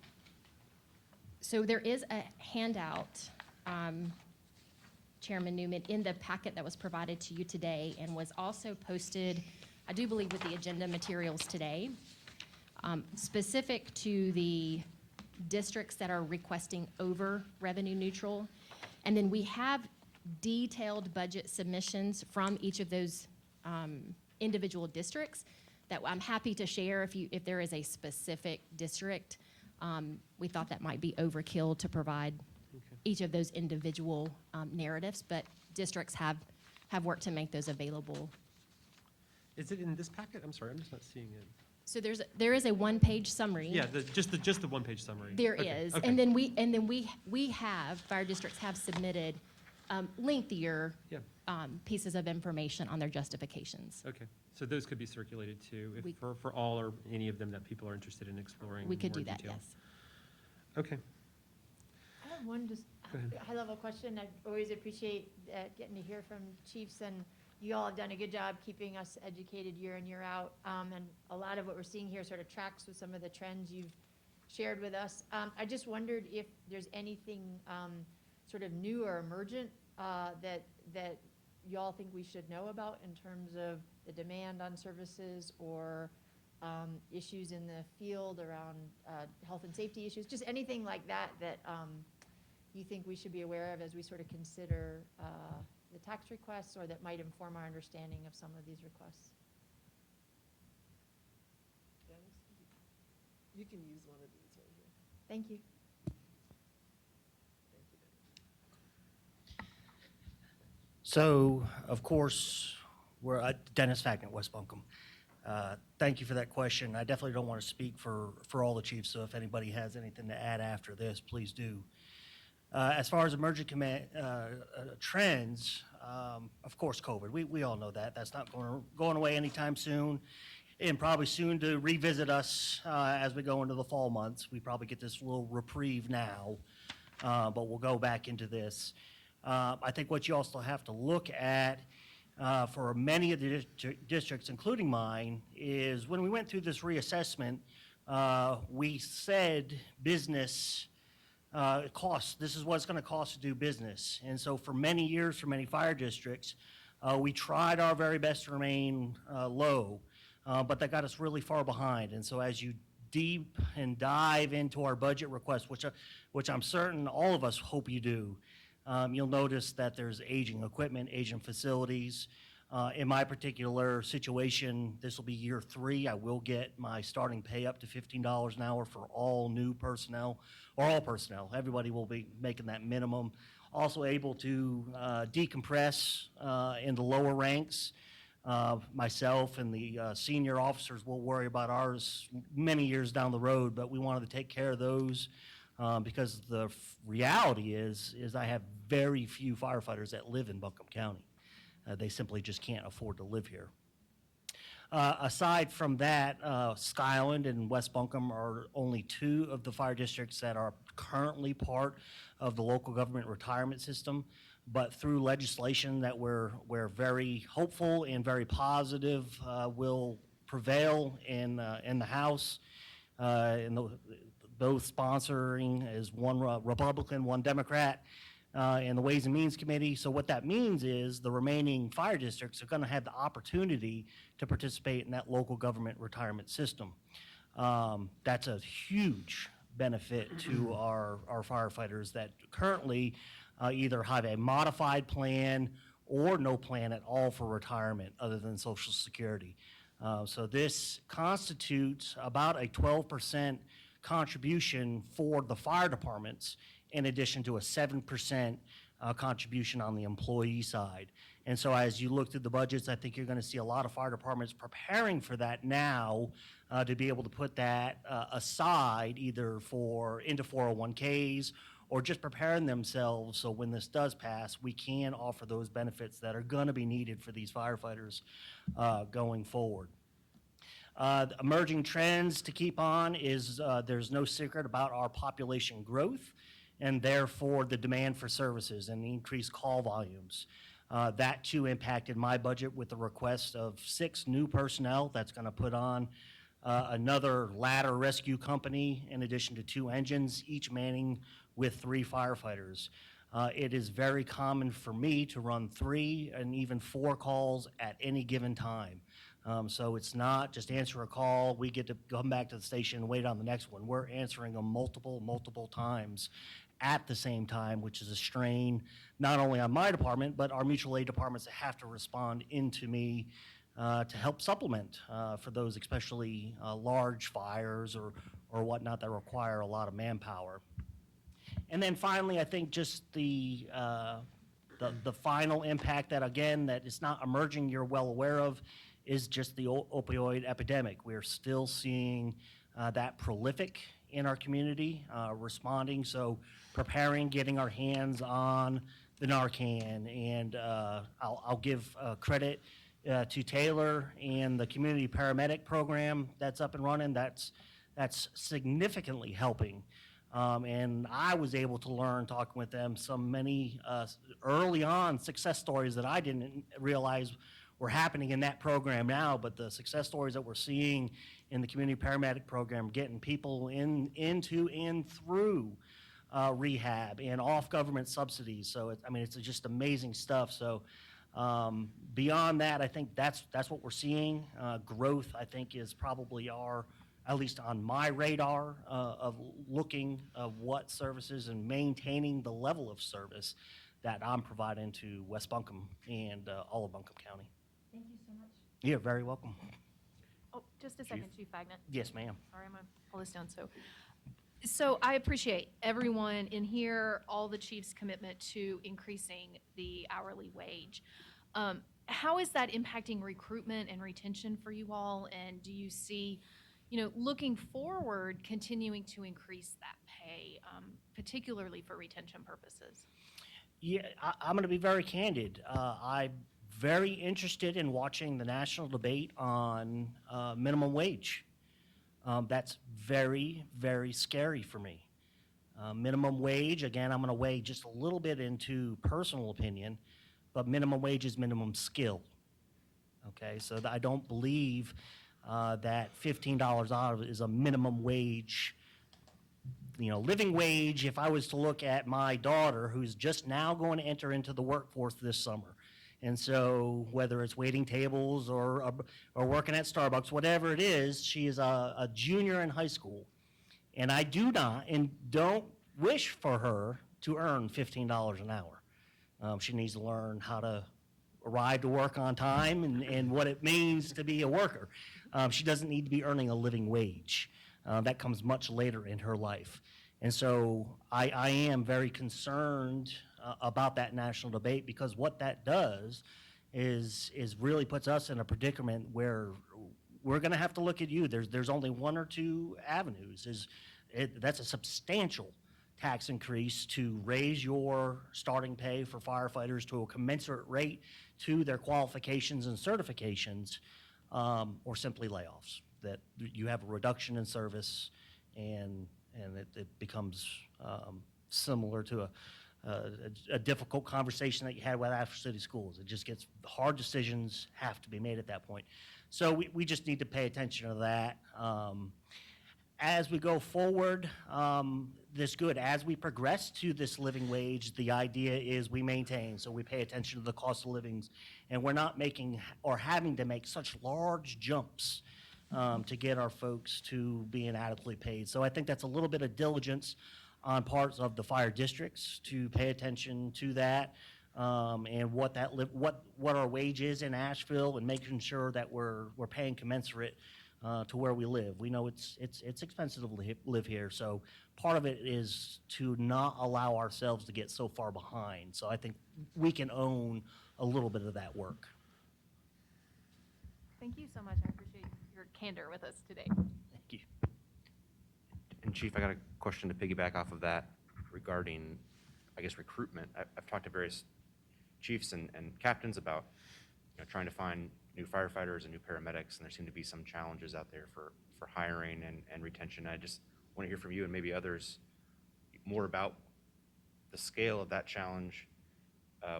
there is a handout, Chairman Newman, in the packet that was provided to you today and was also posted, I do believe, with the agenda materials today, specific to the districts that are requesting over revenue neutral. And then we have detailed budget submissions from each of those individual districts that I'm happy to share if there is a specific district. We thought that might be overkill to provide each of those individual narratives, but districts have worked to make those available. Is it in this packet? I'm sorry, I'm just not seeing it. So there is a one-page summary. Yeah, just the one-page summary. There Okay, is, okay. and then we have, fire districts have submitted lengthier Yeah. pieces of information on their justifications. Okay, so those could be circulated too, We- for all or any of them that people are interested in exploring We could more do that, detail. yes. Okay, I have one just Go ahead. high-level question. I always appreciate getting to hear from chiefs, and you all have done a good job keeping us educated year in, year out. And a lot of what we're seeing here sort of tracks with some of the trends you've shared with us. I just wondered if there's anything sort of new or emergent that y'all think we should know about in terms of the demand on services or issues in the field around health and safety issues, just anything like that you think we should be aware of as we sort of consider the tax requests, or that might inform our understanding of some of these requests. You can use one of these right here. Thank you. So, of course, we're Dennis Fagnet, West Buncombe. Thank you for that question. I definitely don't want to speak for all the chiefs, so if anybody has anything to add after this, please do. As far as emerging trends, of course, COVID. We all know that. That's not going away anytime soon, and probably soon to revisit us as we go into the fall months. We probably get this little reprieve now, but we'll go back into this. I think what you also have to look at for many of the districts, including mine, is when we went through this reassessment, we said business costs. This is what it's going to cost to do business. And so for many years, for many fire districts, we tried our very best to remain low, but that got us really far behind. And so as you deep and dive into our budget requests, which I'm certain all of us hope you do, you'll notice that there's aging equipment, aging facilities. In my particular situation, this will be year 3. I will get my starting pay up to $15 an hour for all new personnel, or all personnel. Everybody will be making that minimum. Also able to decompress in the lower ranks. Myself and the senior officers will worry about ours many years down the road, but we wanted to take care of those because the reality is I have very few firefighters that live in Buncombe County. They simply just can't afford to live here. Aside from that, Skyland and West Buncombe are only 2 of the fire districts that are currently part of the local government retirement system. But through legislation that we're very hopeful and very positive will prevail in the House, both sponsoring is one Republican, one Democrat, in the Ways and Means Committee. So what that means is the remaining fire districts are going to have the opportunity to participate in that local government retirement system. That's a huge benefit to our firefighters that currently either have a modified plan or no plan at all for retirement other than Social Security. So this constitutes about a 12% contribution for the fire departments, in addition to a 7% contribution on the employee side. And so as you look through the budgets, I think you're going to see a lot of fire departments preparing for that now, to be able to put that aside either into 401ks or just preparing themselves so when this does pass, we can offer those benefits that are going to be needed for these firefighters going forward. The emerging trends to keep on is there's no secret about our population growth and therefore the demand for services and the increased call volumes. That too impacted my budget with the request of 6 new personnel. That's going to put on another ladder rescue company in addition to 2 engines, each manning with 3 firefighters. It is very common for me to run 3 and even 4 calls at any given time. So it's not just answer a call, we get to come back to the station and wait on the next one. We're answering them multiple times at the same time, which is a strain not only on my department, but our mutual aid departments that have to respond into me to help supplement for those especially large fires or whatnot that require a lot of manpower. And then finally, I think just the final impact that, again, that is not emerging, you're well aware of, is just the opioid epidemic. We're still seeing that prolific in our community, responding, so preparing, getting our hands on the Narcan. And I'll give credit to Taylor and the community paramedic program that's up and running. That's significantly helping. And I was able to learn, talking with them, many early on success stories that I didn't realize were happening in that program now, but the success stories that we're seeing in the community paramedic program, getting people into and through rehab and off government subsidies. So it's just amazing stuff. So beyond that, I think that's what we're seeing. Growth, I think, is probably at least on my radar, of looking of what services and maintaining the level of service that I'm providing to West Buncombe and all of Buncombe County. Thank you so much. You're very welcome. Oh, just a second, Chief Bagnett. Yes, ma'am. Sorry, I'm gonna pull this down. So I appreciate everyone in here, all the chief's commitment to increasing the hourly wage. How is that impacting recruitment and retention for you all? And do you see, looking forward, continuing to increase that pay, particularly for retention purposes? Yeah, I'm going to be very candid. I'm very interested in watching the national debate on minimum wage. That's very, very scary for me. Minimum wage, again, I'm going to weigh just a little bit into personal opinion, but minimum wage is minimum skill. Okay, so I don't believe that $15 out of it is a minimum wage. Living wage, if I was to look at my daughter, who's just now going to enter into the workforce this summer, and so whether it's waiting tables or working at Starbucks, whatever it is, she is a junior in high school. And I do not and don't wish for her to earn $15 an hour. She needs to learn how to arrive to work on time and what it means to be a worker. She doesn't need to be earning a living wage. That comes much later in her life. And so I am very concerned about that national debate, because what that does is really puts us in a predicament where we're going to have to look at you. There's only 1 or 2 avenues. That's a substantial tax increase to raise your starting pay for firefighters to a commensurate rate to their qualifications and certifications, or simply layoffs, that you have a reduction in service and it becomes similar to a difficult conversation that you had with Asheville City Schools. It just gets, hard decisions have to be made at that point. So we just need to pay attention to that. As we go forward, as we progress to this living wage, the idea is we maintain, so we pay attention to the cost of livings, and we're not making or having to make such large jumps to get our folks to being adequately paid. So I think that's a little bit of diligence on parts of the fire districts to pay attention to that, and what our wage is in Asheville, and making sure that we're paying commensurate to where we live. We know it's expensive to live here, so part of it is to not allow ourselves to get so far behind. So I think we can own a little bit of that work. Thank you so much. I appreciate your candor with us today. Thank you. And Chief, I got a question to piggyback off of that regarding, I guess, recruitment. I've talked to various chiefs and captains about, trying to find new firefighters and new paramedics, and there seem to be some challenges out there for hiring and retention. I just want to hear from you and maybe others more about the scale of that challenge,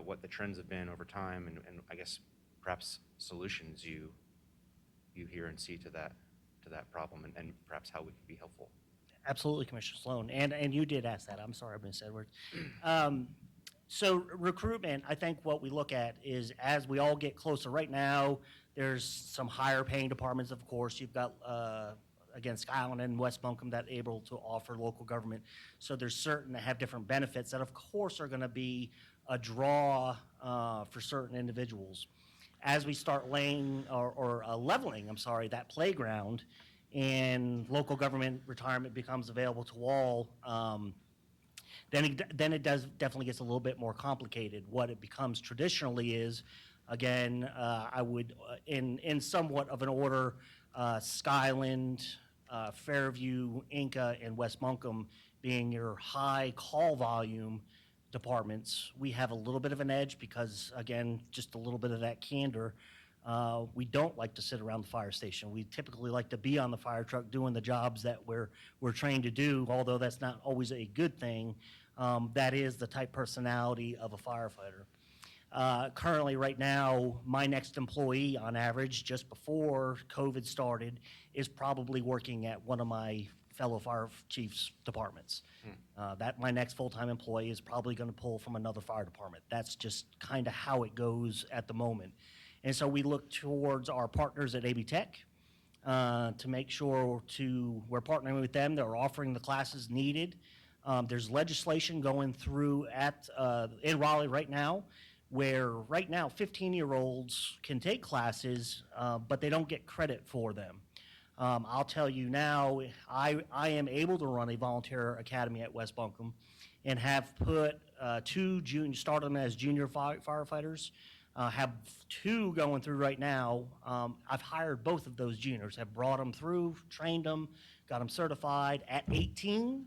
what the trends have been over time, and I guess perhaps solutions you hear and see to that problem, and perhaps how we can be helpful. Absolutely, Commissioner Sloan. And you did ask that. I'm sorry, Ms. Edwards. So recruitment, I think what we look at is as we all get closer right now, there's some higher paying departments, of course. You've got, again, Skyland and West Buncombe that able to offer local government. So there's certain that have different benefits that, of course, are going to be a draw for certain individuals. As we start laying or leveling, that playground, and local government retirement becomes available to all, then it does definitely gets a little bit more complicated. What it becomes traditionally is, again, I would, in somewhat of an order, Skyland, Fairview, Inca, and West Buncombe being your high call volume departments. We have a little bit of an edge because, again, just a little bit of that candor. We don't like to sit around the fire station. We typically like to be on the fire truck doing the jobs that we're trained to do, although that's not always a good thing. That is the type personality of a firefighter. Currently, right now, my next employee, on average, just before COVID started, is probably working at one of my fellow fire chiefs' departments. That my next full-time employee is probably going to pull from another fire department. That's just kind of how it goes at the moment. And so we look towards our partners at AB Tech to make sure we're partnering with them. They're offering the classes needed. There's legislation going through in Raleigh right now, where right now 15-year-olds can take classes, but they don't get credit for them. I'll tell you now, I am able to run a volunteer academy at West Buncombe and have put start them as junior firefighters, have 2 going through right now. I've hired both of those juniors, have brought them through, trained them, got them certified at 18,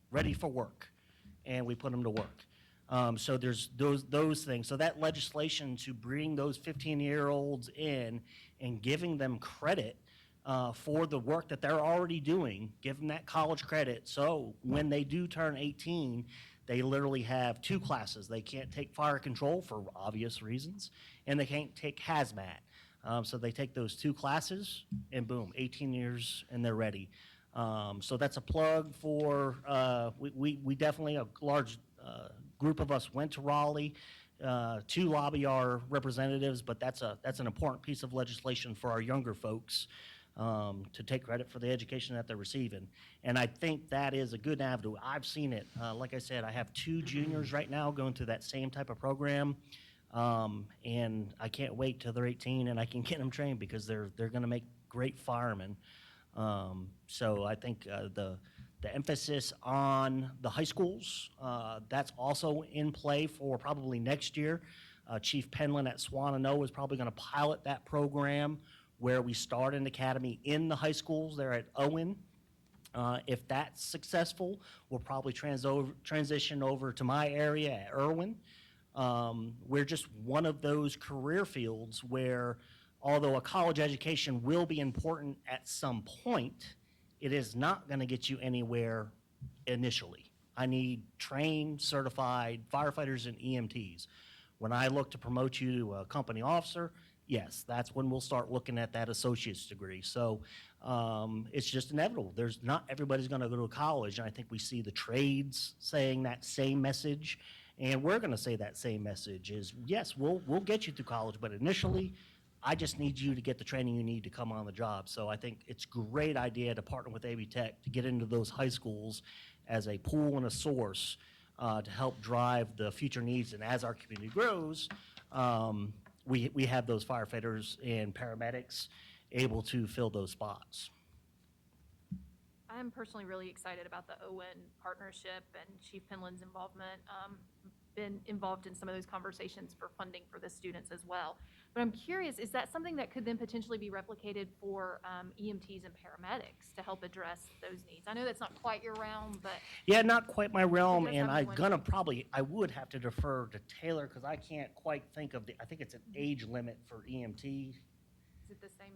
ready for work, and we put them to work. So there's those things. So that legislation to bring those 15-year-olds in and giving them credit for the work that they're already doing, give them that college credit. So when they do turn 18, they literally have 2 classes. They can't take fire control for obvious reasons, and they can't take hazmat. So they take those 2 classes, and boom, 18 years, and they're ready. So that's a plug for, we definitely, a large group of us went to Raleigh to lobby our representatives, but that's an important piece of legislation for our younger folks to take credit for the education that they're receiving. And I think that is a good avenue. I've seen it. Like I said, I have 2 juniors right now going through that same type of program, and I can't wait till they're 18 and I can get them trained because they're going to make great firemen. So I think the emphasis on the high schools, that's also in play for probably next year. Chief Penland at Swannanoa is probably going to pilot that program where we start an academy in the high schools there at Owen. If that's successful, we'll probably transition over to my area at Irwin. We're just one of those career fields where, although a college education will be important at some point, it is not going to get you anywhere initially. I need trained, certified firefighters and EMTs. When I look to promote you to a company officer, yes, that's when we'll start looking at that associate's degree. So it's just inevitable. Not everybody's going to go to college, and I think we see the trades saying that same message, and we're going to say that same message is, yes, we'll get you through college, but initially, I just need you to get the training you need to come on the job. So I think it's a great idea to partner with AB Tech to get into those high schools as a pool and a source to help drive the future needs. And as our community grows, we have those firefighters and paramedics able to fill those spots. I'm personally really excited about the Owen partnership and Chief Penland's involvement. Been involved in some of those conversations for funding for the students as well. But I'm curious, is that something that could then potentially be replicated for EMTs and paramedics to help address those needs? I know that's not quite your realm, but Yeah, not quite my realm, does and have I'm one- gonna I would have to defer to Taylor, because I can't quite think of I think it's an age limit for EMT. is it the same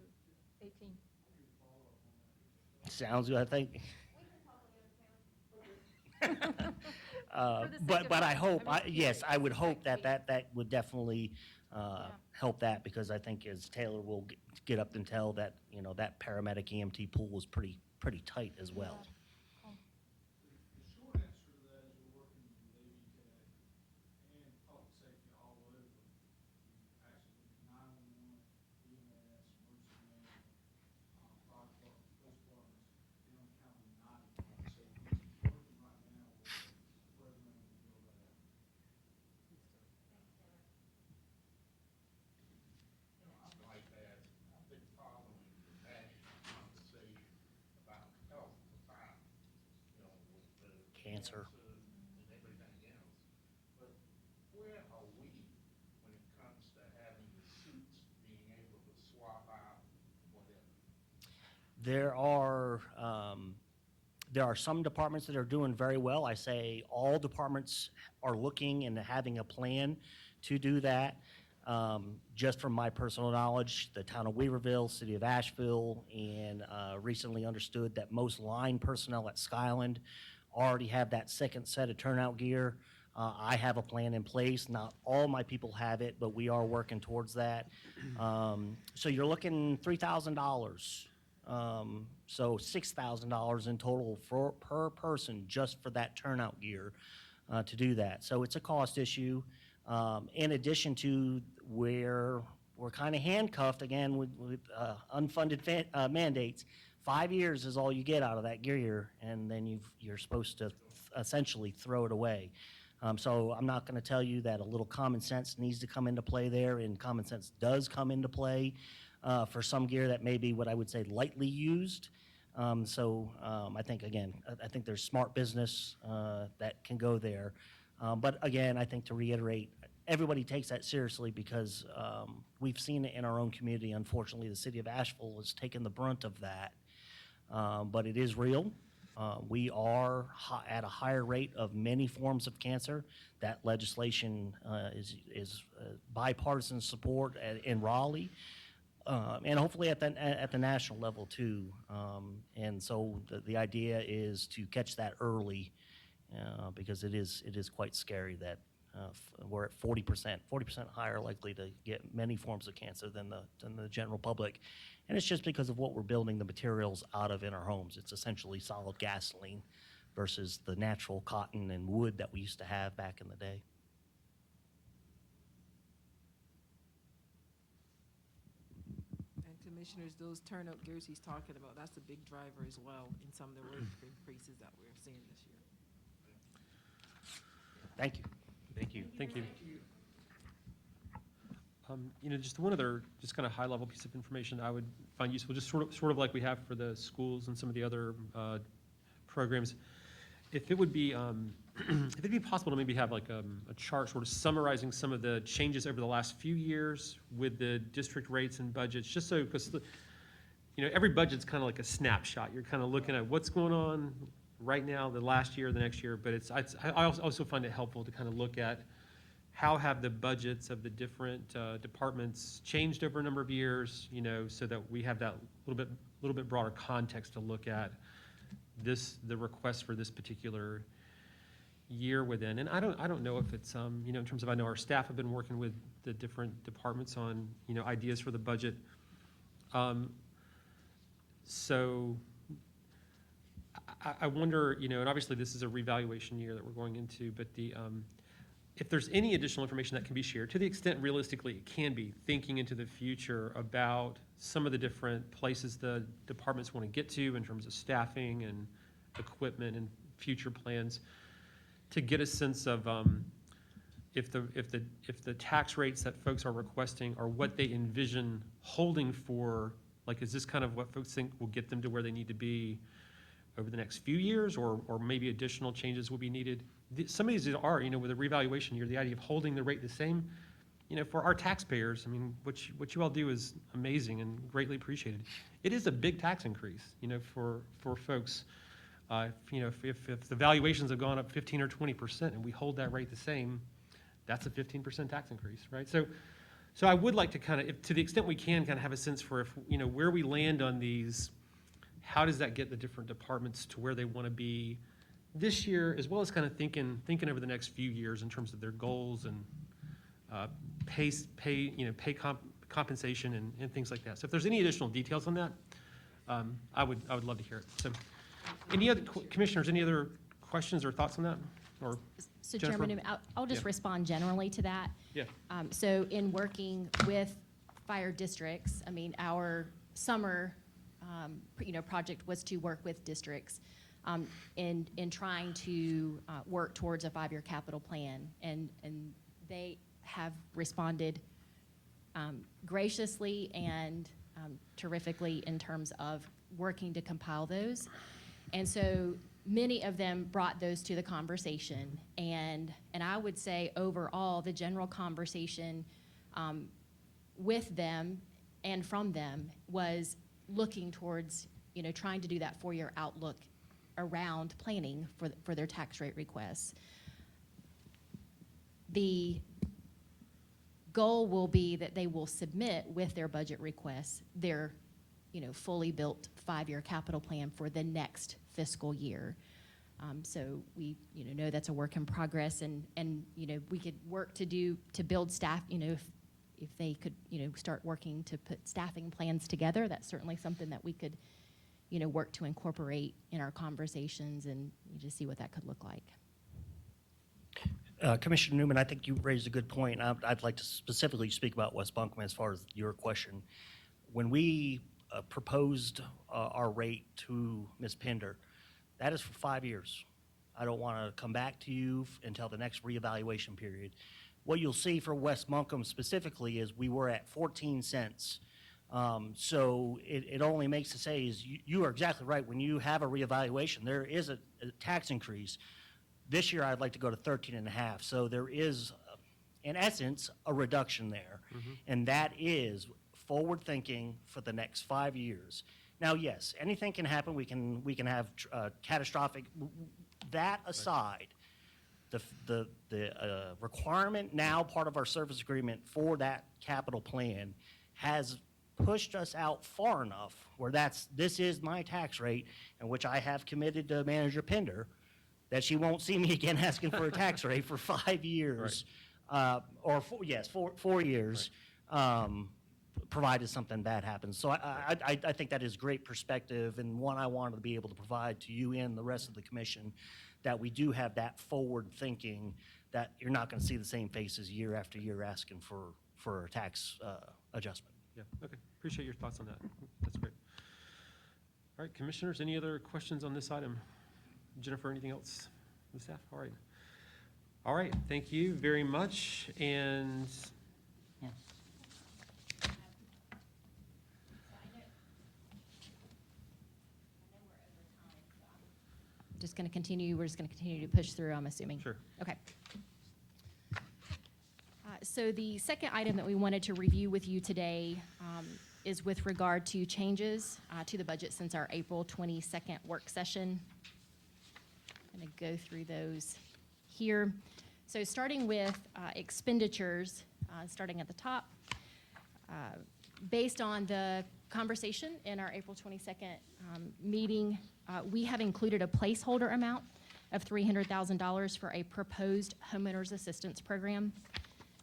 18? Sounds good, I think. For the sake But of I it, hope, I'm just yes, I would curious. hope Like, that would definitely Yeah. help that, because I think as Taylor will get up and tell that, that paramedic EMT pool is pretty tight as well. The short answer to that is we're working with Levy Tech and public safety all over. Actually, 911, EMS, emergency management, fire department, police departments, they don't count on 911. So we're working right now with the program to build that out. Like that, I've been following the national conversation about health department, with the Cancer. and everything else. But where are we when it comes to having the suits being able to swap out whatever? There are some departments that are doing very well. I say all departments are looking and having a plan to do that. Just from my personal knowledge, the town of Weaverville, city of Asheville, and recently understood that most line personnel at Skyland already have that second set of turnout gear. I have a plan in place. Not all my people have it, but we are working towards that. So you're looking $3,000. So $6,000 in total per person just for that turnout gear to do that. So it's a cost issue. In addition to where we're kind of handcuffed again with unfunded mandates. 5 years is all you get out of that gear, and then you're supposed to essentially throw it away. So I'm not going to tell you that a little common sense needs to come into play there, and common sense does come into play for some gear that may be what I would say lightly used. I think, again, I think there's smart business that can go there. But again, I think to reiterate, everybody takes that seriously because we've seen it in our own community. Unfortunately, the city of Asheville has taken the brunt of that. But it is real. We are at a higher rate of many forms of cancer. That legislation is bipartisan support in Raleigh. And hopefully at the national level too. And so the idea is to catch that early because it is quite scary that we're at 40% higher likely to get many forms of cancer than the general public. And it's just because of what we're building the materials out of in our homes. It's essentially solid gasoline versus the natural cotton and wood that we used to have back in the day. And commissioners, those turnout gears he's talking about, that's a big driver as well in some of the rate increases that we're seeing this year. Thank you. Thank you. Thank you. Just one other, just kind of high-level piece of information I would find useful, just sort of like we have for the schools and some of the other programs. If it would be, if it'd be possible to maybe have like a chart sort of summarizing some of the changes over the last few years with the district rates and budgets, just so, because every budget's kind of like a snapshot. You're kind of looking at what's going on right now, the last year, the next year, but I also find it helpful to kind of look at how have the budgets of the different departments changed over a number of years, so that we have that little bit broader context to look at the request for this particular year within. And I don't know if it's in terms of, I know our staff have been working with the different departments on ideas for the budget. So I wonder, and obviously this is a revaluation year that we're going into, but if there's any additional information that can be shared, to the extent realistically it can be, thinking into the future about some of the different places the departments want to get to in terms of staffing and equipment and future plans, to get a sense of if the tax rates that folks are requesting are what they envision holding for Like, is this kind of what folks think will get them to where they need to be over the next few years, or maybe additional changes will be needed? Some of these are, with a revaluation year, the idea of holding the rate the same, for our taxpayers, I mean, what you all do is amazing and greatly appreciated. It is a big tax increase, for folks. If the valuations have gone up 15 or 20% and we hold that rate the same, that's a 15% tax increase, right? So I would like to kind of, to the extent we can, kind of have a sense for where we land on these, how does that get the different departments to where they want to be this year, as well as kind of thinking over the next few years in terms of their goals and compensation and things like that. So if there's any additional details on that, I would love to hear it. So, commissioners, any other questions or thoughts on that? Or So Jennifer? Chairman Newman, I'll just Yeah. respond generally to that. Yeah. So in working with fire districts, I mean, our summer, project was to work with districts in trying to work towards a 5-year capital plan. And they have responded graciously and terrifically in terms of working to compile those. And so many of them brought those to the conversation. And I would say overall, the general conversation with them and from them was looking towards, trying to do that 4-year outlook around planning for their tax rate requests. The goal will be that they will submit with their budget requests their, fully built 5-year capital plan for the next fiscal year. So we, know that's a work in progress, and we could work to build staff, if they could, start working to put staffing plans together. That's certainly something that we could, work to incorporate in our conversations and just see what that could look like. Commissioner Newman, I think you raised a good point. I'd like to specifically speak about West Buncombe as far as your question. When we proposed our rate to Ms. Pender, that is for 5 years. I don't want to come back to you until the next reevaluation period. What you'll see for West Buncombe specifically is we were at 14 cents. So it only makes to say is you are exactly right. When you have a reevaluation, there is a tax increase. This year, I'd like to go to 13.5. So there is, in essence, a reduction there. Mm-hmm. And that is forward thinking for the next 5 years. Now, yes, anything can happen. We can have catastrophic. That aside, the requirement now, part of our service agreement for that capital plan, has pushed us out far enough where this is my tax rate, in which I have committed to Manager Pender that she won't see me again asking for a tax rate for 5 years, or 4 years, provided something bad happens. So I think that is great perspective, and one I wanted to be able to provide to you and the rest of the commission, that we do have that forward thinking, that you're not going to see the same faces year after year asking for a tax adjustment. Yeah, okay. Appreciate your thoughts on that. That's great. All right, commissioners, any other questions on this item? Jennifer, anything else from the staff? All right. All right, thank you very much. And We're just going to continue to push through, I'm assuming. Sure. Okay. So the second item that we wanted to review with you today is with regard to changes to the budget since our April 22nd work session. I'm going to go through those here. So starting with expenditures, starting at the top, based on the conversation in our April 22nd meeting, we have included a placeholder amount of $300,000 for a proposed homeowners assistance program.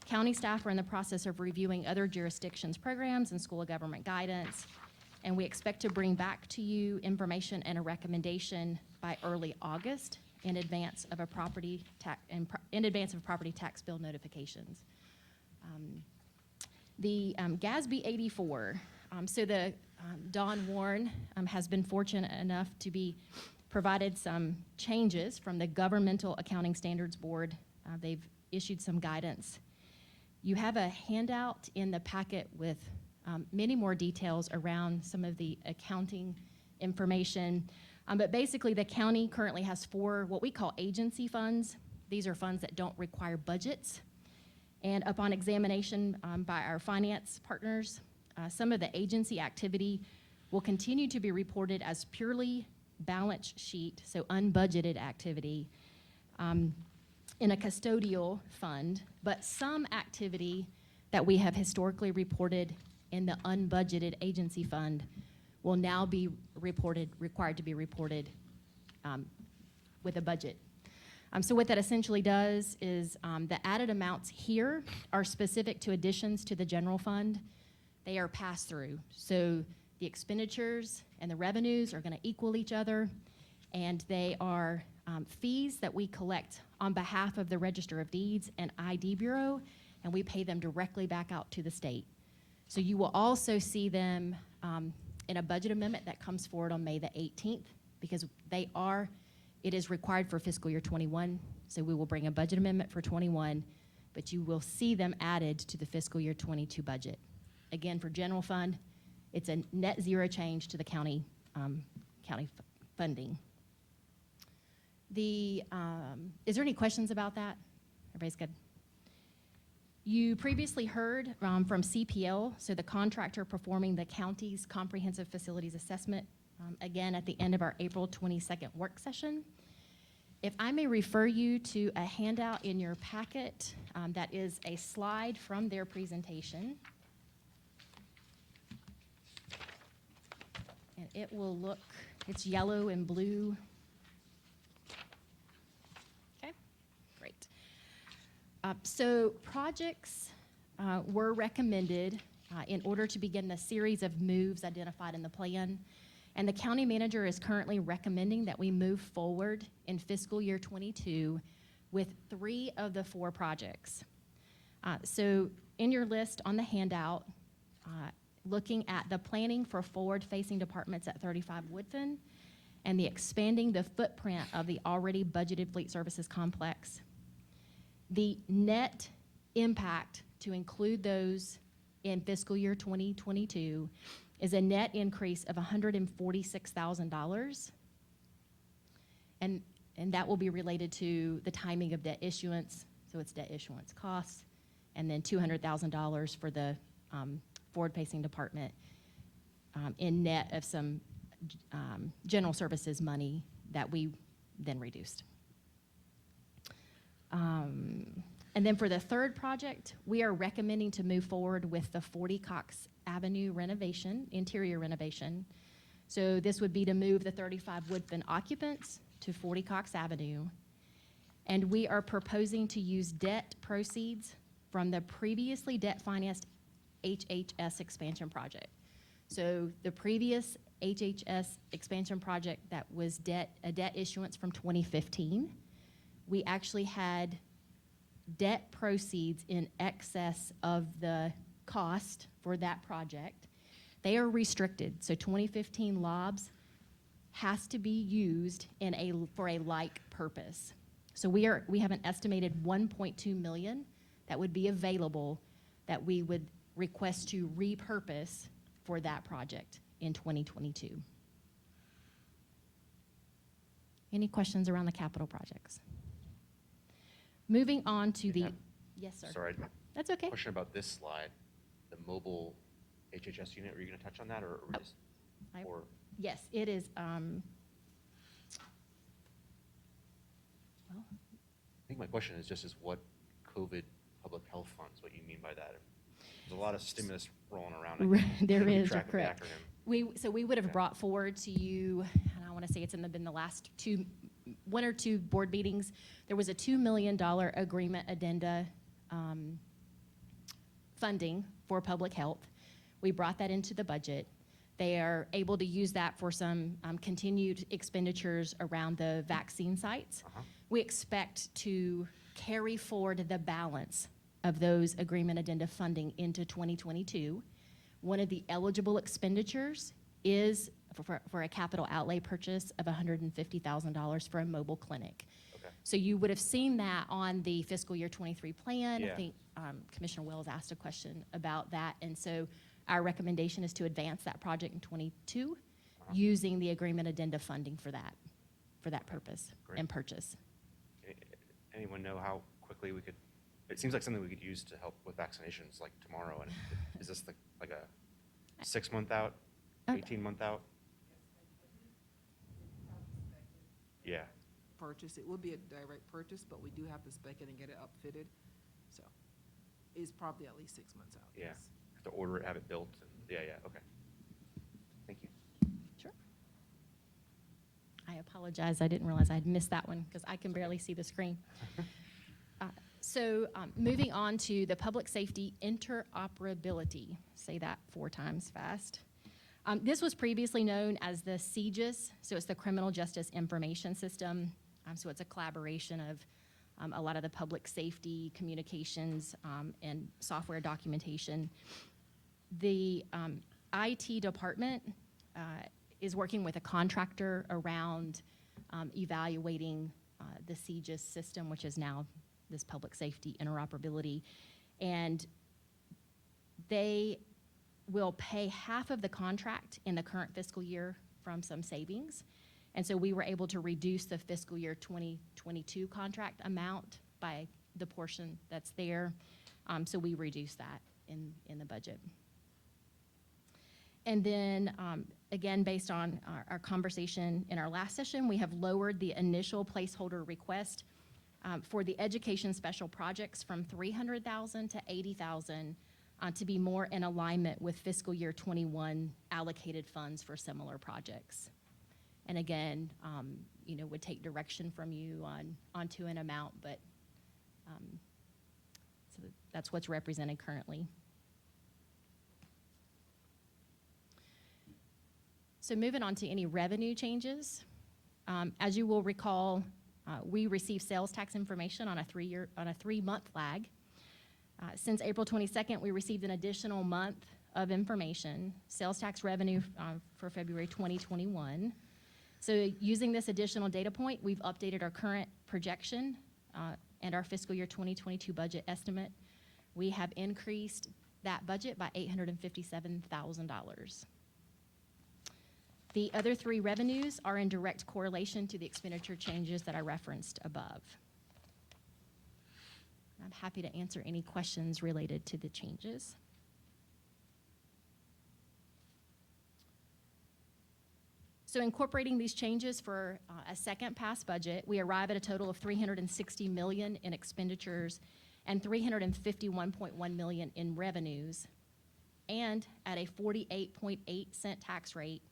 County staff are in the process of reviewing other jurisdictions' programs and school of government guidance, and we expect to bring back to you information and a recommendation by early August in advance of property tax bill notifications. The GASB 84. So the Don Warren has been fortunate enough to be provided some changes from the Governmental Accounting Standards Board. They've issued some guidance. You have a handout in the packet with many more details around some of the accounting information. But basically, the county currently has 4 what we call agency funds. These are funds that don't require budgets. And upon examination by our finance partners, some of the agency activity will continue to be reported as purely balance sheet, so unbudgeted activity, in a custodial fund, but some activity that we have historically reported in the unbudgeted agency fund will now be required to be reported with a budget. So what that essentially does is the added amounts here are specific to additions to the general fund. They are passed through. So the expenditures and the revenues are going to equal each other, and they are fees that we collect on behalf of the Register of Deeds and ID Bureau, and we pay them directly back out to the state. So you will also see them in a budget amendment that comes forward on May the 18th, because it is required for fiscal year 21, so we will bring a budget amendment for 21, but you will see them added to the fiscal year 22 budget. Again, for general fund, it's a net zero change to the county funding. Is there any questions about that? Everybody's good? You previously heard from CPL, so the contractor performing the county's comprehensive facilities assessment, again at the end of our April 22nd work session. If I may refer you to a handout in your packet that is a slide from their presentation. And it will look, it's yellow and blue. Okay, great. So projects were recommended in order to begin the series of moves identified in the plan. And the county manager is currently recommending that we move forward in fiscal year 22 with 3 of the 4 projects. So in your list on the handout, looking at the planning for forward-facing departments at 35 Woodfin and the expanding the footprint of the already budgeted fleet services complex. The net impact to include those in fiscal year 2022 is a net increase of $146,000. And that will be related to the timing of debt issuance, so it's debt issuance costs, and then $200,000 for the forward-facing department in net of some general services money that we then reduced. And then for the third project, we are recommending to move forward with the 40 Cox Avenue renovation, interior renovation. So this would be to move the 35 Woodfin occupants to 40 Cox Avenue. And we are proposing to use debt proceeds from the previously debt-financed HHS expansion project. So the previous HHS expansion project that was a debt issuance from 2015, we actually had debt proceeds in excess of the cost for that project. They are restricted, so 2015 LOBs has to be used for a like purpose. So we have an estimated $1.2 million that would be available that we would request to repurpose for that project in 2022. Any questions around the capital projects? Moving on to the, yes, sir. Sorry. That's okay. Question about this slide, the mobile HHS unit. Were you going to touch on that, or just? Or Yes, it is. Well, I think my question is just what COVID public health funds, what you mean by that? There's a lot of stimulus rolling around. There Keep is, track of the correct. acronym. So we would have Okay. brought forward to you, and I want to say it's been the last 1 or 2 board meetings. There was a $2 million agreement addenda funding for public health. We brought that into the budget. They are able to use that for some continued expenditures around the vaccine sites. We expect to carry forward the balance of those agreement addenda funding into 2022. One of the eligible expenditures is for a capital outlay purchase of $150,000 for a mobile clinic. Okay. So you would have seen that on the fiscal year 23 plan. I Yeah. think Commissioner Wells asked a question about that. And so Our recommendation is to advance that project in '22 using the agreement addenda funding for that purpose Great. and purchase. Anyone know how quickly we could, it seems like something we could use to help with vaccinations like tomorrow. And is this like a 6-month out, 18-month out? Yeah. Purchase, it would be a direct purchase, but we do have to spec it and get it upfitted. So it's probably at least 6 months out. Yeah. yes. Have to order it, have it built. And yeah, okay. Thank you. Sure. I apologize, I didn't realize I'd missed that one because I can barely see the screen. Moving on to the public safety interoperability, say that 4 times fast. This was previously known as the CJIS, so it's the Criminal Justice Information System. So it's a collaboration of a lot of the public safety communications and software documentation. The IT department is working with a contractor around evaluating the CJIS system, which is now this public safety interoperability. And they will pay half of the contract in the current fiscal year from some savings. And so we were able to reduce the fiscal year 2022 contract amount by the portion that's there. So we reduced that in the budget. And then, again, based on our conversation in our last session, we have lowered the initial placeholder request for the education special projects from $300,000 to $80,000 to be more in alignment with fiscal year 21 allocated funds for similar projects. And again, would take direction from you onto an amount, but so that's what's represented currently. So moving on to any revenue changes. As you will recall, we receive sales tax information on a 3-month lag. Since April 22nd, we received an additional month of information, sales tax revenue for February 2021. So using this additional data point, we've updated our current projection and our fiscal year 2022 budget estimate. We have increased that budget by $857,000. The other 3 revenues are in direct correlation to the expenditure changes that I referenced above. I'm happy to answer any questions related to the changes. So incorporating these changes for a second pass budget, we arrive at a total of $360 million in expenditures and $351.1 million in revenues, and at a 48.8-cent tax rate,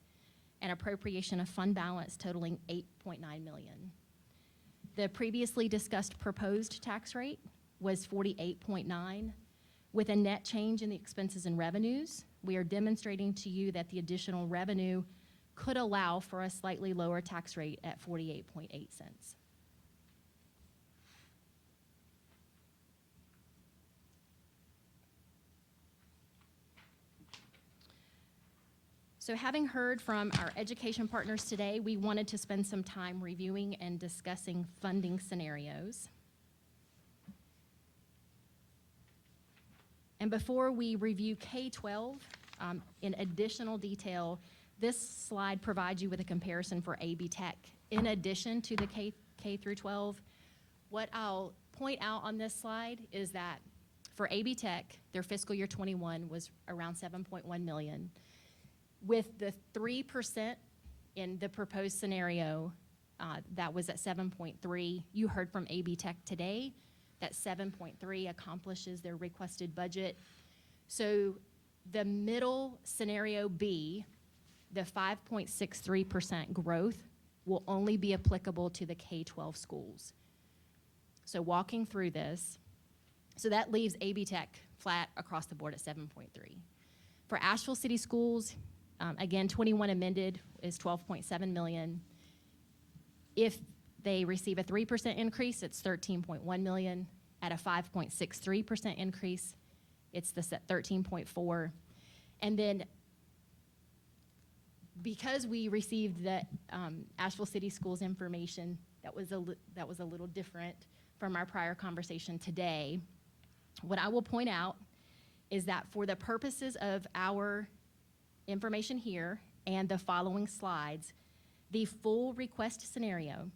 an appropriation of fund balance totaling $8.9 million. The previously discussed proposed tax rate was 48.9. With a net change in the expenses and revenues, we are demonstrating to you that the additional revenue could allow for a slightly lower tax rate at 48.8 cents. So having heard from our education partners today, we wanted to spend some time reviewing and discussing funding scenarios. And before we review K-12 in additional detail, this slide provides you with a comparison for AB Tech in addition to the K through 12. What I'll point out on this slide is that for AB Tech, their fiscal year 21 was around $7.1 million. With the 3% in the proposed scenario, that was at 7.3. You heard from AB Tech today that 7.3 accomplishes their requested budget. So the middle scenario B, the 5.63% growth, will only be applicable to the K-12 schools. So walking through this, so that leaves AB Tech flat across the board at 7.3. For Asheville City Schools, again, 21 amended is $12.7 million. If they receive a 3% increase, it's $13.1 million. At a 5.63% increase, it's the 13.4. And then because we received the Asheville City Schools information that was a little different from our prior conversation today, what I will point out is that for the purposes of our information here and the following slides, the full request scenario,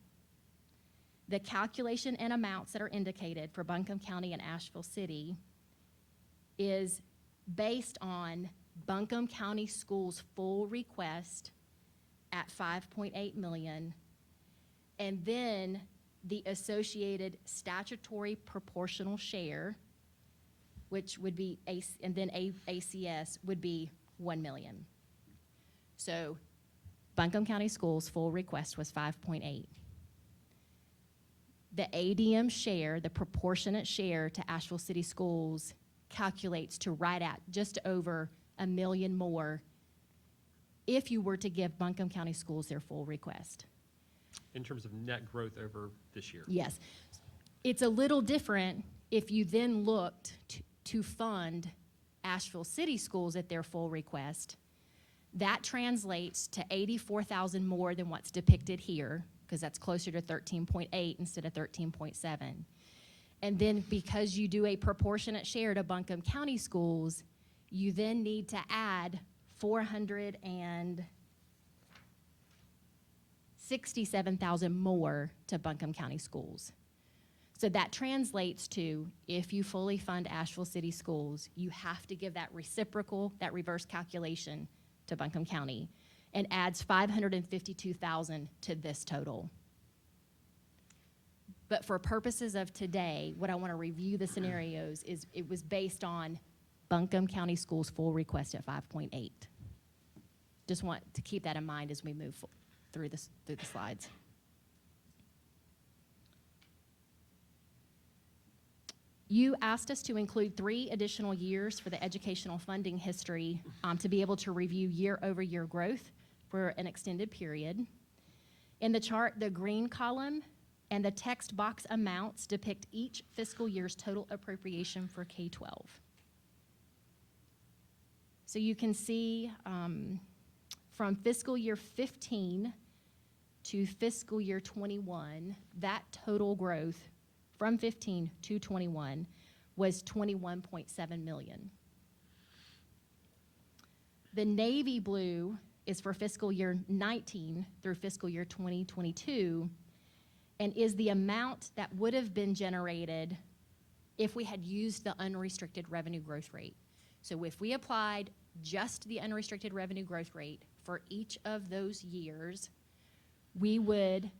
the calculation and amounts that are indicated for Buncombe County and Asheville City is based on Buncombe County Schools' full request at 5.8 million, and then the associated statutory proportional share, which would be, and then ACS would be 1 million. So Buncombe County Schools' full request was 5.8. The ADM share, the proportionate share to Asheville City Schools, calculates to right at just over $1 million more if you were to give Buncombe County Schools their full request. In terms of net growth over this year? Yes. It's a little different if you then looked to fund Asheville City Schools at their full request. That translates to 84,000 more than what's depicted here, because that's closer to 13.8 instead of 13.7. And then because you do a proportionate share to Buncombe County Schools, you then need to add 467,000 more to Buncombe County Schools. So that translates to, if you fully fund Asheville City Schools, you have to give that reciprocal, that reverse calculation to Buncombe County, and adds 552,000 to this total. But for purposes of today, what I want to review the scenarios is it was based on Buncombe County Schools' full request at 5.8. Just want to keep that in mind as we move through the slides. You asked us to include 3 additional years for the educational funding history to be able to review year-over-year growth for an extended period. In the chart, the green column and the text box amounts depict each fiscal year's total appropriation for K-12. So you can see from fiscal year 15 to fiscal year 21, that total growth from 15 to 21 was 21.7 million. The navy blue is for fiscal year 19 through fiscal year 2022, and is the amount that would have been generated if we had used the unrestricted revenue growth rate. So if we applied just the unrestricted revenue growth rate for each of those years, we would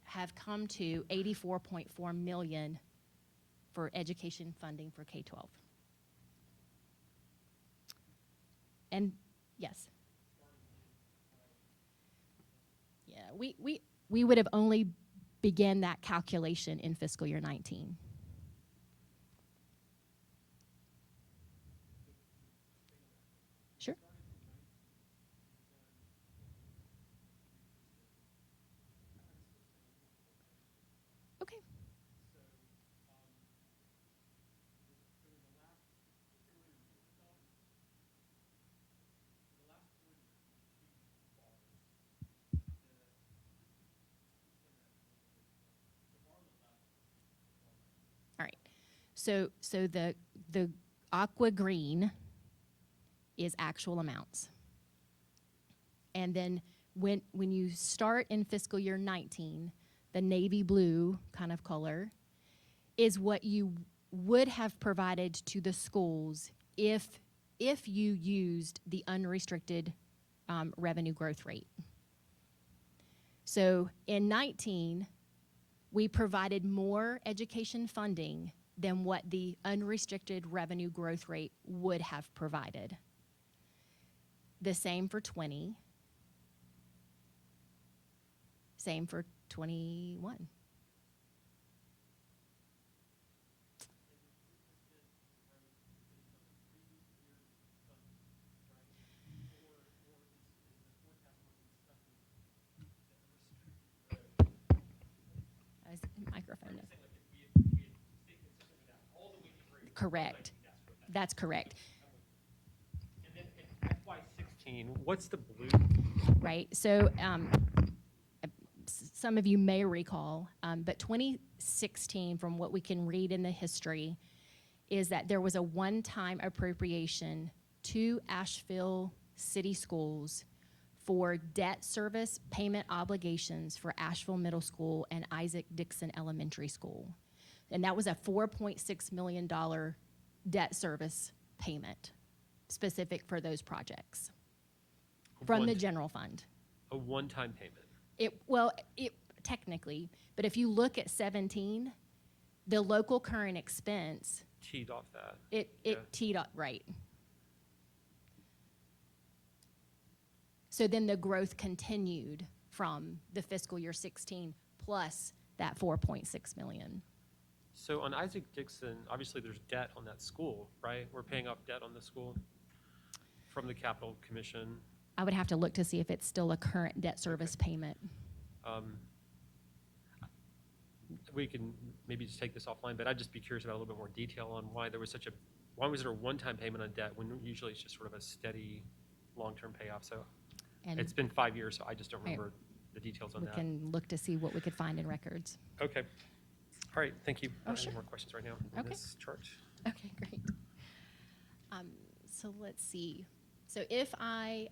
have come to 84.4 million for education funding for K-12. And yes. Yeah, we would have only began that calculation in fiscal year 19. Sure. Okay. All right. So the aqua green is actual amounts. And then when you start in fiscal year 19, the navy blue kind of color is what you would have provided to the schools if you used the unrestricted revenue growth rate. So in 19, we provided more education funding than what the unrestricted revenue growth rate would have provided. The same for 20. Same for 21. Microphone. Correct. That's correct. And then in FY16, what's the blue? Right. So some of you may recall, but 2016, from what we can read in the history, is that there was a one-time appropriation to Asheville City Schools for debt service payment obligations for Asheville Middle School and Isaac Dixon Elementary School. And that was a $4.6 million debt service payment specific for those projects from the general fund. A one-time payment. It technically, but if you look at 17, the local current expense, Teed off that. it Yeah. teed up, right. So then the growth continued from the fiscal year 16 plus that 4.6 million. So on Isaac Dixon, obviously there's debt on that school, right? We're paying off debt on the school from the Capital Commission. I would have to look to see if it's still a current debt service payment. We can maybe just take this offline, but I'd just be curious about a little bit more detail on why there was why was there a one-time payment on debt when usually it's just sort of a steady, long-term payoff? So And it's been 5 years, so I just don't Right. remember the details on we that. can look to see what we could find in records. Okay. All right, thank you. I don't have sure. any more questions right now on Okay. this chart. Okay, great. So let's see. So if I,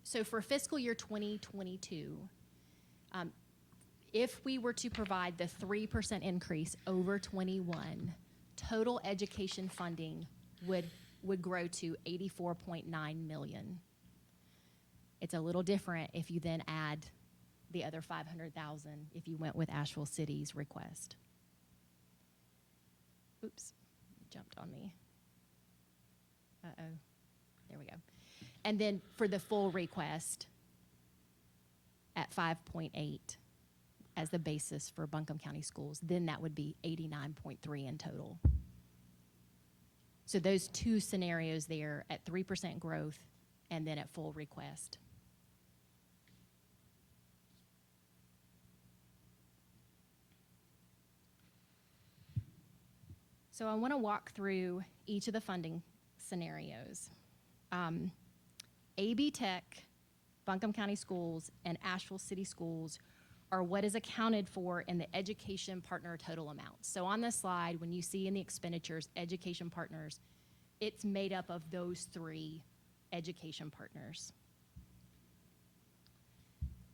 so for fiscal year 2022, if we were to provide the 3% increase over 21, total education funding would grow to 84.9 million. It's a little different if you then add the other 500,000 if you went with Asheville City's request. Oops, it jumped on me. Uh-oh, there we go. And then for the full request at 5.8 as the basis for Buncombe County Schools, then that would be 89.3 in total. So those two scenarios there at 3% growth and then at full request. So I want to walk through each of the funding scenarios. AB Tech, Buncombe County Schools, and Asheville City Schools are what is accounted for in the education partner total amount. So on this slide, when you see in the expenditures, education partners, it's made up of those three education partners.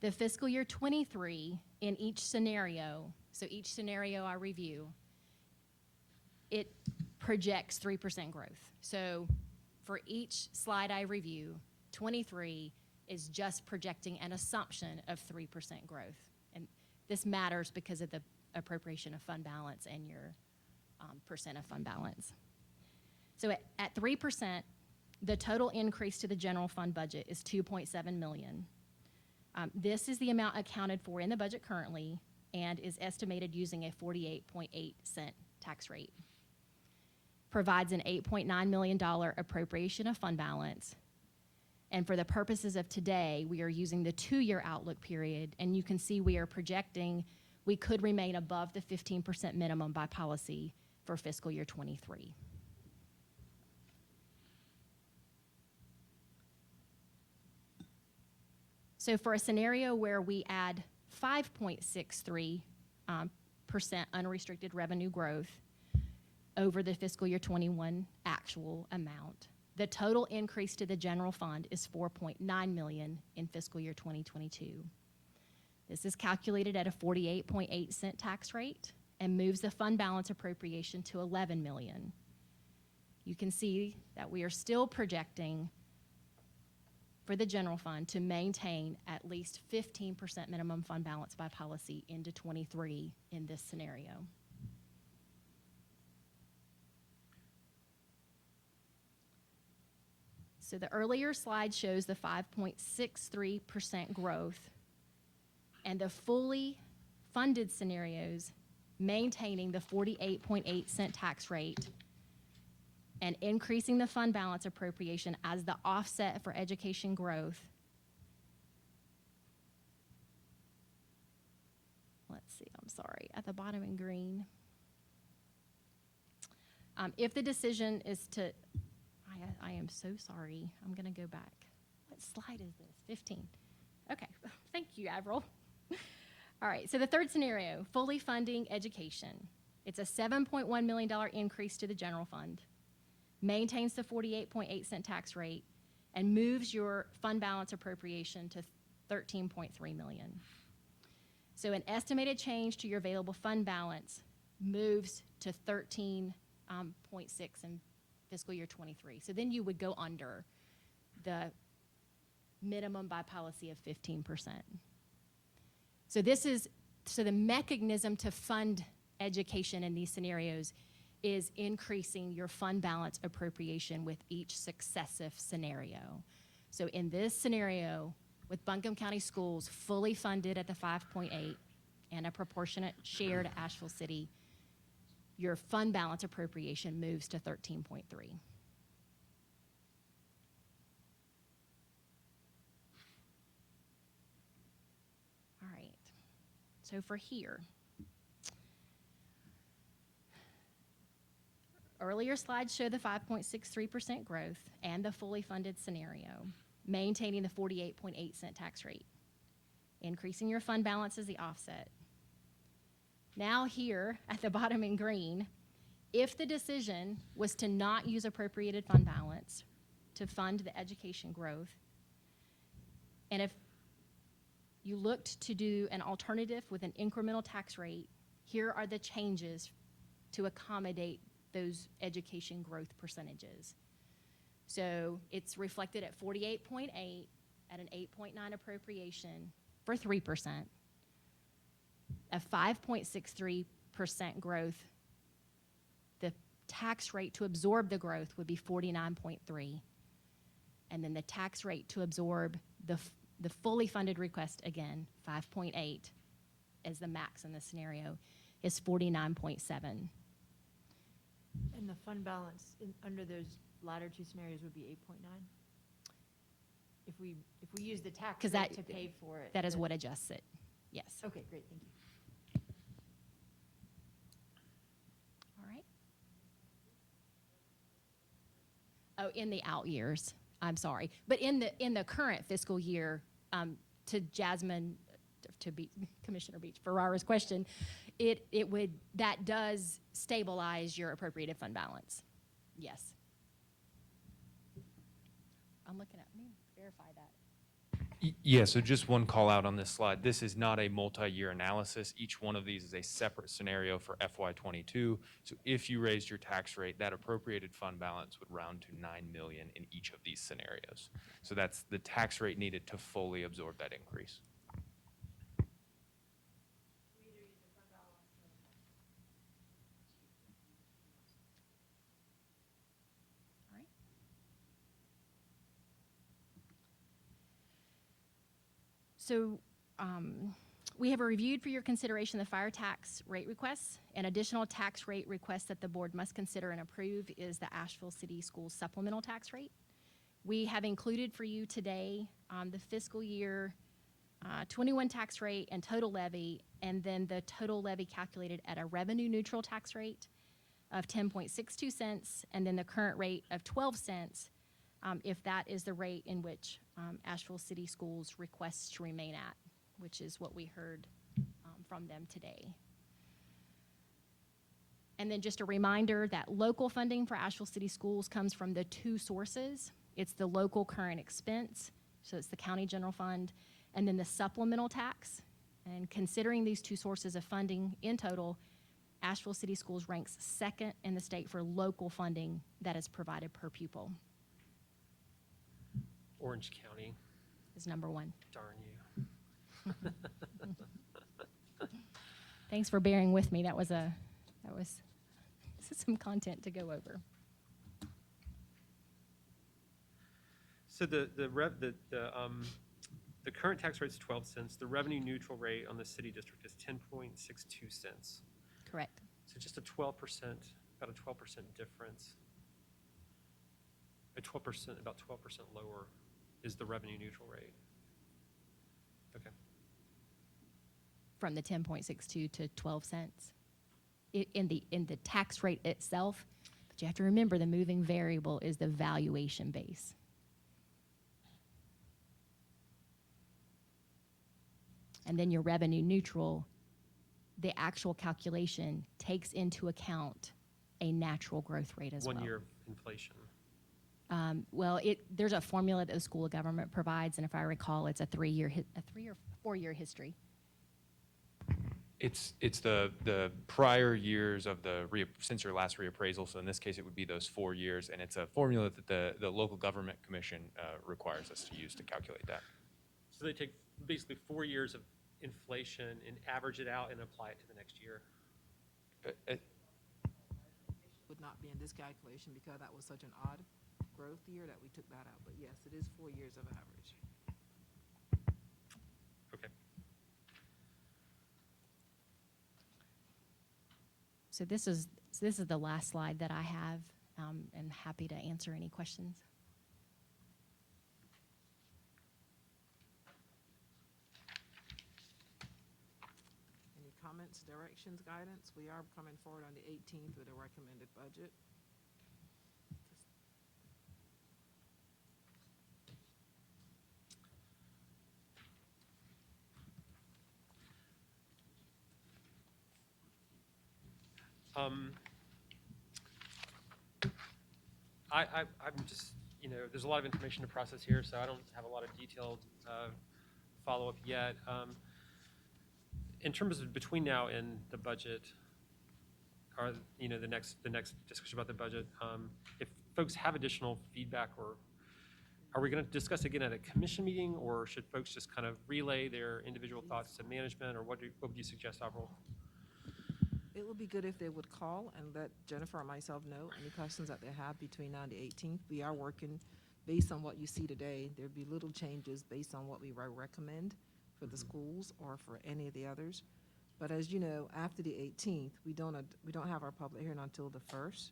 The fiscal year 23 in each scenario, so each scenario I review, it projects 3% growth. So for each slide I review, 23 is just projecting an assumption of 3% growth. And this matters because of the appropriation of fund balance and your percent of fund balance. So at 3%, the total increase to the general fund budget is 2.7 million. This is the amount accounted for in the budget currently and is estimated using a 48.8 cent tax rate. Provides an $8.9 million appropriation of fund balance. And for the purposes of today, we are using the 2-year outlook period, and you can see we are projecting we could remain above the 15% minimum by policy for fiscal year 23. So for a scenario where we add 5.63% unrestricted revenue growth over the fiscal year 21 actual amount, the total increase to the general fund is 4.9 million in fiscal year 2022. This is calculated at a 48.8 cent tax rate and moves the fund balance appropriation to 11 million. You can see that we are still projecting for the general fund to maintain at least 15% minimum fund balance by policy into 23 in this scenario. So the earlier slide shows the 5.63% growth and the fully funded scenarios maintaining the 48.8 cent tax rate and increasing the fund balance appropriation as the offset for education growth. Let's see, I'm sorry, at the bottom in green. If the decision is to, I am so sorry, I'm gonna go back. What slide is this? 15. Okay, thank you, Avril. All right, so the third scenario, fully funding education. It's a $7.1 million increase to the general fund, maintains the 48.8-cent tax rate, and moves your fund balance appropriation to $13.3 million. So an estimated change to your available fund balance moves to 13.6 in fiscal year '23. So then you would go under the minimum by policy of 15%. So the mechanism to fund education in these scenarios is increasing your fund balance appropriation with each successive scenario. So in this scenario, with Buncombe County Schools fully funded at the 5.8 and a proportionate share to Asheville City, your fund balance appropriation moves to 13.3. All right, so for here, earlier slides show the 5.63% growth and the fully funded scenario, maintaining the 48.8-cent tax rate. Increasing your fund balance is the offset. Now here at the bottom in green, if the decision was to not use appropriated fund balance to fund the education growth, and if you looked to do an alternative with an incremental tax rate, here are the changes to accommodate those education growth percentages. So it's reflected at 48.8 at an 8.9 appropriation for 3%, a 5.63% growth. The tax rate to absorb the growth would be 49.3, and then the tax rate to absorb the fully funded request, again, 5.8 as the max in this scenario, is 49.7. And the fund balance under those latter two scenarios would be 8.9? If we use the tax 'Cause rate that- to pay for it. That is then- what adjusts it, yes. Okay, great, thank you. All right. Oh, in the out years, I'm sorry. But in the current fiscal year, to Jasmine, Commissioner Beach, Ferrara's question, that does stabilize your appropriated fund balance. Yes. I'm looking at me, verify that. Yeah, so just one call out on this slide. This is not a multi-year analysis. Each one of these is a separate scenario for FY22. So if you raised your tax rate, that appropriated fund balance would round to $9 million in each of these scenarios. So that's the tax rate needed to fully absorb that increase. All right. So we have reviewed for your consideration the fire tax rate requests. An additional tax rate request that the board must consider and approve is the Asheville City Schools supplemental tax rate. We have included for you today the fiscal year 21 tax rate and total levy, and then the total levy calculated at a revenue neutral tax rate of 10.62 cents, and then the current rate of 12 cents if that is the rate in which Asheville City Schools requests to remain at, which is what we heard from them today. And then just a reminder that local funding for Asheville City Schools comes from the two sources. It's the local current expense, so it's the county general fund, and then the supplemental tax. And considering these two sources of funding in total, Asheville City Schools ranks second in the state for local funding that is provided per pupil. Orange County, Is number one. darn you. Thanks for bearing with me. That was some content to go over. So the current tax rate is 12 cents. The revenue neutral rate on the city district is 10.62 cents. Correct. So just about a 12% difference. About 12% lower is the revenue neutral rate. Okay. From the 10.62 to 12 cents in the tax rate itself. But you have to remember the moving variable is the valuation base. And then your revenue neutral the actual calculation takes into account a natural growth rate as well. 1 year of inflation. Well, there's a formula that the School of Government provides, and if I recall, it's a 3 or 4 year history. It's the prior years of since your last reappraisal, so in this case, it would be those 4 years, and it's a formula that the local government commission requires us to use to calculate that. So they take basically 4 years of inflation and average it out and apply it to the next year. Would not be in this calculation because that was such an odd growth year that we took that out. But yes, it is 4 years of average. Okay. So this is the last slide that I have, and happy to answer any questions. Any comments, directions, guidance? We are coming forward on the 18th with a recommended budget. I'm just, there's a lot of information to process here, so I don't have a lot of detailed follow-up yet. In terms of between now and the budget, or, the next discussion about the budget, if folks have additional feedback, or are we going to discuss again at a commission meeting, or should folks just kind of relay their individual thoughts to management, or what would you suggest, Avril? It would be good if they would call and let Jennifer or myself know any questions that they have between now and the 18th. We are working based on what you see today. There'd be little changes based on what we recommend for the schools or for any of the others. But as you know, after the 18th, we don't have our public hearing until the 1st.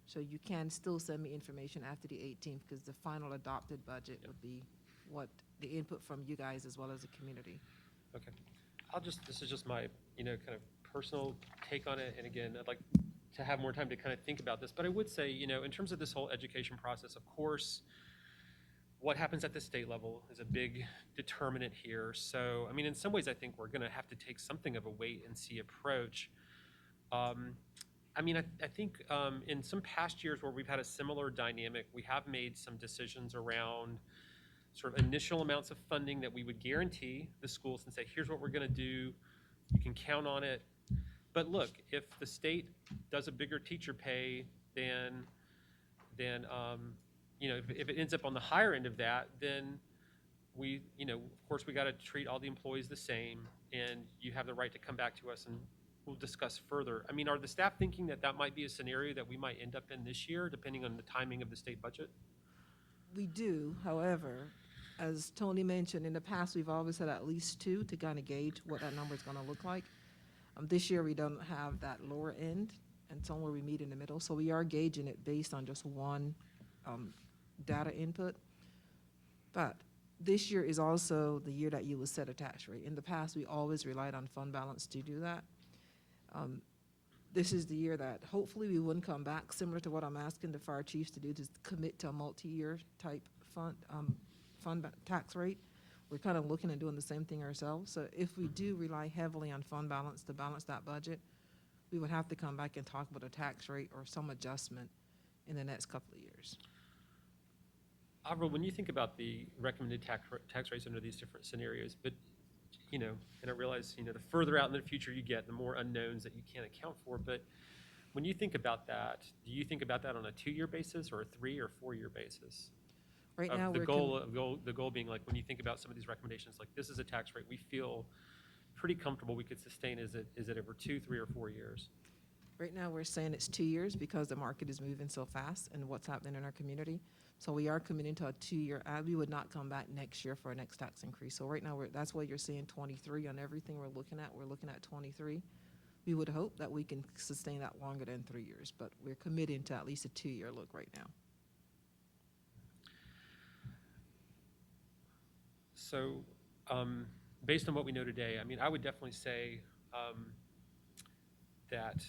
So you can still send me information after the 18th because the final adopted budget would be what the input from you guys as well as the community. Okay. This is just my, kind of personal take on it. And again, I'd like to have more time to kind of think about this. But I would say, in terms of this whole education process, of course, what happens at the state level is a big determinant here. So, in some ways, I think we're going to have to take something of a wait and see approach. I think in some past years where we've had a similar dynamic, we have made some decisions around sort of initial amounts of funding that we would guarantee the schools and say, here's what we're going to do. You can count on it. But look, if the state does a bigger teacher pay than if it ends up on the higher end of that, then we, of course, we got to treat all the employees the same, and you have the right to come back to us and we'll discuss further. Are the staff thinking that might be a scenario that we might end up in this year, depending on the timing of the state budget? We do, however, as Tony mentioned, in the past, we've always had at least 2 to kind of gauge what that number is going to look like. This year, we don't have that lower end, and somewhere we meet in the middle. So we are gauging it based on just one data input. But this year is also the year that you will set a tax rate. In the past, we always relied on fund balance to do that. This is the year that hopefully we wouldn't come back, similar to what I'm asking the fire chiefs to do, to commit to a multi-year type fund tax rate. We're kind of looking at doing the same thing ourselves. So if we do rely heavily on fund balance to balance that budget, we would have to come back and talk about a tax rate or some adjustment in the next couple of years. Avril, when you think about the recommended tax rates under these different scenarios, but, and I realize, the further out in the future you get, the more unknowns that you can't account for. But when you think about that, do you think about that on a 2-year basis or a 3 or 4-year basis? Right now, The we're goal being, like, when you think about some of these recommendations, like, this is a tax rate we feel pretty comfortable we could sustain. Is it over 2, 3, or 4 years? Right now, we're saying it's 2 years because the market is moving so fast and what's happening in our community. So we are committing to a 2-year, we would not come back next year for our next tax increase. So right now, that's why you're seeing 23 on everything we're looking at. We're looking at 23. We would hope that we can sustain that longer than 3 years, but we're committing to at least a 2-year look right now. So based on what we know today, I would definitely say that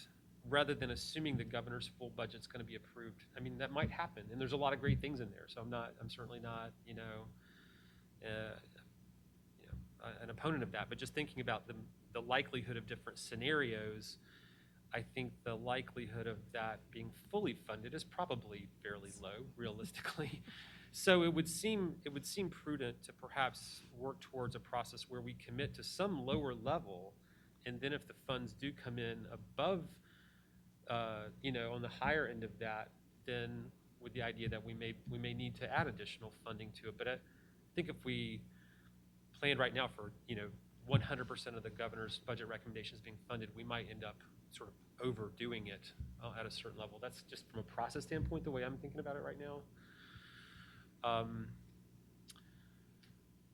rather than assuming the governor's full budget's going to be approved, that might happen, and there's a lot of great things in there. So I'm certainly not, an opponent component of that, but just thinking about the likelihood of different scenarios, I think the likelihood of that being fully funded is probably fairly low, realistically. So it would seem prudent to perhaps work towards a process where we commit to some lower level, and then if the funds do come in above, on the higher end of that, then with the idea that we may need to add additional funding to it. But I think if we planned right now for 100% of the governor's budget recommendations being funded, we might end up sort of overdoing it at a certain level. That's just from a process standpoint, the way I'm thinking about it right now.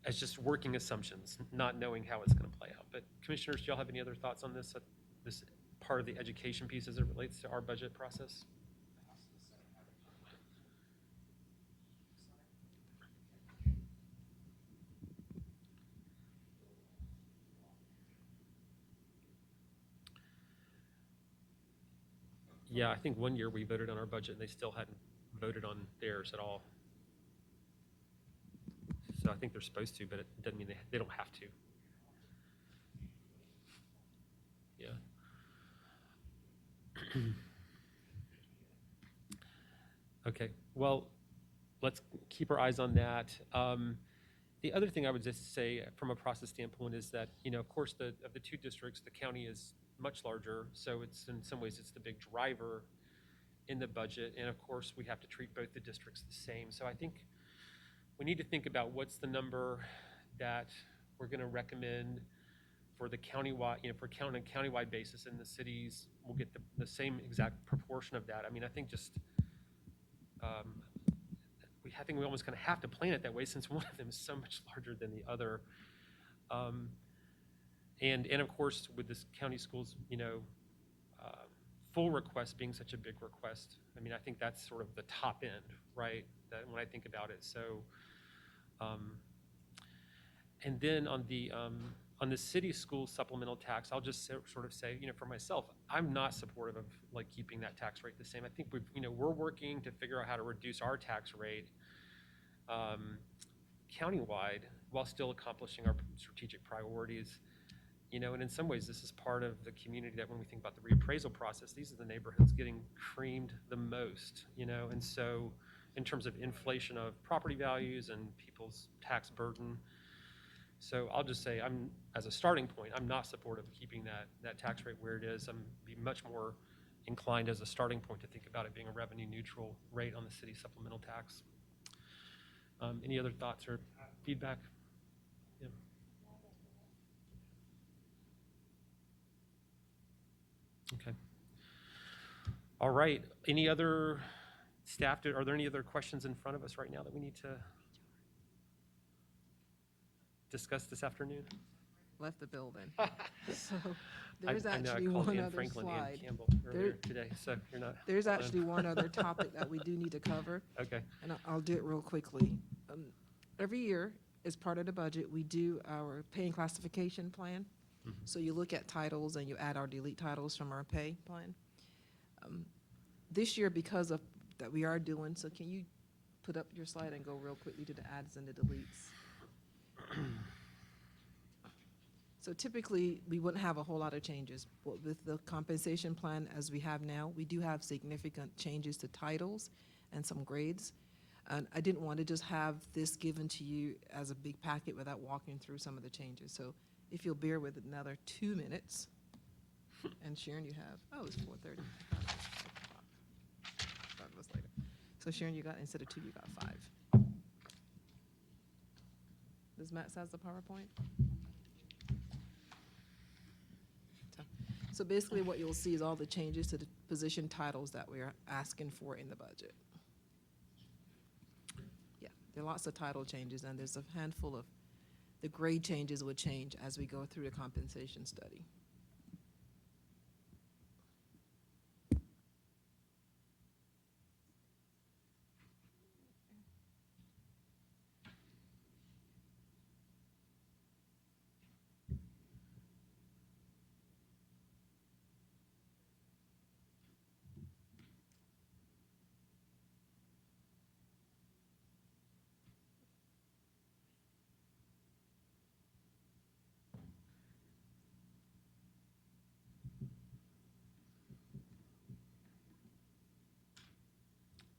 As just working assumptions, not knowing how it's going to play out. But commissioners, do y'all have any other thoughts on this part of the education piece as it relates to our budget process? Yeah, I think one year we voted on our budget and they still hadn't voted on theirs at all. So I think they're supposed to, but it doesn't mean they don't have to. Yeah. Okay, well, let's keep our eyes on that. The other thing I would just say from a process standpoint is that, of course, of the two districts, the county is much larger, so it's in some ways it's the big driver in the budget, and of course we have to treat both the districts the same. So I think we need to think about what's the number that we're going to recommend for the countywide, for on a countywide basis, and the cities will get the same exact proportion of that. I mean, I think just I think we almost kind of have to plan it that way since one of them is so much larger than the other. And of course, with this county schools, full request being such a big request, I mean, I think that's sort of the top end, right? That when I think about it. So, and then on the city school supplemental tax, I'll just sort of say, for myself, I'm not supportive of keeping that tax rate the same. I think we're working to figure out how to reduce our tax rate countywide while still accomplishing our strategic priorities. And in some ways, this is part of the community that when we think about the reappraisal process, these are the neighborhoods getting creamed the most, and so in terms of inflation of property values and people's tax burden. So I'll just say, as a starting point, I'm not supportive of keeping that tax rate where it is. I'm be much more inclined as a starting point to think about it being a revenue neutral rate on the city supplemental tax. Any other thoughts or feedback? Yeah. Okay. All right. Any other staff? Are there any other questions in front of us right now that we need to discuss this afternoon? Left the building. So there's I know I actually called one Ann other Franklin and slide. Campbell earlier today, so you're not. There's alone. actually one other topic that we do need to cover. Okay. And I'll do it real quickly. Every year, as part of the budget, we do our pay and classification plan. Mhm. So you look at titles and you add or delete titles from our pay plan. This year, because of that we are doing, so can you put up your slide and go real quickly to the adds and the deletes? So typically, we wouldn't have a whole lot of changes, but with the compensation plan as we have now, we do have significant changes to titles and some grades. And I didn't want to just have this given to you as a big packet without walking through some of the changes. So if you'll bear with another 2 minutes. And Sharon, you have, it's 4:30. Thought it was later. So Sharon, you got, instead of 2, you got 5. Does Matt have the PowerPoint? So basically what you'll see is all the changes to the position titles that we are asking for in the budget. Yeah, there are lots of title changes, and there's a handful of the grade changes would change as we go through the compensation study.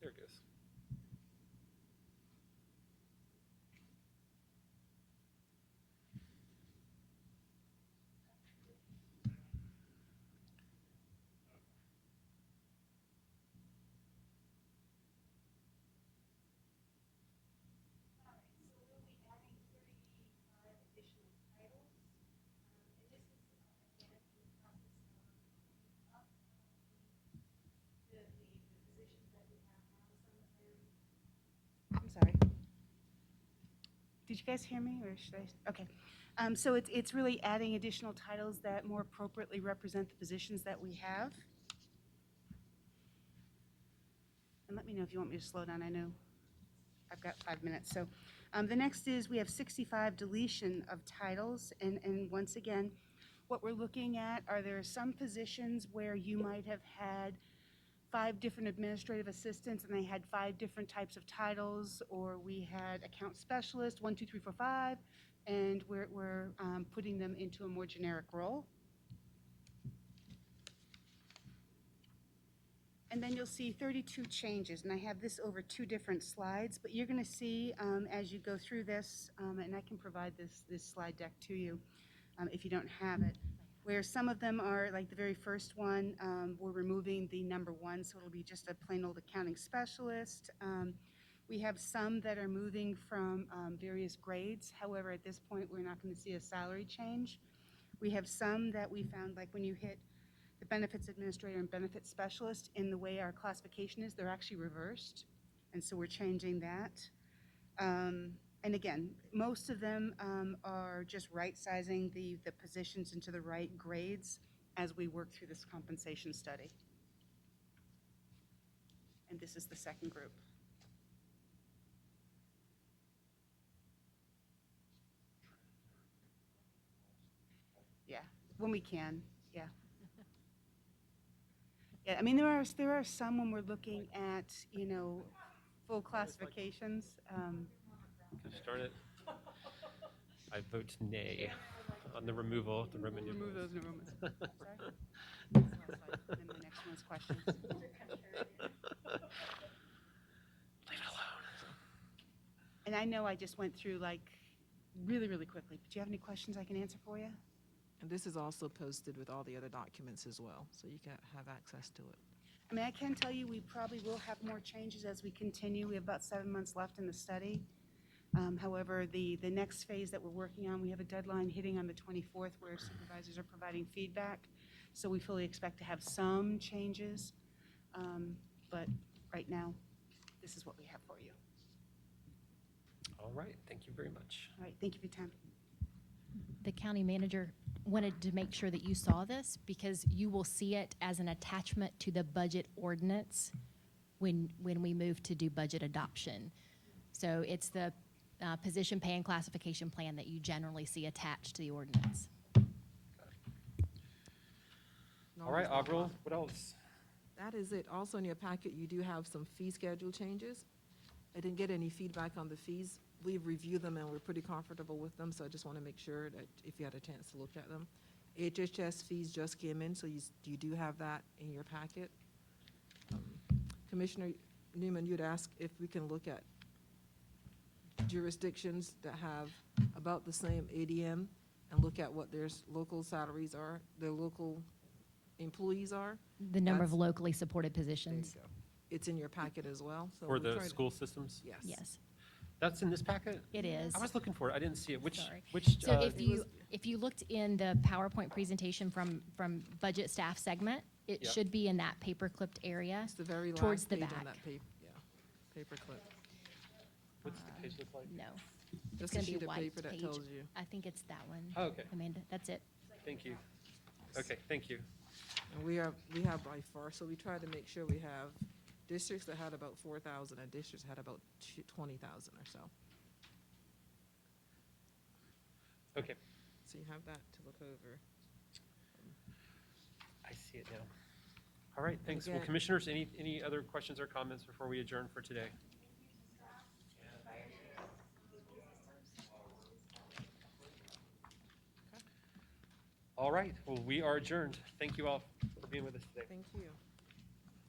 There it goes. I'm sorry. Did you guys hear me, or should I? Okay. So it's really adding additional titles that more appropriately represent the positions that we have. And let me know if you want me to slow down. I know I've got 5 minutes. So the next is we have 65 deletion of titles. And once again, what we're looking at are there some positions where you might have had 5 different administrative assistants and they had 5 different types of titles, or we had account specialist, 1, 2, 3, 4, 5, and we're putting them into a more generic role. And then you'll see 32 changes, and I have this over 2 different slides, but you're going to see as you go through this, and I can provide this slide deck to you if you don't have it, where some of them are, like the very first one, we're removing the number 1, so it'll be just a plain old accounting specialist. We have some that are moving from various grades. However, at this point, we're not going to see a salary change. We have some that we found, like when you hit the benefits administrator and benefits specialist, in the way our classification is, they're actually reversed. And so we're changing that. And again, most of them are just right-sizing the positions into the right grades as we work through this compensation study. And this is the second group. Yeah, when we can, yeah. Yeah, I mean, there are some when we're looking at, full classifications. Darn it. I vote nay on the removal of the Roman numerals. Remove those Romans. Sorry? And the next one's questions. Leave it alone. And I know I just went through like really, really quickly, but do you have any questions I can answer for you? And this is also posted with all the other documents as well, so you can have access to it. I mean, I can tell you we probably will have more changes as we continue. We have about 7 months left in the study. However, the next phase that we're working on, we have a deadline hitting on the 24th where supervisors are providing feedback. So we fully expect to have some changes. But right now, this is what we have for you. All right, thank you very much. All right, thank you for your time. The county manager wanted to make sure that you saw this because you will see it as an attachment to the budget ordinance when we move to do budget adoption. So it's the position pay and classification plan that you generally see attached to the ordinance. All right, Avril, what else? That is it. Also in your packet, you do have some fee schedule changes. I didn't get any feedback on the fees. We've reviewed them and we're pretty comfortable with them, so I just want to make sure that if you had a chance to look at them. HHS fees just came in, so you do have that in your packet. Commissioner Newman, you'd ask if we can look at jurisdictions that have about the same ADM and look at what their local salaries are, their local employees are. The number of That's- locally supported There you positions. go. It's in your packet as well. So For we the try to- school systems? Yes. Yes, That's in this packet? it is. I was looking for it, I didn't see it. Which, Sorry. which? So if you looked in the PowerPoint presentation from budget staff segment, it Yep. should be in that paper clipped area It's the very towards last the page on back. that paper, yeah, paper clip. What's the page look like? No. It's Just a gonna be sheet of white paper that page. tells you. I think it's that one. Oh, okay. Amanda, that's it. Thank you. Okay, thank you. And we have by far, so we try to make sure we have districts that had about 4,000 and districts that had about 20,000 or so. Okay, So you have that to look over. I see it now. All right, thanks. Well, again- commissioners, any other questions or comments before we adjourn for today? All right, well, we are adjourned. Thank you all for being with us today. Thank you.